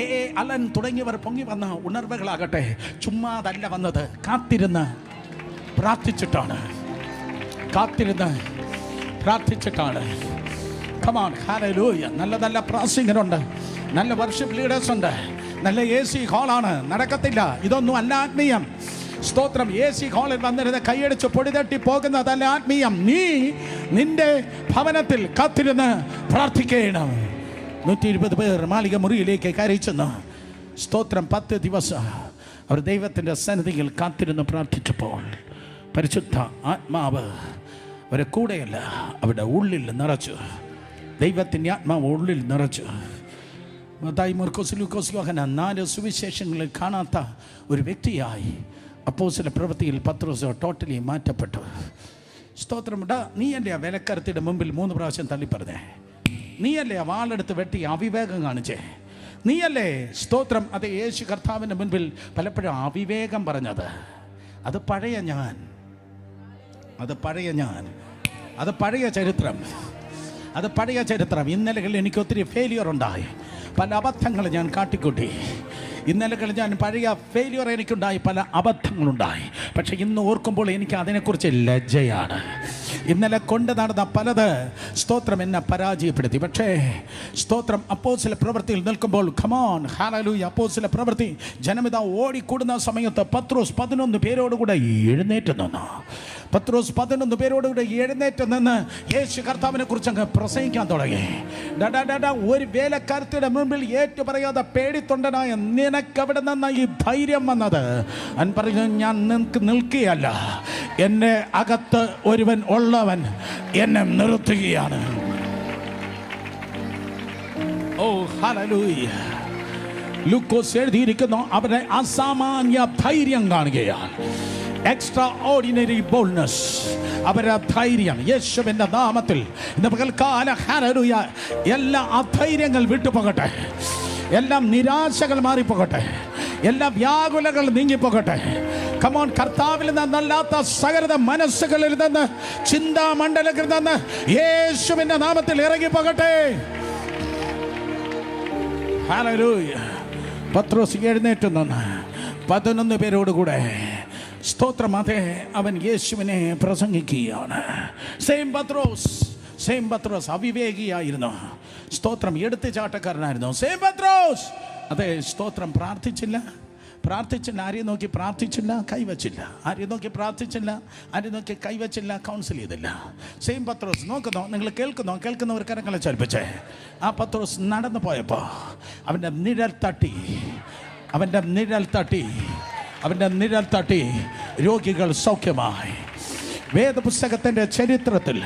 എ അലൻ തുടങ്ങിയവർ പൊങ്ങി വന്ന ഉണർവുകളാകട്ടെ ചുമ്മാതല്ല വന്നത്, കാത്തിരുന്ന് പ്രാർത്ഥിച്ചിട്ടാണ്. കാത്തിരുന്ന് പ്രാർത്ഥിച്ചിട്ടാണ്. Come on, hallelujah. നല്ല പ്രാസിംഗറുണ്ട്, നല്ല വർഷിപ്പ് ലീഡേഴ്സ് ഉണ്ട്, നല്ല AC ഹാളാണ്. നടക്കത്തില്ല. ഇതൊന്നും അല്ല ആത്മീയം. സ്തോത്രം. AC ഹാളിൽ വന്നിരുന്ന് കൈയടിച്ച് പൊടിതട്ടി പോകുന്നതല്ല ആത്മീയം. നീ നിന്റെ ഭവനത്തിൽ കാത്തിരുന്ന് പ്രാർത്ഥിക്കണം. 120 പേർ മാളിക മുറിയിലേക്ക് കയറി ചെന്നു. സ്തോത്രം. 10 ദിവസം അവർ ദൈവത്തിൻ്റെ സന്നിധിയിൽ കാത്തിരുന്ന് പ്രാർത്ഥിച്ചപ്പോൾ പരിശുദ്ധ ആത്മാവ് അവരെ കൂടെയല്ല, അവരുടെ ഉള്ളിൽ നിറച്ചു. ദൈവത്തിൻ്റെ ആത്മാവ് ഉള്ളിൽ നിറച്ചു. മത്തായി, മർക്കോസ്, ലൂക്കോസ്, യോഹന്നാൻ 4 സുവിശേഷങ്ങളിൽ കാണാത്ത ഒരു വ്യക്തിയായി അപ്പോസ്തല പ്രവൃത്തിയിൽ പത്രോസ് ടോട്ടലി മാറ്റപ്പെട്ടു. സ്തോത്രം. നീയല്ലേ ആ വിലക്കരത്തിയുടെ മുമ്പിൽ 3 പ്രാവശ്യം തള്ളിപ്പറഞ്ഞേ? നീയല്ലേ ആ വാളെടുത്ത് വെട്ടി അവിവേകം കാണിച്ചേ? നീയല്ലേ സ്തോത്രം അത് യേശു കർത്താവിൻ്റെ മുൻപിൽ പലപ്പോഴും അവിവേകം പറഞ്ഞത്? അത് പഴയ ഞാൻ, അത് പഴയ ഞാൻ, അത് പഴയ ചരിത്രം, അത് പഴയ ചരിത്രം. ഇന്നലകളിൽ എനിക്ക് ഒത്തിരി ഫെയിലിയർ ഉണ്ടായി, പല അബദ്ധങ്ങൾ ഞാൻ കാട്ടിക്കൂട്ടി. ഇന്നലകളിൽ ഞാൻ പഴയ ഫെയിലിയർ എനിക്കുണ്ടായി, പല അബദ്ധങ്ങളുണ്ടായി. പക്ഷെ ഇന്ന് ഓർക്കുമ്പോൾ എനിക്ക് അതിനെക്കുറിച്ച് ലജ്ജയാണ്. ഇന്നലെ കൊണ്ട് നടന്ന പലത് സ്തോത്രം എന്നെ പരാജയപ്പെടുത്തി. പക്ഷേ സ്തോത്രം അപ്പോസ്തല പ്രവൃത്തിയിൽ നിൽക്കുമ്പോൾ കമോൺ ഹല്ലേലൂയ, അപ്പോസ്തല പ്രവൃത്തി ജനമിതാ ഓടിക്കൂടുന്ന സമയത്ത് പത്രോസ് 11 പേരോടുകൂടെ എഴുന്നേറ്റ് നിന്നു. പത്രോസ് 11 പേരോടുകൂടെ എഴുന്നേറ്റ് നിന്ന് യേശു കർത്താവിനെ കുറിച്ച് അങ്ങ് പ്രസംഗിക്കാൻ തുടങ്ങി. ഒരു വേലക്കാരത്തിയുടെ മുമ്പിൽ ഏറ്റു പറയാതെ പേടിത്തൊണ്ടനായ നിനക്കവിടെ നിന്ന് ഈ ധൈര്യം വന്നത്? അവൻ പറഞ്ഞു, ഞാൻ നിനക്ക് നിൽക്കുകയല്ല, എന്നെ അകത്ത് ഒരുവൻ ഉള്ളവൻ എന്നെ നിർത്തുകയാണ്. ഓ ഹല്ലേലൂയ. ലൂക്കോസ് എഴുതിയിരിക്കുന്നു, അവരുടെ അസാമാന്യ ധൈര്യം കാണുകയാണ്. എക്സ്ട്രാ ഓർഡിനറി ബോൾഡ്നെസ്, അവരുടെ ധൈര്യം യേശുവിൻ്റെ നാമത്തിൽ ഇന്ന് പകൽക്കാല ഹല്ലേലൂയ എല്ലാ അധൈര്യങ്ങൾ വിട്ടുപോകട്ടെ, എല്ലാം നിരാശകൾ മാറിപ്പോകട്ടെ, എല്ലാ വ്യാകുലകൾ നീങ്ങിപ്പോകട്ടെ. കമോൺ, കർത്താവിൽ നിന്നല്ലാത്ത സകല മനസ്സുകളിൽ നിന്ന്, ചിന്താമണ്ഡലത്തിൽ നിന്ന് യേശുവിൻ്റെ നാമത്തിൽ ഇറങ്ങിപ്പോകട്ടെ. ഹല്ലേലൂയ. പത്രോസ് എഴുന്നേറ്റ് നിന്ന് 11 പേരോടുകൂടെ സ്തോത്രം അതെ അവൻ യേശുവിനെ പ്രസംഗിക്കുകയാണ്. സെയിം പത്രോസ് അവിവേകിയായിരുന്നു. സ്തോത്രം എടുത്തുചാട്ടക്കാരനായിരുന്നു. സെയിം പത്രോസ് അതെ സ്തോത്രം പ്രാർത്ഥിച്ചില്ല. ആരെയും നോക്കി പ്രാർത്ഥിച്ചില്ല, കൈവച്ചില്ല. ആരെയും നോക്കി പ്രാർത്ഥിച്ചില്ല, ആരെയും നോക്കി കൈവച്ചില്ല, കൗൺസിൽ ചെയ്തില്ല. സെയിം പത്രോസ്. നോക്കുന്നോ നിങ്ങൾ? കേൾക്കുന്നവർ കരങ്ങളെ ചലിപ്പിച്ചേ. ആ പത്രോസ് നടന്നു പോയപ്പോൾ അവൻ്റെ നിഴൽ തട്ടി രോഗികൾ സൗഖ്യമായി. വേദപുസ്തകത്തിൻ്റെ ചരിത്രത്തിൽ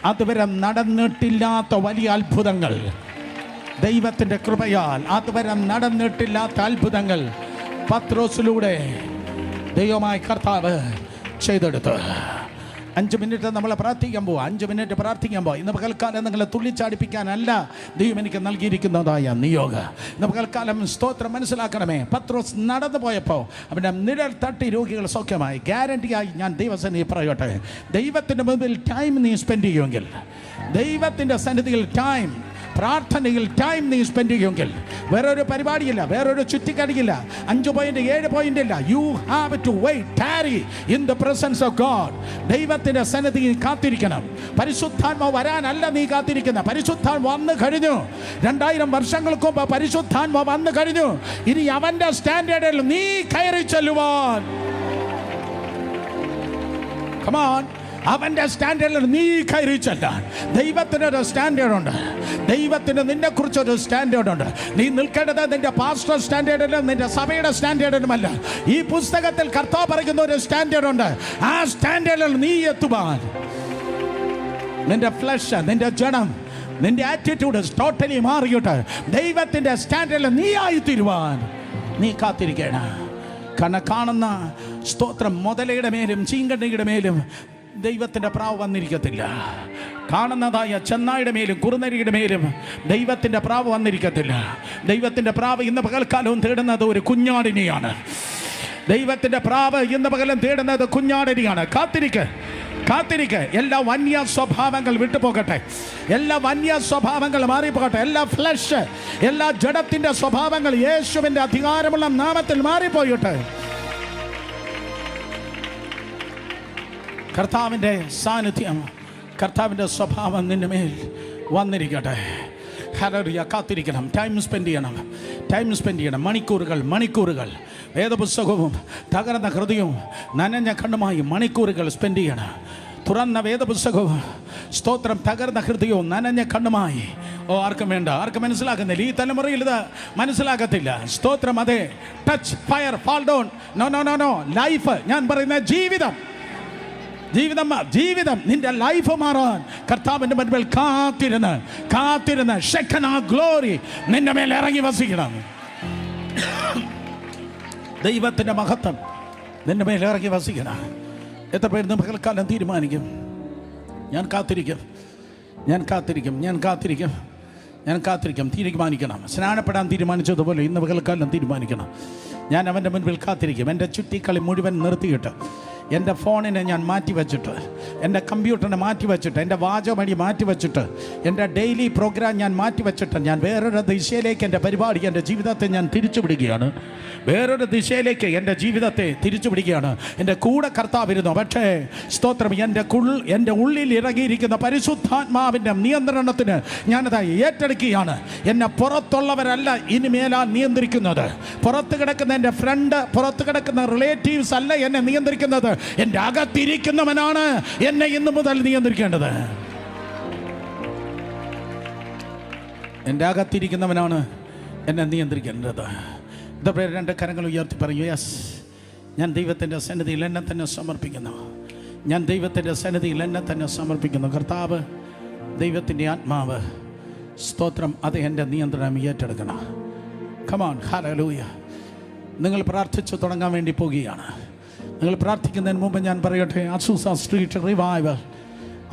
അതുവരെ നടന്നിട്ടില്ലാത്ത വലിയ അത്ഭുതങ്ങൾ, ദൈവത്തിൻ്റെ കൃപയാൽ അതുവരെ നടന്നിട്ടില്ലാത്ത അത്ഭുതങ്ങൾ പത്രോസിലൂടെ ദൈവമായ കർത്താവ് ചെയ്തെടുത്ത്. 5 മിനിറ്റ് നമ്മൾ പ്രാർത്ഥിക്കാൻ പോവാം. 5 മിനിറ്റ് പ്രാർത്ഥിക്കാൻ പോവാം. ഇന്ന് പകൽക്കാലം നിങ്ങളെ തുള്ളിച്ചാടിപ്പിക്കാനല്ല ദൈവം എനിക്ക് നൽകിയിരിക്കുന്നതായ നിയോഗം. ഇന്ന് പകൽക്കാലം സ്തോത്രം മനസ്സിലാക്കണമേ. പത്രോസ് നടന്നു പോയപ്പോൾ അവൻ്റെ നിഴൽ തട്ടി രോഗികൾ സൗഖ്യമായി. ഗ്യാരണ്ടിയായി ഞാൻ ദൈവസന്നിധി പറയട്ടെ, ദൈവത്തിൻ്റെ മുമ്പിൽ ടൈം നീ സ്പെൻഡ് ചെയ്യുമെങ്കിൽ, ദൈവത്തിൻ്റെ സന്നിധിയിൽ ടൈം, പ്രാർത്ഥനയിൽ ടൈം നീ സ്പെൻഡ് ചെയ്യുമെങ്കിൽ, വേറൊരു പരിപാടിയില്ല, വേറൊരു ചുറ്റിക്കളിയില്ല, 5 പോയിന്റ് 7 പോയിന്റ് ഇല്ല. You have to wait, tarry in the presence of God. ദൈവത്തിൻ്റെ സന്നിധിയിൽ കാത്തിരിക്കണം. പരിശുദ്ധാത്മാവ് വരാനല്ല നീ കാത്തിരിക്കുന്ന, പരിശുദ്ധാത്മ വന്നു കഴിഞ്ഞു. 2000 വർഷങ്ങൾക്ക് മുമ്പ് പരിശുദ്ധാത്മ വന്നു കഴിഞ്ഞു. ഇനി അവൻ്റെ സ്റ്റാൻഡേർഡിൽ നീ കയറി ചെല്ലുവാൻ. Come on, അവൻ്റെ സ്റ്റാൻഡേർഡിൽ നീ കയറി ചെല്ലാൻ. ദൈവത്തിനൊരു സ്റ്റാൻഡേർഡുണ്ട്. ദൈവത്തിന് നിന്നെക്കുറിച്ചൊരു സ്റ്റാൻഡേർഡുണ്ട്. നീ നിൽക്കേണ്ടത് നിന്റെ പാസ്റ്റർ സ്റ്റാൻഡേർഡിലും നിന്റെ സഭയുടെ സ്റ്റാൻഡേർഡിലുമല്ല. ഈ പുസ്തകത്തിൽ കർത്താവ് പറയുന്ന ഒരു സ്റ്റാൻഡേർഡുണ്ട്. ആ സ്റ്റാൻഡേർഡിൽ നീ എത്തുവാൻ നിന്റെ ഫ്ലഷ്, നിന്റെ ജഡം, നിന്റെ ആറ്റിറ്റ്യൂഡ് ടോട്ടലി മാറിയിട്ട് ദൈവത്തിൻ്റെ സ്റ്റാൻഡേർഡിൽ നീ ആയിത്തീരുവാൻ നീ കാത്തിരിക്കണം. കാണുന്ന സ്തോത്രം മുതലയുടെ മേലും ചീങ്കണ്ണിയുടെ മേലും ദൈവത്തിൻ്റെ പ്രാവ് വന്നിരിക്കത്തില്ല. കാണുന്നതായ ചെന്നായുടെ മേലും കുറുനരിയുടെ മേലും ദൈവത്തിൻ്റെ പ്രാവ് വന്നിരിക്കത്തില്ല. ദൈവത്തിൻ്റെ പ്രാവ് ഇന്ന് പകൽക്കാലവും തേടുന്നത് ഒരു കുഞ്ഞാടിനെയാണ്. ദൈവത്തിൻ്റെ പ്രാവ് ഇന്ന് പകലും തേടുന്നത് കുഞ്ഞാടിനെയാണ്. കാത്തിരിക്ക്. എല്ലാ വന്യ സ്വഭാവങ്ങൾ വിട്ടുപോകട്ടെ, എല്ലാ വന്യ സ്വഭാവങ്ങൾ മാറിപ്പോകട്ടെ, എല്ലാ ഫ്ലഷ്, എല്ലാ ജഡത്തിൻ്റെ സ്വഭാവങ്ങൾ യേശുവിൻ്റെ അധികാരമുള്ള നാമത്തിൽ മാറിപ്പോയിട്ട് കർത്താവിൻ്റെ സാന്നിധ്യം, കർത്താവിൻ്റെ സ്വഭാവം നിന്റെ മേൽ വന്നിരിക്കട്ടെ. ഹല്ലേലൂയ. കാത്തിരിക്കണം. ടൈം സ്പെൻഡ് ചെയ്യണം. മണിക്കൂറുകൾ വേദപുസ്തകവും തകർന്ന ഹൃദയവും നനഞ്ഞ കണ്ണുമായി മണിക്കൂറുകൾ സ്പെൻഡ് ചെയ്യണം. തുറന്ന വേദപുസ്തകവും സ്തോത്രം തകർന്ന ഹൃദയവും നനഞ്ഞ കണ്ണുമായി. ആർക്കും വേണ്ട, ആർക്കും മനസ്സിലാക്കുന്നില്ല. ഈ തലമുറയിൽ ഇത് മനസ്സിലാക്കത്തില്ല. സ്തോത്രം. അതെ, touch fire fall down. No. Life, ഞാൻ പറയുന്ന ജീവിതം നിന്റെ ലൈഫ് മാറാൻ കർത്താവിൻ്റെ മുൻപിൽ കാത്തിരുന്ന് ഷെക്കന ഗ്ലോറി നിന്റെ മേൽ ഇറങ്ങി വസിക്കണം. ദൈവത്തിൻ്റെ മഹത്വം നിന്റെ മേൽ ഇറങ്ങി വസിക്കണം. എത്ര പേര് പകൽക്കാലം തീരുമാനിക്കും ഞാൻ കാത്തിരിക്കും, ഞാൻ കാത്തിരിക്കും, ഞാൻ കാത്തിരിക്കും, ഞാൻ കാത്തിരിക്കും. തീരുമാനിക്കണം. സ്നാനപ്പെടാൻ തീരുമാനിച്ചതുപോലെ ഇന്ന് പകൽക്കാലം തീരുമാനിക്കണം. ഞാൻ അവൻ്റെ മുൻപിൽ കാത്തിരിക്കും. എൻ്റെ ചുറ്റിക്കളി മുഴുവൻ നിർത്തിയിട്ട്, എൻ്റെ ഫോണിനെ ഞാൻ മാറ്റി വച്ചിട്ട്, എൻ്റെ കമ്പ്യൂട്ടറിനെ മാറ്റി വച്ചിട്ട്, എൻ്റെ വാചമണി മാറ്റി വച്ചിട്ട്, എൻ്റെ ഡെയിലി പ്രോഗ്രാം ഞാൻ മാറ്റി വച്ചിട്ട്, ഞാൻ വേറൊരു ദിശയിലേക്ക് എൻ്റെ പരിപാടി, എൻ്റെ ജീവിതത്തെ ഞാൻ തിരിച്ചുപിടിക്കുകയാണ്. വേറൊരു ദിശയിലേക്ക് എൻ്റെ ജീവിതത്തെ തിരിച്ചുപിടിക്കുകയാണ്. എൻ്റെ കൂടെ കർത്താവിരുന്നു. പക്ഷേ സ്തോത്രം, എൻ്റെ ഉള്ളിൽ ഇറങ്ങിയിരിക്കുന്ന പരിശുദ്ധാത്മാവിൻ്റെ നിയന്ത്രണത്തിന് ഞാനത് ഏറ്റെടുക്കുകയാണ്. എന്നെ പുറത്തുള്ളവരല്ല ഇനിമേലാൽ നിയന്ത്രിക്കുന്നത്. പുറത്ത് കിടക്കുന്ന എൻ്റെ ഫ്രണ്ട്, പുറത്ത് കിടക്കുന്ന റിലേറ്റീവ്സ് അല്ല എന്നെ നിയന്ത്രിക്കുന്നത്. എൻ്റെ അകത്തിരിക്കുന്നവനാണ് എന്നെ ഇന്നു മുതൽ നിയന്ത്രിക്കേണ്ടത്. എൻ്റെ അകത്തിരിക്കുന്നവനാണ് എന്നെ നിയന്ത്രിക്കേണ്ടത്. രണ്ട് കരങ്ങൾ ഉയർത്തി പറയൂ, യെസ്, ഞാൻ ദൈവത്തിൻ്റെ സന്നിധിയിൽ എന്നെ തന്നെ സമർപ്പിക്കുന്നു. ഞാൻ ദൈവത്തിൻ്റെ സന്നിധിയിൽ എന്നെ തന്നെ സമർപ്പിക്കുന്നു. കർത്താവ്, ദൈവത്തിൻ്റെ ആത്മാവ്, സ്തോത്രം, അത് എൻ്റെ നിയന്ത്രണം ഏറ്റെടുക്കണം. Come on, hallelujah. നിങ്ങൾ പ്രാർത്ഥിച്ചു തുടങ്ങാൻ വേണ്ടി പോകുകയാണ്. നിങ്ങൾ പ്രാർത്ഥിക്കുന്നതിന് മുമ്പ് ഞാൻ പറയട്ടെ, അസൂസ സ്ട്രീറ്റ് റിവൈവൽ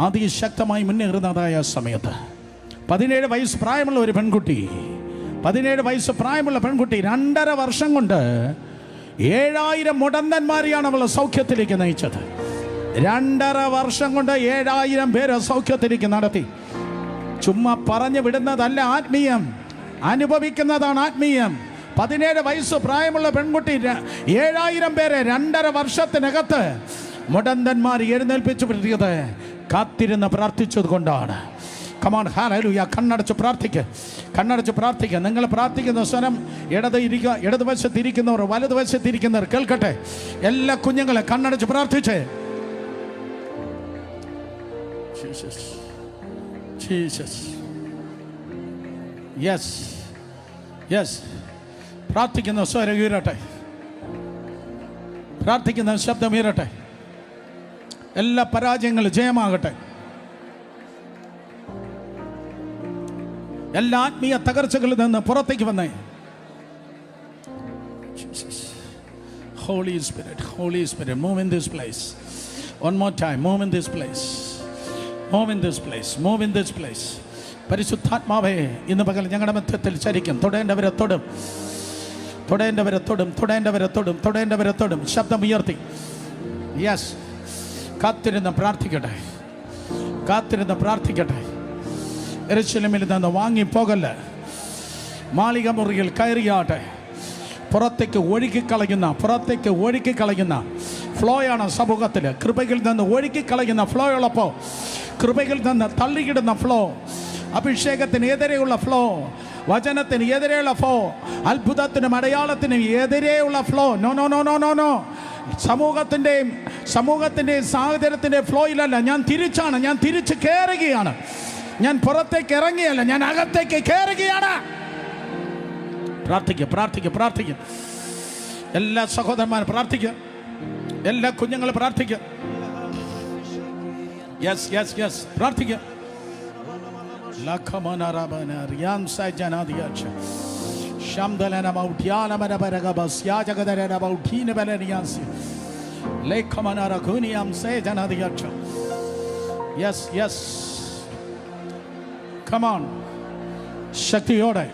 അതിശക്തമായി മുന്നേറുന്നതായ സമയത്ത് 17 വയസ്സ് പ്രായമുള്ള ഒരു പെൺകുട്ടി, 17 വയസ്സ് പ്രായമുള്ള പെൺകുട്ടി 2.5 വർഷം കൊണ്ട് 7000 മുടന്തന്മാരെയാണ് അവൾ സൗഖ്യത്തിലേക്ക് നയിച്ചത്. 2.5 വർഷം കൊണ്ട് 7000 പേര് സൗഖ്യത്തിലേക്ക് നടത്തി. ചുമ്മാ പറഞ്ഞു വിടുന്നതല്ല ആത്മീയം, അനുഭവിക്കുന്നതാണ് ആത്മീയം. 17 വയസ്സ് പ്രായമുള്ള പെൺകുട്ടി 7000 പേരെ 2.5 വർഷത്തിനകത്ത് മുടന്തന്മാർ എഴുന്നേൽപ്പിച്ചു വിട്ടത് കാത്തിരുന്ന് പ്രാർത്ഥിച്ചത് കൊണ്ടാണ്. Come on, hallelujah. കണ്ണടച്ച് പ്രാർത്ഥിക്കുക, കണ്ണടച്ച് പ്രാർത്ഥിക്കുക. നിങ്ങൾ പ്രാർത്ഥിക്കുന്ന സ്വരം ഇടതുവശത്തിരിക്കുന്നവർ, വലതുവശത്തിരിക്കുന്നവർ കേൾക്കട്ടെ. എല്ലാ കുഞ്ഞുങ്ങളെ കണ്ണടച്ച് പ്രാർത്ഥിച്ചേ. Jesus, Jesus, yes, yes. പ്രാർത്ഥിക്കുന്ന സ്വരം ഉയരട്ടെ, പ്രാർത്ഥിക്കുന്ന ശബ്ദം ഉയരട്ടെ. എല്ലാ പരാജയങ്ങളും ജയമാകട്ടെ. എല്ലാ ആത്മീയ തകർച്ചകളിൽ നിന്ന് പുറത്തേക്ക് വന്നേ. Holy Spirit, Holy Spirit, move in this place. One more time, move in this place. Move in this place, move in this place. പരിശുദ്ധാത്മാവേ, ഇന്ന് പകൽ ഞങ്ങളുടെ മധ്യത്തിൽ ചരിക്കും. തൊടേണ്ടവരെ തൊടും, തൊടേണ്ടവരെ തൊടും, തൊടേണ്ടവരെ തൊടും, തൊടേണ്ടവരെ തൊടും. ശബ്ദം ഉയർത്തി. യെസ്, കാത്തിരുന്ന് പ്രാർത്ഥിക്കട്ടെ, കാത്തിരുന്ന് പ്രാർത്ഥിക്കട്ടെ. യെരൂശലേമിൽ നിന്ന് വാങ്ങിപ്പോകല്ല, മാളിക മുറിയിൽ കയറിയാട്ടെ. പുറത്തേക്ക് ഒഴുക്കിക്കളയുന്ന ഫ്ലോയാണ് സമൂഹത്തിൽ. കൃപയിൽ നിന്ന് ഒഴുക്കിക്കളയുന്ന ഫ്ലോ ഉള്ളപ്പോൾ, കൃപയിൽ നിന്ന് തള്ളിയിടുന്ന ഫ്ലോ, അഭിഷേകത്തിന് എതിരെയുള്ള ഫ്ലോ, വചനത്തിന് എതിരെയുള്ള ഫ്ലോ, അത്ഭുതത്തിനും അടയാളത്തിനും എതിരെയുള്ള flow. No no no no no no. സമൂഹത്തിൻ്റെയും സാഹചര്യത്തിൻ്റെ ഫ്ലോയിലല്ല. ഞാൻ തിരിച്ച് കയറുകയാണ്. ഞാൻ പുറത്തേക്ക് ഇറങ്ങിയല്ല, ഞാൻ അകത്തേക്ക് കയറുകയാണ്. പ്രാർത്ഥിക്കുക. എല്ലാ സഹോദരന്മാരും പ്രാർത്ഥിക്കുക, എല്ലാ കുഞ്ഞുങ്ങളും പ്രാർത്ഥിക്കുക. യെസ് യെസ് യെസ്, പ്രാർത്ഥിക്കുക. യെസ് യെസ്, come on, ശക്തിയോടെ.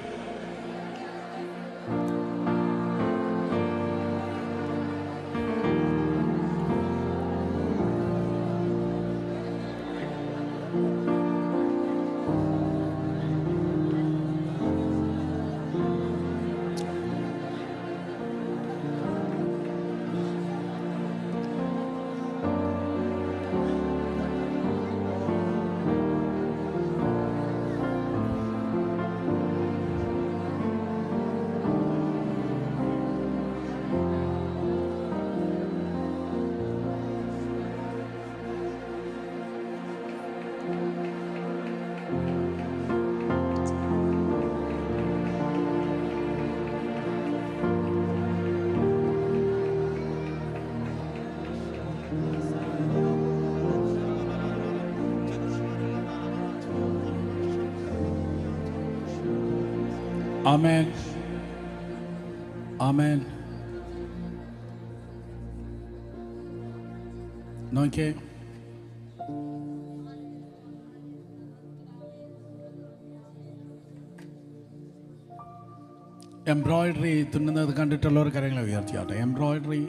ആമേൻ, ആമേൻ. നോക്കിയേ, എംബ്രോയിഡറി തുന്നുന്നത് കണ്ടിട്ടുള്ളവർ കരങ്ങളെ ഉയർത്തിയാട്ടെ. എംബ്രോയിഡറി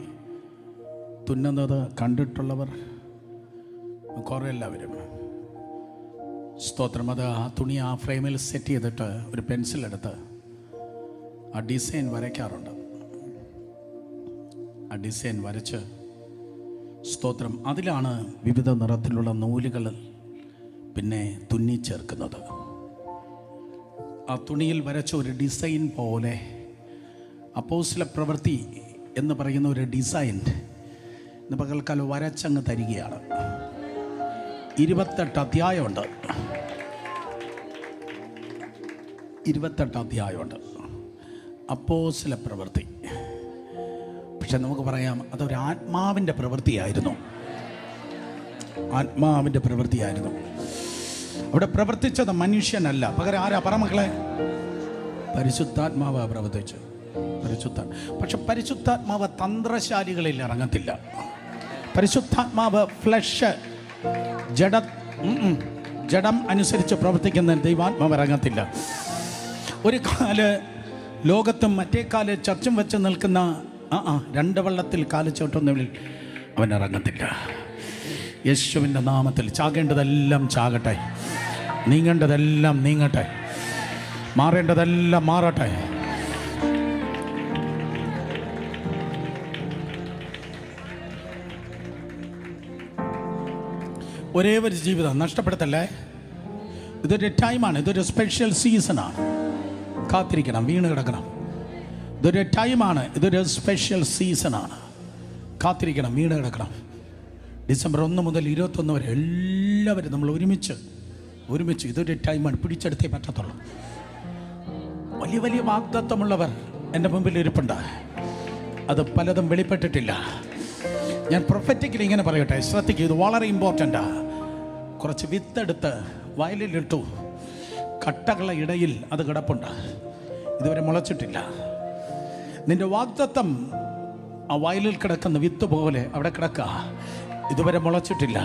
തുന്നുന്നത് കണ്ടിട്ടുള്ളവർ കുറേ എല്ലാവരും സ്തോത്രം. അത് ആ തുണി ആ ഫ്രെയിമിൽ സെറ്റ് ചെയ്തിട്ട് ഒരു പെൻസിലെടുത്ത് ആ ഡിസൈൻ വരയ്ക്കാറുണ്ട്. ആ ഡിസൈൻ വരച്ച് സ്തോത്രം അതിലാണ് വിവിധ നിറത്തിലുള്ള നൂലുകൾ പിന്നെ തുന്നി ചേർക്കുന്നത്. ആ തുണിയിൽ വരച്ച ഒരു ഡിസൈൻ പോലെ അപ്പോസ്തല പ്രവൃത്തി എന്ന് പറയുന്ന ഒരു ഡിസൈൻ ഇന്ന് പകൽക്കാലം വരച്ചങ്ങ് തരികയാണ്. 28 അധ്യായമുണ്ട്. 28 അധ്യായമുണ്ട് അപ്പോസ്തല പ്രവൃത്തി. പക്ഷെ നമുക്ക് പറയാം അതൊരു ആത്മാവിൻ്റെ പ്രവൃത്തിയായിരുന്നു. ആത്മാവിൻ്റെ പ്രവൃത്തിയായിരുന്നു. അവിടെ പ്രവർത്തിച്ചത് മനുഷ്യനല്ല, പകരം ആരാ? പറമക്കളെ, പരിശുദ്ധാത്മാവ് പ്രവർത്തിച്ചു. പക്ഷെ പരിശുദ്ധാത്മാവ് തന്ത്രശാലികളിൽ ഇറങ്ങത്തില്ല. പരിശുദ്ധാത്മാവ് ഫ്ലഷ് ജഡം അനുസരിച്ച് പ്രവർത്തിക്കുന്ന ദൈവാത്മാവ് ഇറങ്ങത്തില്ല. ഒരു കാല് ലോകത്തും മറ്റേ കാല് ചർച്ചും വെച്ച് നിൽക്കുന്ന രണ്ട് വെള്ളത്തിൽ കാല് ചവിട്ടുന്നവരിൽ അവൻ ഇറങ്ങത്തില്ല. യേശുവിൻ്റെ നാമത്തിൽ ചാകേണ്ടതെല്ലാം ചാകട്ടെ, നീങ്ങേണ്ടതെല്ലാം നീങ്ങട്ടെ, മാറേണ്ടതെല്ലാം മാറട്ടെ. ഒരേ ഒരു ജീവിതം നഷ്ടപ്പെടുത്തല്ലേ. ഇതൊരു ടൈമാണ്, ഇതൊരു സ്പെഷ്യൽ സീസണാണ്. കാത്തിരിക്കണം, വീണ് കിടക്കണം. ഇതൊരു ടൈമാണ്, ഇതൊരു സ്പെഷ്യൽ സീസണാണ്. കാത്തിരിക്കണം, വീണ് കിടക്കണം. ഡിസംബർ 1 മുതൽ 21 വരെ എല്ലാവരും നമ്മൾ ഒരുമിച്ച് ഇതൊരു ടൈമാണ്. പിടിച്ചെടുത്തേ പറ്റത്തുള്ളൂ. വലിയ വലിയ വാഗ്ദത്തമുള്ളവർ എൻ്റെ മുമ്പിൽ ഇരിപ്പുണ്ട്. അത് പലതും വെളിപ്പെട്ടിട്ടില്ല. ഞാൻ പ്രൊഫറ്റിക്കലി ഇങ്ങനെ പറയട്ടെ, ശ്രദ്ധിക്കുക, ഇത് വളരെ ഇമ്പോർട്ടൻ്റാണ്. കുറച്ച് വിത്തെടുത്ത് വയലിലിട്ടു, കട്ടകളുടെ ഇടയിൽ അത് കിടപ്പുണ്ട്, ഇതുവരെ മുളച്ചിട്ടില്ല. നിന്റെ വാഗ്ദത്തം ആ വയലിൽ കിടക്കുന്ന വിത്ത് പോലെ അവിടെ കിടക്കുക, ഇതുവരെ മുളച്ചിട്ടില്ല.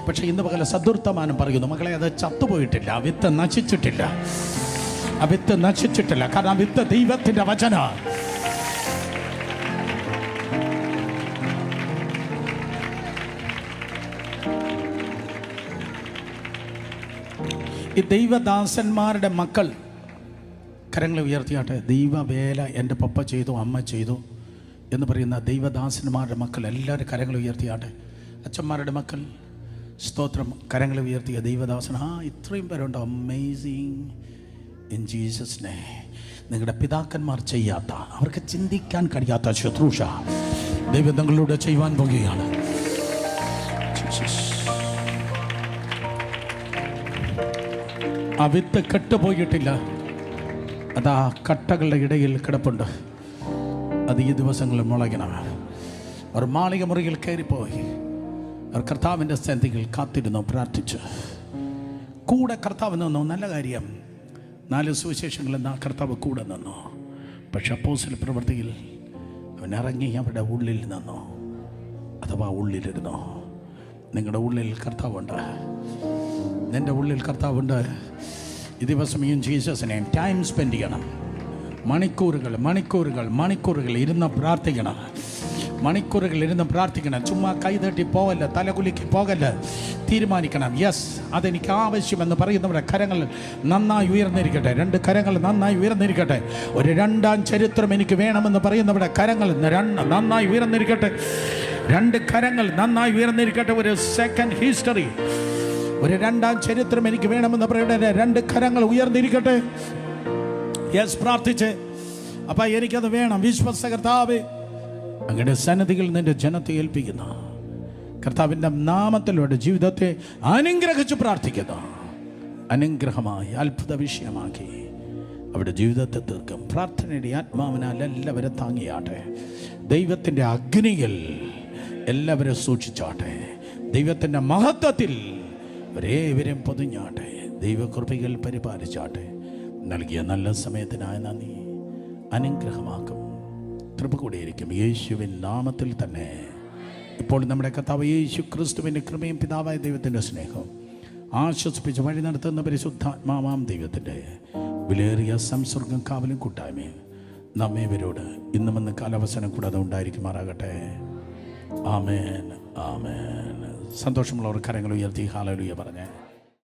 പക്ഷെ ഇന്ന് പകല സദുർത്തമാനം പറയുന്നു, മകളെ, അത് ചത്തുപോയിട്ടില്ല, ആ വിത്ത് നശിച്ചിട്ടില്ല, ആ വിത്ത് നശിച്ചിട്ടില്ല. കാരണം ആ വിത്ത് ദൈവത്തിൻ്റെ വചന. ഈ ദൈവദാസന്മാരുടെ മക്കൾ കരങ്ങളെ ഉയർത്തിയാട്ടെ. ദൈവവേല എൻ്റെ പപ്പ ചെയ്തു, അമ്മ ചെയ്തു എന്ന് പറയുന്ന ദൈവദാസന്മാരുടെ മക്കൾ എല്ലാവരും കരങ്ങൾ ഉയർത്തിയാട്ടെ. അച്ഛന്മാരുടെ മക്കൾ സ്തോത്രം, കരങ്ങൾ ഉയർത്തിയ ദൈവദാസൻ. ഇത്രയും പേരുണ്ട്. Amazing in Jesus name. നിങ്ങളുടെ പിതാക്കന്മാർ ചെയ്യാത്ത, അവർക്ക് ചിന്തിക്കാൻ കഴിയാത്ത ശുശ്രൂഷ ദൈവം നിങ്ങളിലൂടെ ചെയ്യുവാൻ പോകുകയാണ്. ആ വിത്ത് കെട്ടുപോയിട്ടില്ല, അതാ കട്ടകളുടെ ഇടയിൽ കിടപ്പുണ്ട്. അത് ഈ ദിവസങ്ങളിൽ മുളയ്ക്കണം. അവർ മാളിക മുറിയിൽ കയറിപ്പോയി. അവർ കർത്താവിൻ്റെ സന്നിധിയിൽ കാത്തിരുന്നു, പ്രാർത്ഥിച്ചു. കൂടെ കർത്താവ് നിന്നു. നല്ല കാര്യം. 4 സുവിശേഷങ്ങളിൽ കർത്താവ് കൂടെ നിന്നു. പക്ഷെ അപ്പോസ്തല പ്രവൃത്തിയിൽ അവൻ ഇറങ്ങി അവരുടെ ഉള്ളിൽ നിന്നു, അഥവാ ഉള്ളിലിരുന്നു. നിങ്ങളുടെ ഉള്ളിൽ കർത്താവുണ്ട്, നിൻ്റെ ഉള്ളിൽ കർത്താവുണ്ട്. ഈ ദിവസം ഈ ജീസസിനെ ടൈം സ്പെൻഡ് ചെയ്യണം. മണിക്കൂറുകൾ ഇരുന്ന് പ്രാർത്ഥിക്കണം. ചുമ്മാ കൈതട്ടി പോകല്ല, തലകുലുക്കി പോകല്ല. തീരുമാനിക്കണം, യെസ്, അതെനിക്ക് ആവശ്യമെന്ന് പറയുന്നവരുടെ കരങ്ങൾ നന്നായി ഉയർന്നിരിക്കട്ടെ. 2 കരങ്ങൾ നന്നായി ഉയർന്നിരിക്കട്ടെ. ഒരു 2ാം ചരിത്രം എനിക്ക് വേണമെന്ന് പറയുന്നവരുടെ കരങ്ങൾ നന്നായി ഉയർന്നിരിക്കട്ടെ. 2 കരങ്ങൾ നന്നായി ഉയർന്നിരിക്കട്ടെ. ഒരു സെക്കൻഡ് ഹിസ്റ്ററി, ഒരു 2ാം ചരിത്രം എനിക്ക് വേണമെന്ന് പറയുന്ന 2 കരങ്ങൾ ഉയർന്നിരിക്കട്ടെ. യെസ്, പ്രാർത്ഥിച്ച്, അപ്പം എനിക്കത് വേണം. വിശ്വസ കർത്താവേ, അങ്ങയുടെ സന്നിധിയിൽ നിന്റെ ജനത്തെ ഏൽപ്പിക്കുന്നു. കർത്താവിൻ്റെ നാമത്തിലൂടെ ജീവിതത്തെ അനുഗ്രഹിച്ച് പ്രാർത്ഥിക്കുന്നു. അനുഗ്രഹമായി അത്ഭുത വിഷയമാക്കി അവിടെ ജീവിതത്തെ തീർക്കും. പ്രാർത്ഥനയുടെ ആത്മാവിനാൽ എല്ലാവരും താങ്ങിയാട്ടെ. ദൈവത്തിൻ്റെ അഗ്നിയിൽ എല്ലാവരും സൂക്ഷിച്ചാട്ടെ. ദൈവത്തിൻ്റെ മഹത്വത്തിൽ ഒരേവരും പൊതിഞ്ഞാട്ടെ. ദൈവകൃപകൾ പരിപാലിച്ചാട്ടെ. നൽകിയ നല്ല സമയത്തിനായി നന്ദി. അനുഗ്രഹമാക്കും, കൃപ കൂടിയിരിക്കും. യേശുവിൻ നാമത്തിൽ തന്നെ ഇപ്പോൾ നമ്മുടെ കർത്താവ് യേശു ക്രിസ്തുവിൻ്റെ കൃപയും പിതാവായ ദൈവത്തിൻ്റെ സ്നേഹവും ആശ്വസിപ്പിച്ച് വഴി നടത്തുന്ന പരിശുദ്ധാത്മാവാം ദൈവത്തിൻ്റെ വിലയേറിയ സംസർഗം കാവലും കൂട്ടായ്മയും നമ്മേവരോട് ഇന്നും ഇന്ന് കാലാവസരം കൂടാതെ ഉണ്ടായിരിക്കുമാറാകട്ടെ. ആമേൻ, ആമേൻ. സന്തോഷമുള്ളവർ കരങ്ങൾ ഉയർത്തി ഹല്ലേലൂയ പറഞ്ഞേ.